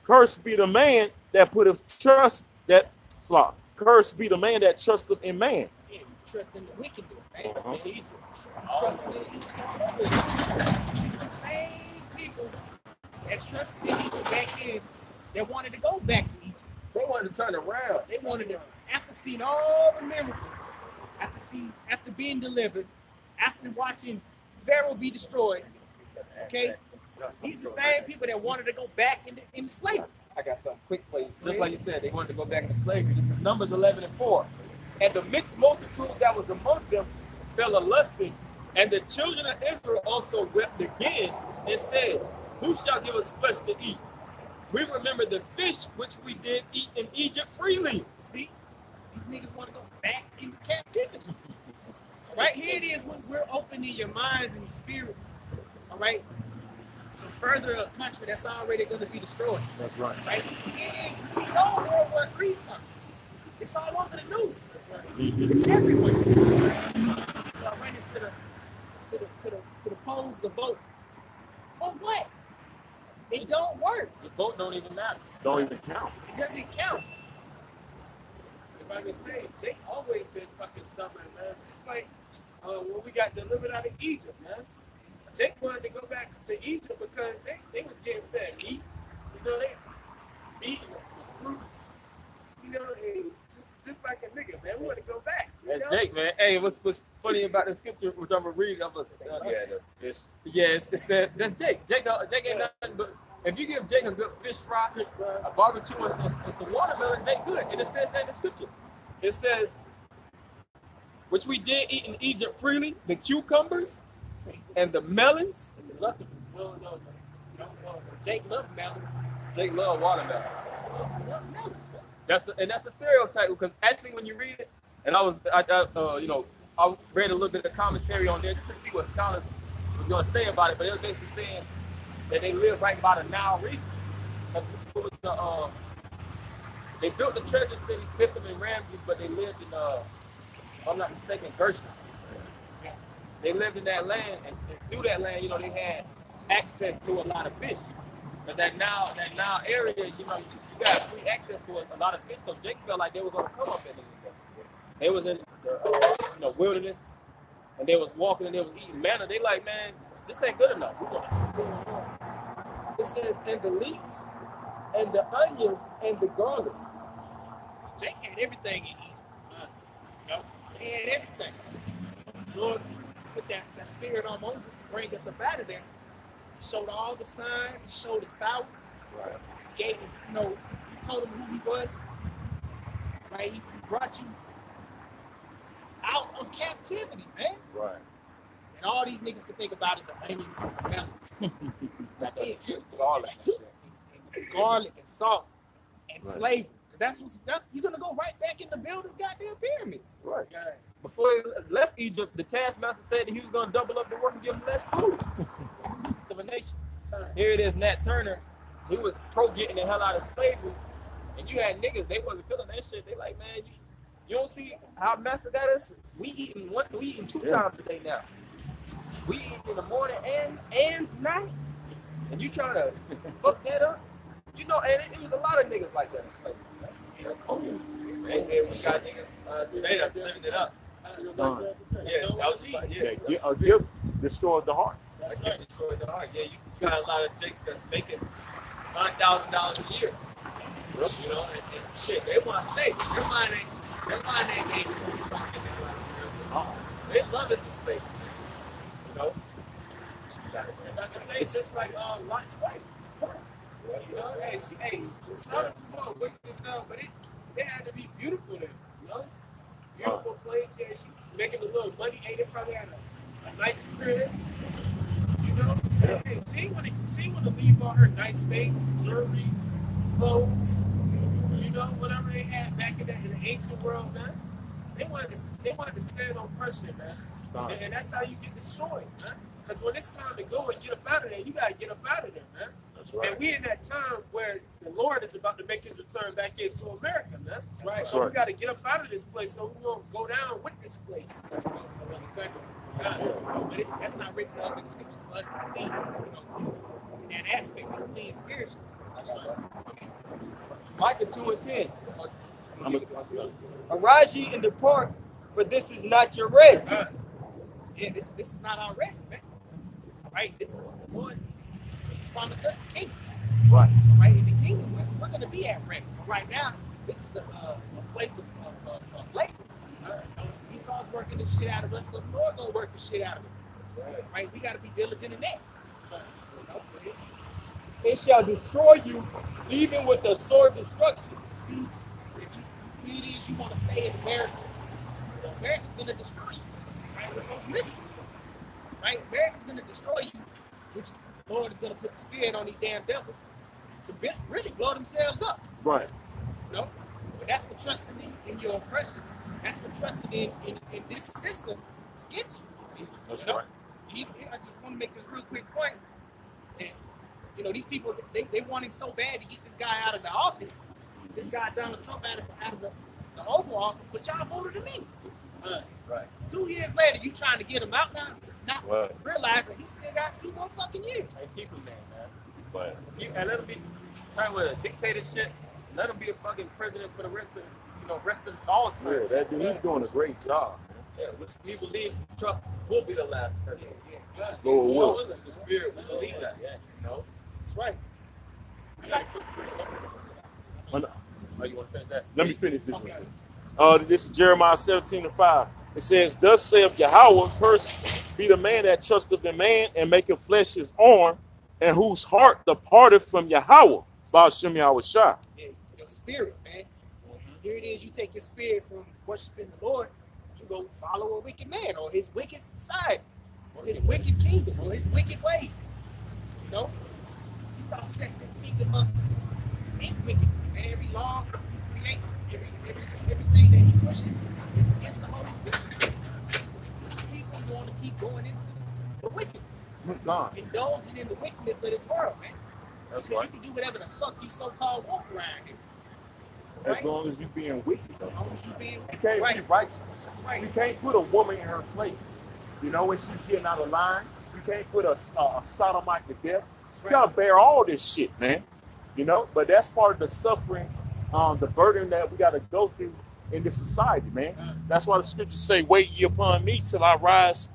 cursed be the man that putteth trust cursed be the man that trusteth in man. Yeah, trust in the wickedness, man. In Egypt. Trust in Egypt. It's the same people that trusted in Egypt back in that wanted to go back to Egypt. They wanted to turn around. They wanted to, after seeing all the miracles, after being delivered, after watching Pharaoh be destroyed, okay? These the same people that wanted to go back into slavery. I got something quick for you. Just like you said, they wanted to go back into slavery. This is Numbers 11 and 4. And the mixed multitude that was among them fell a lusting, and the children of Israel also wept again and said, Who shall give us flesh to eat? We remember the fish which we did eat in Egypt freely. See, these niggas want to go back into captivity. Right here it is when we're opening your minds and your spirit, all right, to further a country that's already going to be destroyed. That's right. Right? We know World War III's coming. It's all over the news. That's right. It's everywhere. Y'all running to the polls to vote. For what? It don't work. The vote don't even matter. Don't even count. It doesn't count. If I can say, Jake always been fucking stubborn, man. Just like when we got delivered out of Egypt, man. Jake wanted to go back to Egypt because they was getting fed meat. You know, they eating fruits. You know, and just like a nigga, man. We want to go back. That's Jake, man. Hey, what's funny about the scripture, which I'm going to read, it said, that's Jake. Jake ain't nothing but, if you give Jake a good fish fry, a barbecue, and some watermelon, Jake good. And it says that in the scripture. It says, which we did eat in Egypt freely, the cucumbers and the melons. No. Jake loved melons. Jake loved watermelon. Loved melons, man. That's the stereotype, because actually when you read it, and I read a little bit of commentary on there just to see what scholars was going to say about it, but it was basically saying that they live right by the Nile region. They built the treasure cities, Pithom and Ramses, but they lived in, if I'm not mistaken, Gershon. They lived in that land, and through that land, they had access to a lot of fish. But that Nile area, you got free access to a lot of fish. So Jake felt like they was going to come up in it. They was in the wilderness, and they was walking and they was eating manna. They like, man, this ain't good enough. We gonna It says, and the leeks, and the onions, and the garlic. Jake had everything in Egypt. You know, he had everything. Lord put that spirit on Moses to bring us up out of there. He showed all the signs. He showed his power. Right. Gave him, you know, he told him who he was. Right? He brought you out of captivity, man. Right. And all these niggas can think about is the onions and the melons. That's it. Garlic. And garlic and salt and slavery. Because you're going to go right back in the building goddamn pyramids. Right. Before he left Egypt, the taskmaster said that he was going to double up the work and give them less food. Of a nation. Here it is, Nat Turner. He was pro getting the hell out of slavery. And you had niggas, they wasn't feeling that shit. They like, man, you don't see how massive that is? We eating 2 times a day now. We eat in the morning and tonight. And you trying to fuck that up? You know, and it was a lot of niggas like that in slavery. And we got niggas today that's living it up. Yeah, that was just like, A gift destroyed the heart. That's right. Destroyed the heart. Yeah, you got a lot of chicks that's making $100,000 a year. You know, and shit, they want to stay. Their mind ain't game. They love it to stay. You know? Like I say, just like Lot's wife. It's fun. You know, hey, some people are working this out, but it had to be beautiful there. You know? Beautiful place. Yeah, she making a little money. Hey, they probably had a nice crib. You know? Hey, she ain't want to leave all her nice things, jewelry, clothes, you know, whatever they had back in the ancient world, man. They wanted to stand on pressure, man. And that's how you get destroyed, man. Because when it's time to go and get up out of there, you got to get up out of there, man. That's right. And we in that time where the Lord is about to make his return back into America, man. That's right. That's so right. We got to get up out of this place so we won't go down with this place. That's right. But that's not written up in the scriptures for us to flee, you know, in that aspect. We're fleeing spiritually. That's right. Okay. Micah 2:10. Arise ye and depart, for this is not your rest. Yeah, this is not our rest, man. Right? This is the Lord promised us the kingdom. Right. Right? In the kingdom, we're going to be at rest. But right now, this is the place of labor. Esau's working the shit out of us, so the Lord going to work the shit out of us. Right? We got to be diligent in that. So, you know, it shall destroy you, even with the sword of destruction. See, if it is you want to stay in America, America's going to destroy you. Right? With those missiles. Right? America's going to destroy you, which the Lord is going to put the spirit on these damn devils to really blow themselves up. Right. You know? But that's for trusting in your oppression. That's for trusting in this system against you. That's you know? right. I just want to make this real quick point. And, you know, these people, they wanting so bad to get this guy out of the office, this guy Donald Trump out of the Oval Office, but y'all voted him in. Right. 2 years later, you trying to get him out now, not Right. realizing he still got 2 more fucking years. And keep him there, man. Right. And let him be trying with a dictatorship. Let him be a fucking president for the rest of all time. Yeah, that dude, he's doing a great job. Yeah, we believe Trump will be the last president. Yeah. Lord will. The spirit will believe that. Yeah, You know? That's right. Oh, you want to finish that? Let me finish this one. This is Jeremiah 17:5. It says, "Thus saith Yahweh, cursed be the man that trusteth in man and maketh flesh his arm, and whose heart departed from Yahweh." By Shem Yahweh Shah. Yeah, your spirit, man. Here it is, you take your spirit from worshiping the Lord, you go follow a wicked man or his wicked society, or his wicked kingdom, or his wicked ways. You know? Esau sets this kingdom up in wickedness, man. Every law he creates, everything that he pushes is against the Holy Spirit. People want to keep going into the wickedness, indulging in the wickedness of this world, man. That's Because right. you can do whatever the fuck you so-called want around here. As long as you being wicked. As long as you being You can't right. be righteous. That's right. You can't put a woman in her place. You know, when she's getting out of line, you can't put a sodomite to death. You gotta bear all this shit, man. You know, but that's part of the suffering, the burden that we gotta go through in this society, man. That's why the scriptures say, "Wait ye upon me till I rise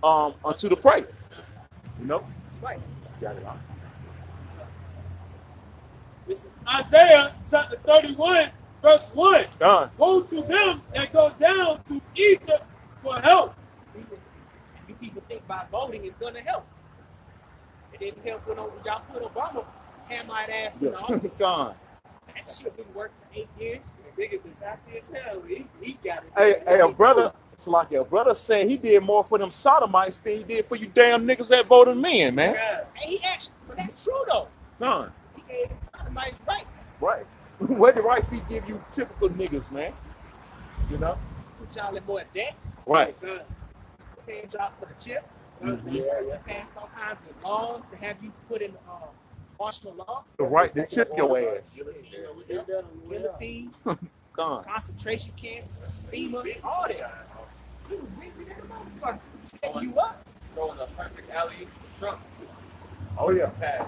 unto the prey." You know, That's right. got it. This is Isaiah chapter 31, verse 1. Done. Woe to them that go down to Egypt for help. See, you people think by voting is going to help. It didn't help when y'all put Obama hammered ass in the office. Gone. That shit didn't work for 8 years. The niggas is happy as hell. He got it. Hey, a brother, it's like a brother said he did more for them sodomites than he did for you damn niggas that voted me in, man. Yeah. And he actually, but that's true though. Gone. He gave them sodomites rights. Right. What the rights he give you typical niggas, man? You know? Put y'all in more debt. Right. Paying y'all for the chip. Yeah. Passed all kinds of laws to have you put in martial law. The right to chip your ass. Guillotine, Gone. concentration camps, FEMA, all that. He was busy that motherfucker. Setting you up. Throwing a perfect alley to Trump. Oh yeah. Pass.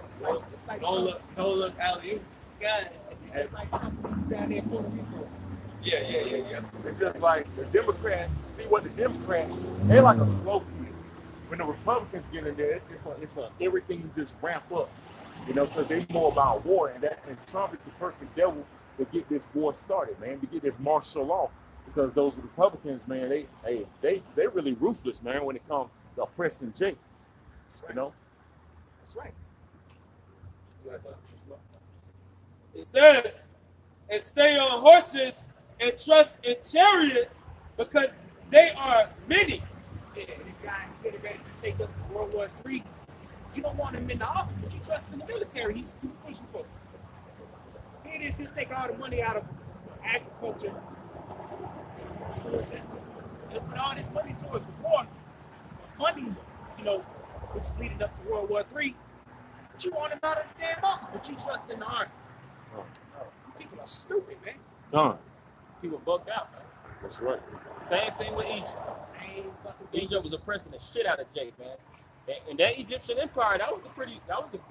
Just like No look alley. God, it's like Trump down there in Puerto Rico. Yeah. It's just like the Democrats. See what the Democrats? They're like a slow kid. When the Republicans get in there, it's a everything just ramp up. You know, because they more about war, and Trump is the perfect devil to get this war started, man, to get this martial law. Because those Republicans, man, they really ruthless, man, when it comes to oppressing Jake. That's right. You know? That's right. It says, and stay on horses and trust in chariots because they are many. Yeah, this guy getting ready to take us to World War III. You don't want him in the office, but you trust in the military. He's pushing for it. Here it is, he'll take all the money out of agriculture, school systems. He'll put all this money towards the war, funding, which is leading up to World War III. But you want him out of the damn office, but you trust in the army. People are stupid, man. Gone. People bugged out, man. That's right. Same thing with Egypt. Same fucking Egypt was oppressing the shit out of Jake, man. And that Egyptian empire, that was a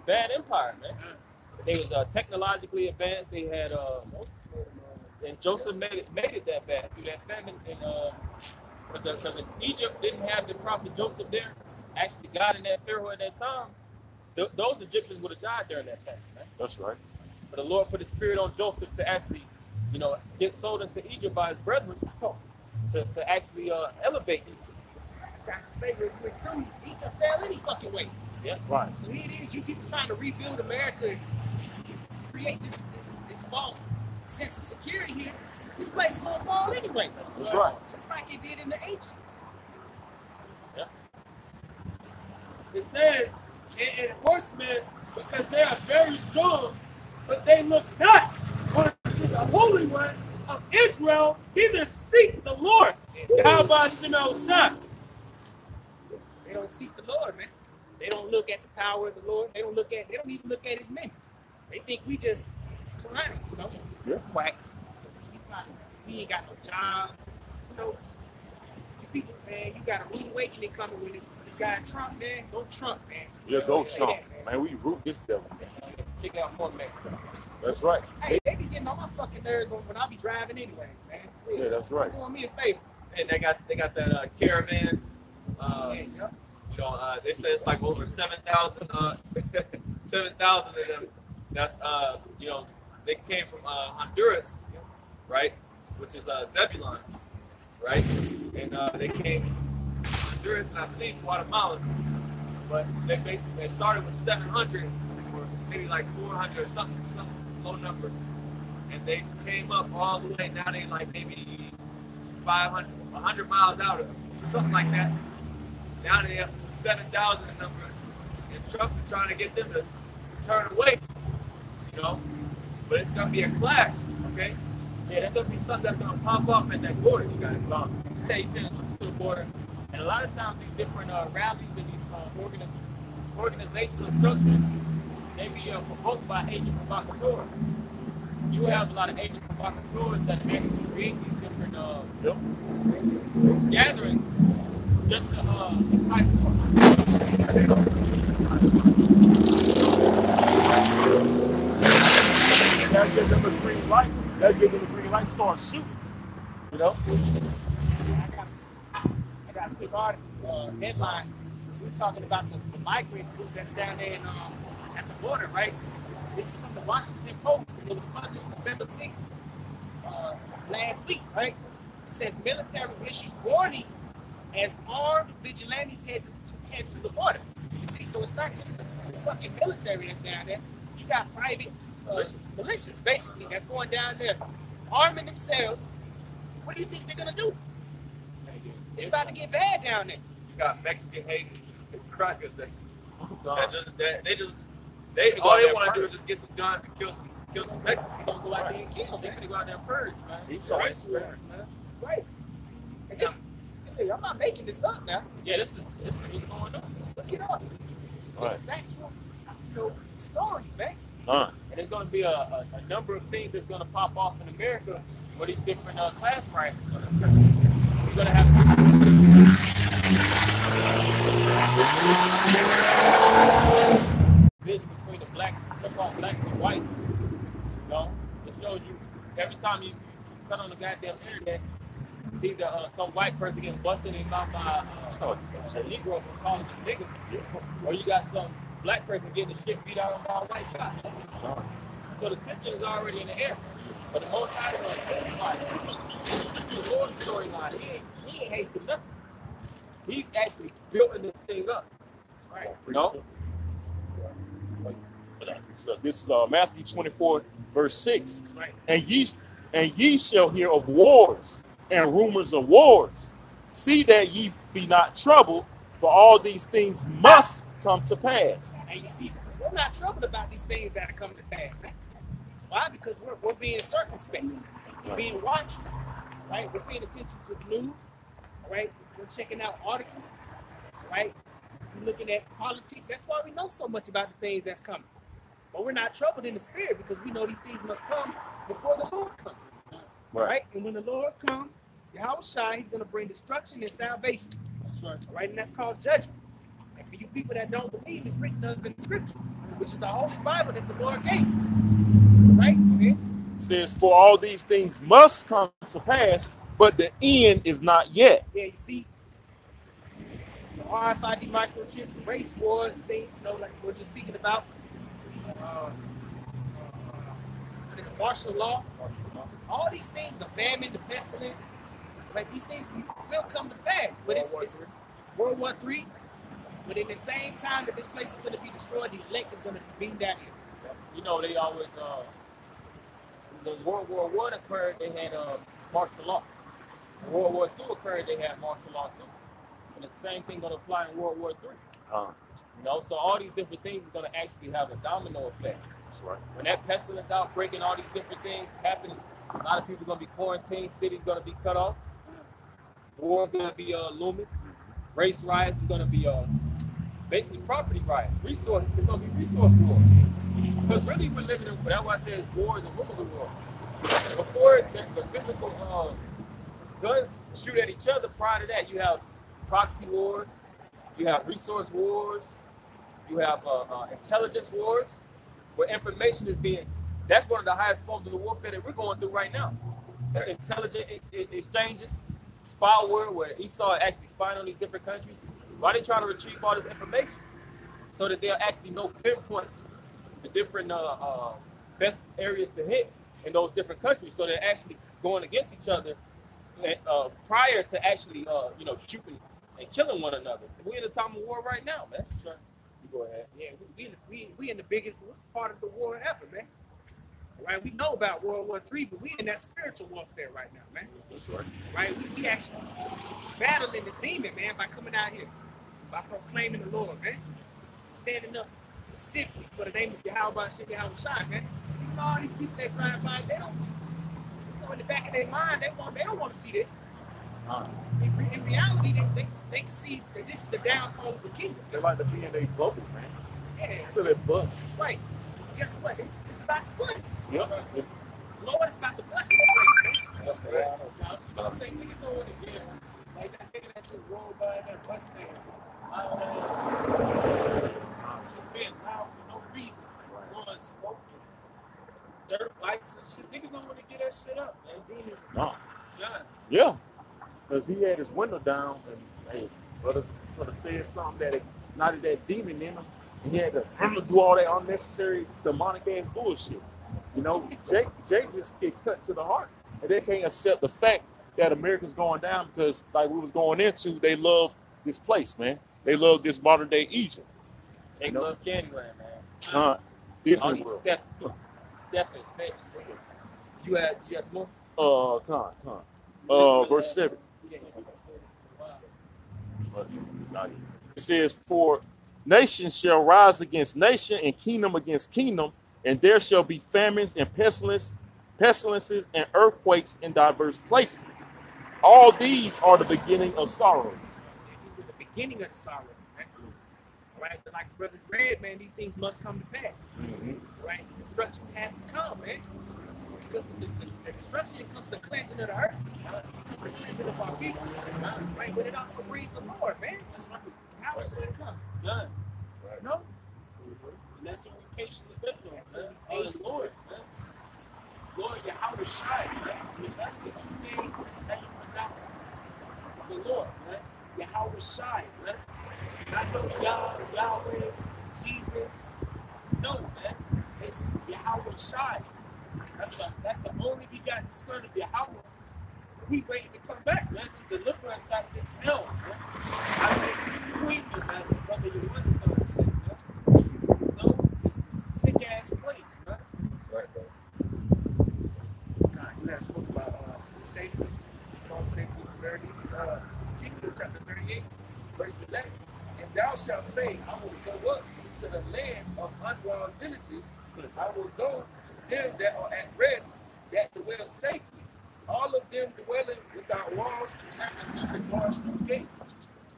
bad empire, man. They was technologically advanced. They had and Joseph made it that bad through that famine. And because Egypt didn't have the prophet Joseph there, actually God in that Pharaoh at that time, those Egyptians would have died during that famine, man. That's right. But the Lord put a spirit on Joseph to actually, get sold into Egypt by his brethren to actually elevate Egypt. I got to say real quick too, Egypt fell any fucking ways. Yeah. Right. So here it is, you people trying to rebuild America and create this false sense of security here. This place is gonna fall anyway. That's right. Just like it did in the ancient. Yeah. It says, and horsemen, because they are very strong, but they look not unto the Holy One of Israel, neither seek the Lord. How about Shemel Shah? They don't seek the Lord, man. They don't look at the power of the Lord. They don't even look at his men. They think we just clowns, Yeah. quacks. We ain't got no jobs. You people, man, you got a rude awakening coming with this guy Trump, man. Go Trump, man. Yeah, go Say Trump. that, Man, we root this devil. Check out more Mexico. That's right. Hey, they be getting on my fucking nerves when I be driving anyway, man. Yeah, that's right. Doing me a favor. And they got that caravan. Yeah. They say it's like over 7,000 7,000 of them. That's they came from Honduras, right? Which is Zebulon, right? And they came from Honduras and I believe Guatemala. But they started with 700 or maybe like 400 or some low number. And they came up all the way. Now they like maybe 500, 100 miles out of them, something like that. Now they up to 7,000 in numbers. And Trump is trying to get them to turn away, But it's going to be a clash, okay? Yeah, there's going to be something that's going to pop off at that border. You got it. You say you send troops to the border, and a lot of times these different rallies and these organizational structures, they be proposed by agent provocateurs. You have a lot of agent provocateurs that actually create these different gatherings just to excite the public. That gives them a green light. That gives them a green light. Start shooting. You know? I got a quick article, headline. Since we're talking about the migrant group that's down there at the border, right? This is from the Washington Post, and it was published November 6th, last week, right? It says military issues warnings as armed vigilantes head to the border. You see, so it's not just the fucking military that's down there, but you got private militias, basically, that's going down there, arming themselves. What do you think they're gonna do? It's about to get bad down there. You got Mexican hating crackers they all they want to do is just get some guns and kill some Mexicans. They're gonna go out there and kill them. They're gonna go out there and purge, man. It's Right. right. Man. That's right. And this, hey, I'm not making this up now. Yeah, this is what's going on. Look it up. Right. This is actual, stories, man. Uh, And there's going to be a number of things that's going to pop off in America for these different class riots. You're going to have division between the blacks, so-called blacks and whites. You know, it shows you every time you cut on the goddamn internet, see some white person getting busted in mouth by a Negro for calling him nigga, or you got some black person getting the shit beat out of by a white guy. So the tension is already in the air. But the whole side of it is the Lord's storyline. He ain't hasting nothing. He's actually building this thing up. Right. You know? So this is Matthew 24, verse 6. Right. And ye shall hear of wars and rumors of wars. See that ye be not troubled, for all these things must come to pass. And you see, because we're not troubled about these things that are coming to pass, man. Why? Because we're being circumspect. We're being watchers, right? We're paying attention to the news, right? We're checking out articles, right? We're looking at politics. That's why we know so much about the things that's coming. But we're not troubled in the spirit because we know these things must come before the Lord comes, right? And when the Lord comes, Yahweh Shai, he's going to bring destruction and salvation. That's right. Right? And that's called judgment. And for you people that don't believe, it's written up in the scriptures, which is the Holy Bible that the Lord gave. Right? Okay. It says, for all these things must come to pass, but the end is not yet. Yeah, you see, the RFID microchip, the race wars, thing, like we're just speaking about, martial law, all these things, the famine, the pestilence, like these things will come to pass. But it's World War III. But in the same time that this place is going to be destroyed, the elect is going to be beamed down here. You know, they always, when World War I occurred, they had martial law. When World War II occurred, they had martial law too. And the same thing going to apply in World War III. You know, so all these different things is going to actually have a domino effect. That's right. When that pestilence outbreak and all these different things happen, a lot of people are going to be quarantined, cities going to be cut off, war is going to be looming, race riots is going to be basically property riots, it's going to be resource war. Because really we're living in, that's why I say it's wars and rumors of war. Before the physical guns shoot at each other, prior to that you have proxy wars, you have resource wars, you have intelligence wars, where information is being, that's one of the highest forms of the warfare that we're going through right now. Intelligent exchanges, spyware, where Esau actually spying on these different countries. Why are they trying to retrieve all this information? So that they'll actually know pinpoints the different best areas to hit in those different countries. So they're actually going against each other prior to actually, shooting and killing one another. We're in a time of war right now, man. You go ahead. Yeah, we in the biggest part of the war ever, man. Right? We know about World War III, but we in that spiritual warfare right now, man. That's right. Right? We actually battling this demon, man, by coming out here, by proclaiming the Lord, man. Standing up stiffly for the name of Yahweh Shai, man. You know, all these people that drive by, they don't, in the back of their mind, they don't want to see this. In reality, they can see that this is the downfall of the kingdom. They like to be in their bubble, man. Yeah. So they bust. That's right. Guess what? It's about the bust. Yep. Lord, it's about the bust in the place, man. That's right. I was about to say, nigga, know it again. Like that nigga that just rolled by that bus stand. Loud ass. Just being loud for no reason. Like, one smoking. dirt bikes and shit. Niggas don't want to get that shit up, man. No. John. Yeah. Because he had his window down and hey, brother said something that ignited that demon in him. And he had to do all that unnecessary demonic ass bullshit. You know, Jake just get cut to the heart. And they can't accept the fact that America's going down because like we was going into, they love this place, man. They love this modern day Egypt. They love January, man. All All these Steph and Fetch niggas. You had some more? Come on. Verse 7. It says, for nation shall rise against nation and kingdom against kingdom, and there shall be famines and pestilences and earthquakes in diverse places. All these are the beginning of sorrow. These are the beginning of the sorrow. Right? Right? But like Brother Red, man, these things must come to pass. Right? Destruction has to come, man. Because the destruction comes to cleansing of the earth. It comes to cleansing of our people. Right? But it also brings the Lord, man. That's right. How should it come? Done. Right. No? And that's what we patiently live on, man. Oh, it's Lord, man. Lord, Yahweh Shai, man. Because that's the true name that you pronounce the Lord, man. Yahweh Shai, man. Not no Yahweh, Jesus. No, man. It's Yahweh Shai. That's the only begotten son of Yahweh. We waiting to come back, man, to deliver us out of this hell, man. Out of this queendom, as the brother Yolanda said, man. No, it's a sick ass place, man. That's right, bro. God, you had spoke about the safety, false safety of America. This is Ezekiel chapter 38, verse 11. And thou shalt say, I will go up to the land of unwalled villages. I will go to them that are at rest, that dwell safely. All of them dwelling without walls have to leave the bars from the gates.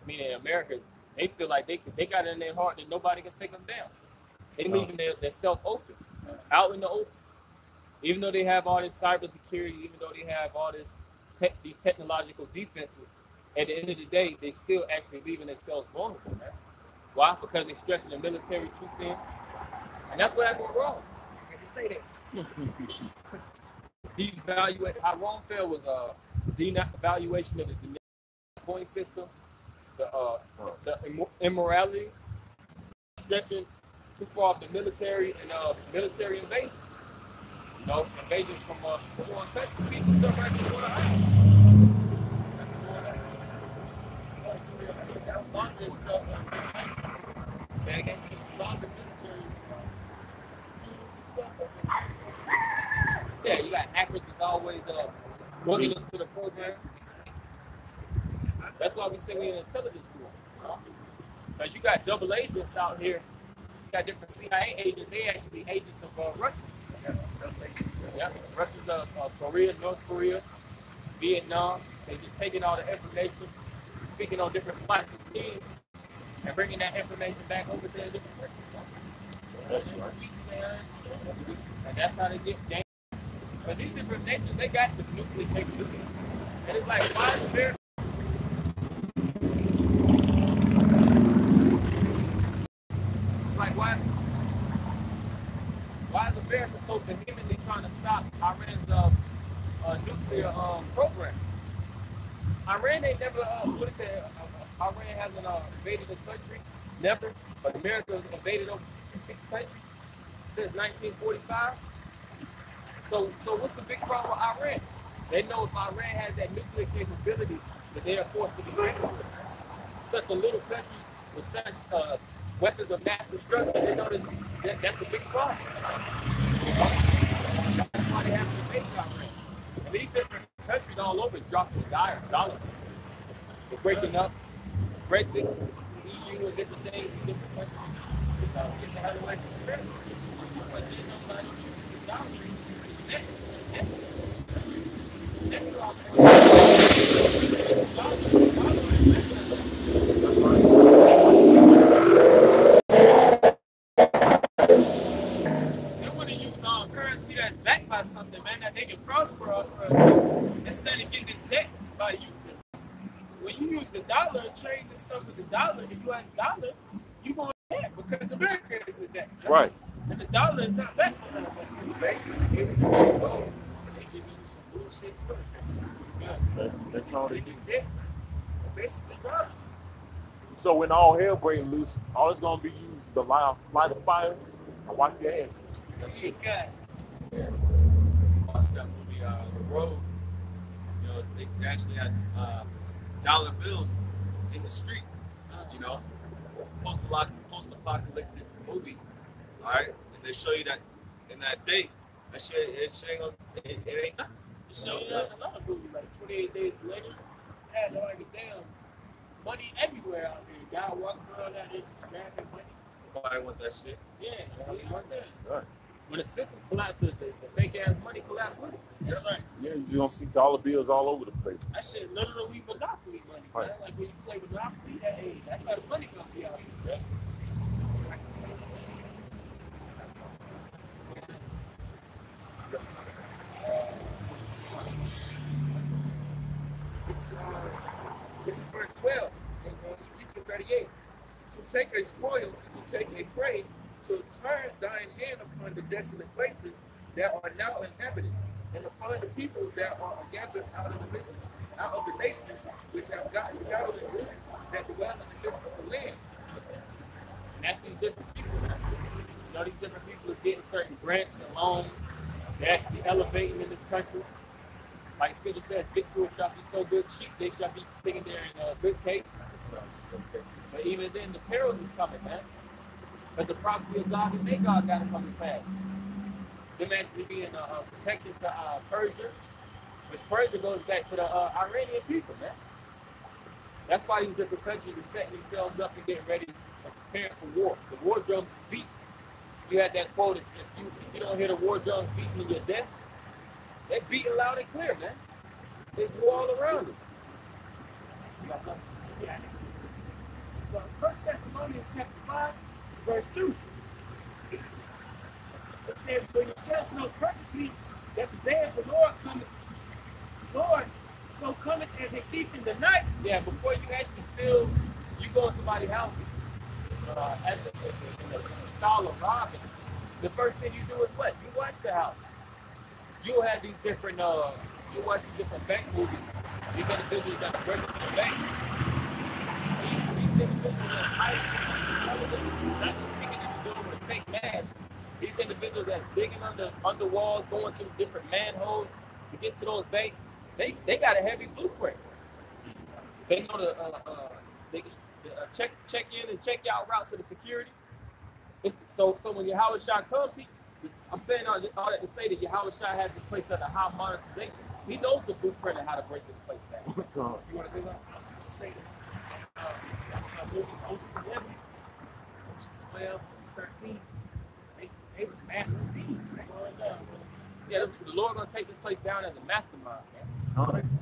I mean, in America, they feel like they got it in their heart that nobody can take them down. They leaving their self open, out in the open. Even though they have all this cybersecurity, even though they have all these technological defenses, at the end of the day, they still actually leaving themselves vulnerable, man. Why? Because they're stretching the military too thin. And that's where I go wrong. I had to say that. Devaluate. How wrong fell was devaluation of the point system, the immorality, stretching too far off the military and military invasion. You know, invasions from foreign countries. People surrounded the border island. That was longer stuff. Longer military stuff. Yeah, you got hackers that's always going into the program. That's why we say we're in intelligence war. Because you got double agents out here. You got different CIA agents. They actually agents of Russia. Yeah, Russia's Korea, North Korea, Vietnam. They just taking all the information, speaking on different plots and schemes, and bringing that information back over to the different countries. That's right. And that's how they get games. But these different nations, they got the nuclear capability. And it's like, why is America? It's like, why is America so vehemently trying to stop Iran's nuclear program? Iran ain't never, Iran hasn't invaded the country, never. But America has invaded over 66 countries since 1945. So what's the big problem with Iran? They know if Iran has that nuclear capability, that they are forced to be reckoned with. Such a little country with such weapons of mass destruction, they know that's a big problem. That's why they have to invade Iran. And these different countries all over is dropping the dollar. They're breaking up. Brexit, the EU, and different things, different countries. Get the hell away from America. But there's nobody using the dollar. They want to use currency that's backed by something, man, that they can prosper off of instead of getting this debt by using. When you use the dollar, trade this stuff with the dollar, the US dollar, you going to debt because America is the debt. Right. And the dollar is not backed by nothing. basically everything you go, and they give you some bullshit too. That's all they do. Basically, God. So when all hell breaks loose, all it's gonna be used is to light a fire and wipe your ass. That's it. Yeah. Watch that movie, The Road. You know, they actually had dollar bills in the street. You know, it's a post-apocalyptic movie. All right, and they show you that in that day, that shit, it ain't nothing. You show you that in a lot of movies, like 28 Days Later. Had like damn money everywhere out there. Guy walking around out there just grabbing money. Nobody want that shit. Yeah, you want that. Right. When the system collapsed, the fake ass money collapsed with it. That's right. Yeah, you're gonna see dollar bills all over the place. That shit literally monopoly money, man. Right. Like when you play Monopoly, that's how the money gonna be out here, man. This is verse 12 in Ezekiel 38. To take a spoil and to take a prey, to turn thine hand upon the desolate places that are now inhabited, and upon the people that are gathered out of the nations which have gotten cattle and goods that dwell in the midst of the land. And that's these different people. You know, these different people are getting certain grants and loans. They're actually elevating in this country. Like Scripture says, victuals shall be so good cheap, they shall be thinking they're in good case. But even then, the peril is coming, man. But the prophecy of God and their God got to come to pass. Them actually being protection to Persia, which Persia goes back to the Iranian people, man. That's why these different countries are setting themselves up and getting ready and preparing for war. The war drums beat. You had that quote, if you don't hear the war drums beating in your death, they're beating loud and clear, man. There's war all around us. You got something? Yeah. So 1 Thessalonians chapter 5, verse 2. It says, for yourselves know perfectly that the day of the Lord cometh. Lord, so cometh as a thief in the night. Yeah, before you actually steal, you go to somebody's house in the style of robbing. The first thing you do is what? You watch the house. You'll have these different, you watch these different bank movies. These individuals that are breaking the bank. These individuals that hide, not just sticking in the building with a fake mask. These individuals that digging under walls, going through different manholes to get to those banks, they got a heavy blueprint. They know they can check in and check out routes to the security. So when Yahweh Shah comes, I'm saying all that to say that Yahweh Shah has this place under high monetization. He knows the blueprint of how to break this place down. You want to say that? I was going to say that. Movies, Ocean's 11, Ocean's 12, Ocean's 13, they was master thieves, right? Yeah, the Lord gonna take this place down as a mastermind, man.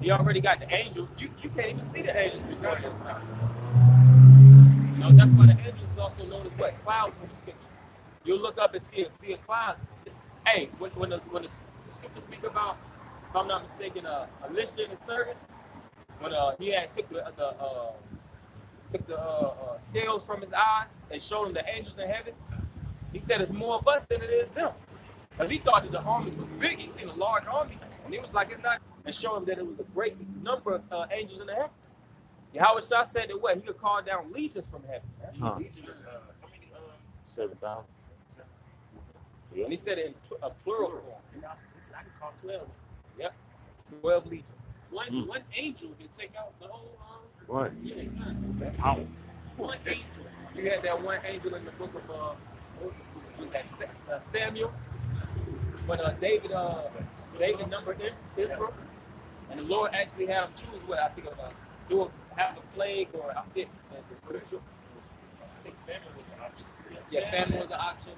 He already got the angels. You can't even see the angels majority of the time. You know, that's why the angels is also known as what? Clouds in the scripture. You'll look up and see a cloud. Hey, when the scriptures speak about, if I'm not mistaken, Elisha and his servant, when he had took the scales from his eyes and showed him the angels in heaven, he said it's more of us than it is them. Because he thought that the armies was big. He seen a large army. And he was like, it's not, and show him that it was a great number of angels in the heaven. Yahweh Shah said that what? He could call down legions from heaven. How many 7,000. And he said it in a plural form. I can call 12. Yep. 12 legions. One angel can take out the whole What? yeah, one angel. You had that one angel in the book of Samuel, when David numbered Israel, and the Lord actually had him choose what I think have a plague or I think the scripture. famine was an option? Yeah, famine was an option.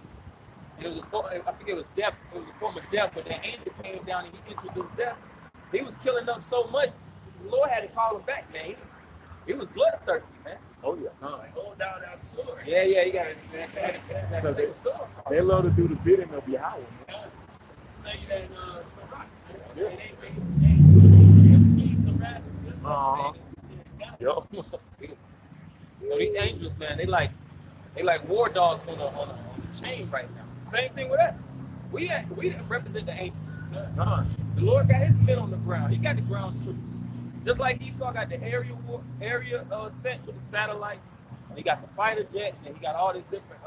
And it was I think it was death. It was a form of death, but that angel came down and he introduced death. He was killing up so much, the Lord had to call him back, man. He was bloodthirsty, man. Oh yeah. Like, hold down that sword. Yeah, he got it. They love to do the bidding of Yahweh. Tell you that Sarat. Yeah. He's Sarat. Yo. So these angels, man, they like war dogs on a chain right now. Same thing with us. We represent the angels. The Lord got his men on the ground. He got the ground troops. Just like Esau got the area set with the satellites. And he got the fighter jets, and he got all this different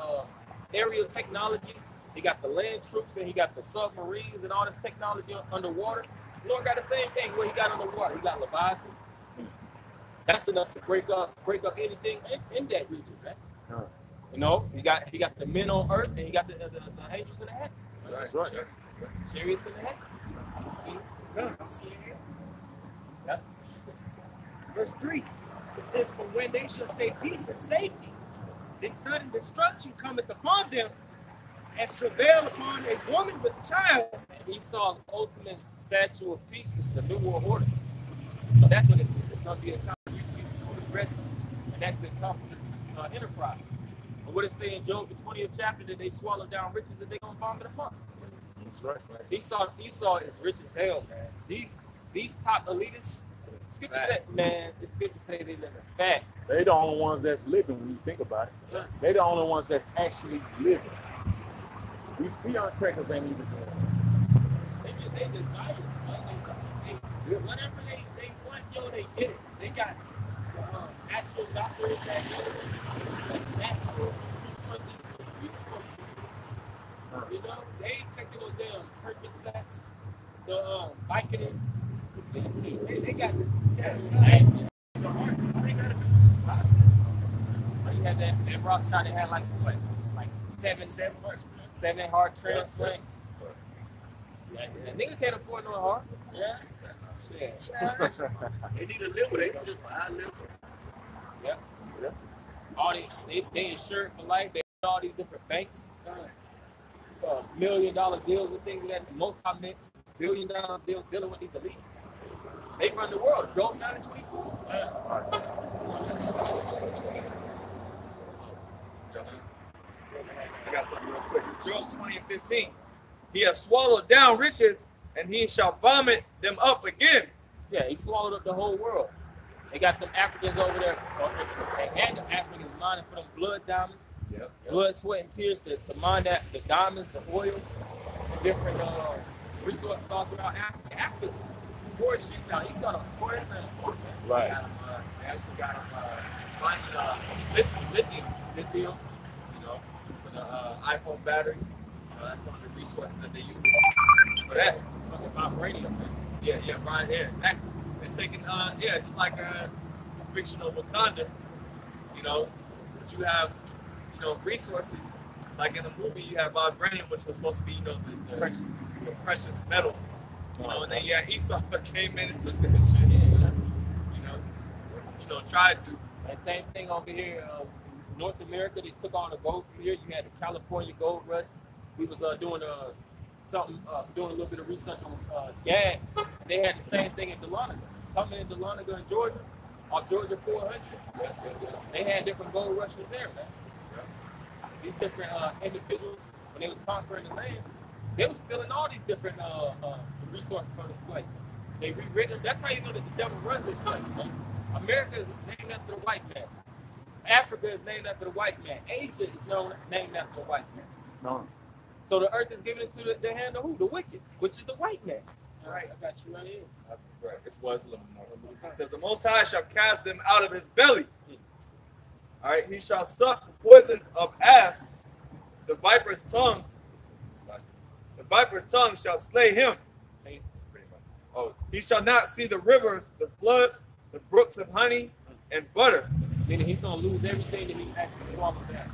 aerial technology. He got the land troops, and he got the submarines and all this technology underwater. The Lord got the same thing. What he got underwater? He got Leviathan. That's enough to break up anything in that region, right? You know, he got the men on earth, and he got the angels in the heavens. That's right. Chariots in the heavens. See? Yeah. Verse 3, it says, "For when they shall say peace and safety, then sudden destruction cometh upon them, as travail upon a woman with child." And he saw the ultimate statue of peace, the New World Order. So that's what it's going to be a time of progress, and that's the accomplishment enterprise. And what it say in Job, the 20th chapter, that they swallow down riches that they're going to vomit them up. That's right. Esau is rich as hell, man. These top elitists, Scripture said, man, the Scripture say they live in fat. They the only ones that's living when you think about it. Yeah. They the only ones that's actually living. These peon crackers ain't even doing They desire it. Whatever they want, they get it. They got natural doctors that like natural resources. You know, they ain't taking those damn Percocets, the Vicodin. They got the heart. You had that Rothschild, they had like what? Like seven heart transplants. Yeah. Nigga can't afford no heart. Yeah. They need a liver. They can just buy a liver. Yeah. All these, they insured for life. They have all these different banks. $1 million deals and things like that. Multi-billion dollar deals dealing with these elites. They run the world. Job 9:24. I got something real quick. It's Job 20:15. He has swallowed down riches, and he shall vomit them up again. Yeah, he swallowed up the whole world. They got them Africans over there. They had the Africans mining for them blood diamonds. Yep. Blood, sweat, and tears to mine that, the diamonds, the oil, the different resources all throughout Africa. Africa's poor shit now. He's got them tourists and Right. They actually got them mining lithium, You know, for the iPhone batteries. That's one of the resources that they use for that. fucking vibranium. Yeah, right here. Exactly. They're taking, just like a fictional Wakanda, you know, but you have, resources. Like in the movie, you have vibranium, which was supposed to be, the precious metal. And then Esau came in and took that shit. Tried to. And same thing over here, North America. They took all the gold from here. You had the California gold rush. We was doing a little bit of research on gas. They had the same thing in Dahlonega. Coming in Dahlonega in Georgia, off Georgia 400. They had different gold rushes there, man. These different individuals, when they was conquering the land, they was stealing all these different resources from this place. They rewritten. That's how you know that the devil runs this place, man. America is named after the white man. Africa is named after the white man. Asia is named after the white man. No. So the earth is given into the hand of who? The wicked, which is the white man. All right, I got you right here. That's right. This was a little more. It says, the Most High shall cast them out of his belly. All right, he shall suck the poison of asps. The viper's tongue shall slay him. Oh, he shall not see the rivers, the floods, the brooks of honey and butter. Meaning he's gonna lose everything that he actually swallowed down.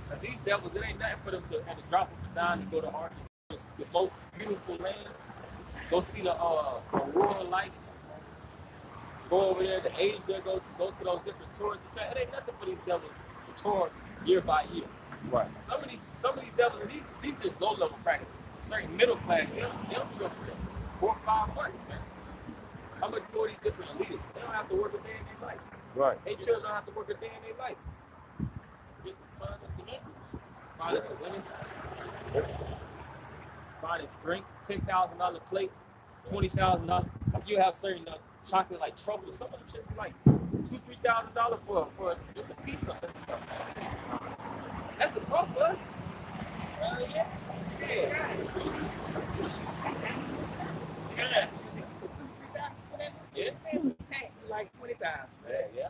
Now, these devils, it ain't nothing for them to at the drop of a dime to go to Arkansas, the most beautiful land. Go see the aurora lights. Go over there, the age there, go to those different tourist attractions. It ain't nothing for these devils to tour year by year. Right. Some of these devils, these just low level practices. Certain middle class, they don't tour for 4 or 5 months, man. How much more these different elites? They don't have to work a day in their life. Right. They children don't have to work a day in their life. Find us some women. Find a drink, $10,000 plates, $20,000. You have certain chocolate like truffles. Some of them shit be like $2,000-$3,000 for just a piece of it. That's a problem for us. Like 20,000. Yeah.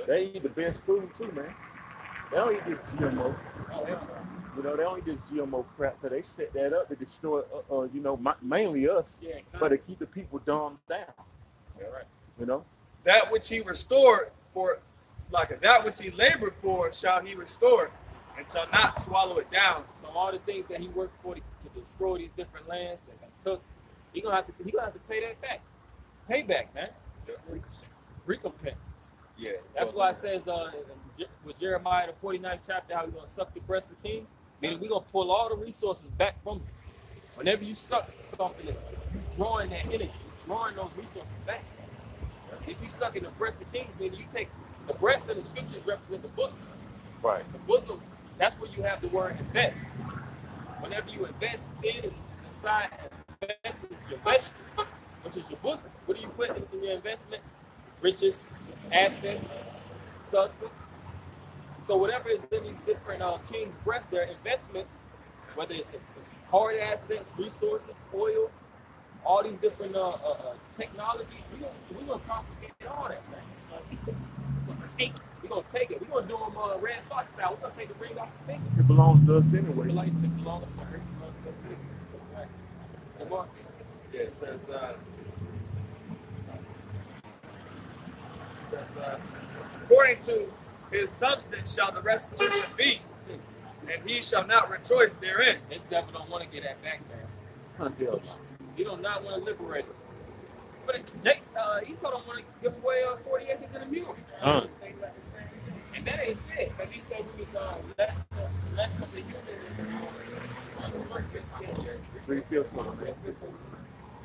They eat the best food too, man. They don't eat this GMO. You know, they don't eat this GMO crap. Cause they set that up to destroy, you know, mainly us, but to keep the people dumbed down. Yeah, right. You know, that which he restored for, like that which he labored for, shall he restore, and shall not swallow it down. So all the things that he worked for to destroy these different lands that they took, he gonna have to pay that back. Payback, man. Recompense. Yeah. That's why it says with Jeremiah the 49th chapter, how he's gonna suck the breasts of kings. Meaning we're gonna pull all the resources back from you. Whenever you suck something, you're drawing that energy, drawing those resources back. If you suck in the breast of kings, meaning you take the breast and the scriptures represent the bosom. Right. The bosom, that's where you have the word invest. Whenever you invest inside, invest in your vegetable, which is your bosom. What do you put in your investments? Riches, assets, substance. So whatever is in these different king's breath, their investments, whether it's hard assets, resources, oil, all these different technologies, we're gonna confiscate all that thing. We're gonna take it. We're gonna do them red fox style. We're gonna take the ring off the finger. It belongs to us anyway. It belongs to her. Yeah, it says, according to his substance shall the restitution be, and he shall not rejoice therein. This devil don't want to get that back there. He do not want to liberate us. But Esau don't want to give away 40 acres and a mule. And that ain't it, because he said we was less of the human than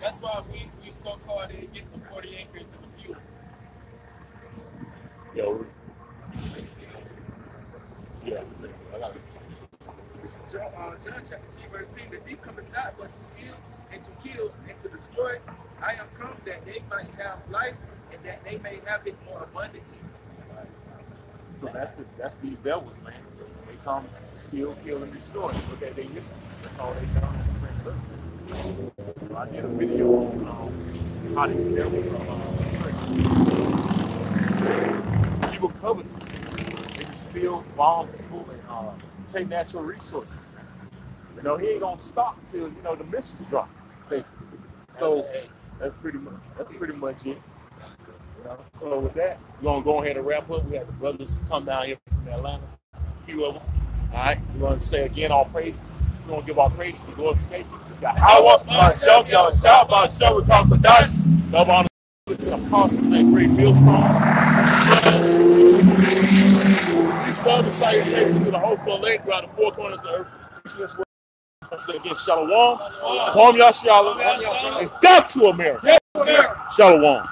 That's why we so called to get the 40 acres and a mule. Yo. Yeah. This is John chapter 10, verse 10. The thief cometh not but to steal and to kill and to destroy. I am come that they might have life and that they may have it more abundantly. So that's the devils, man. They come to steal, kill, and destroy. Look at they listen. That's all they done. I did a video on how these devils are evil covenants. They can steal, bomb people, and take natural resources. You know, he ain't gonna stop till the missile drop, basically. So that's pretty much it. So with that, we're gonna go ahead and wrap up. We have the brothers come down here from Atlanta, a few of them. All right, we're gonna say again all praises. We're gonna give our praises and glorifications to Yahweh, myself, y'all shout by myself, we call Kadash. Love honor to the apostles and great millstone. Peace, love, and salutations to the whole full length around the four corners of earth. So again, Shalom, Kwam Yashala, and down to America. Shalom.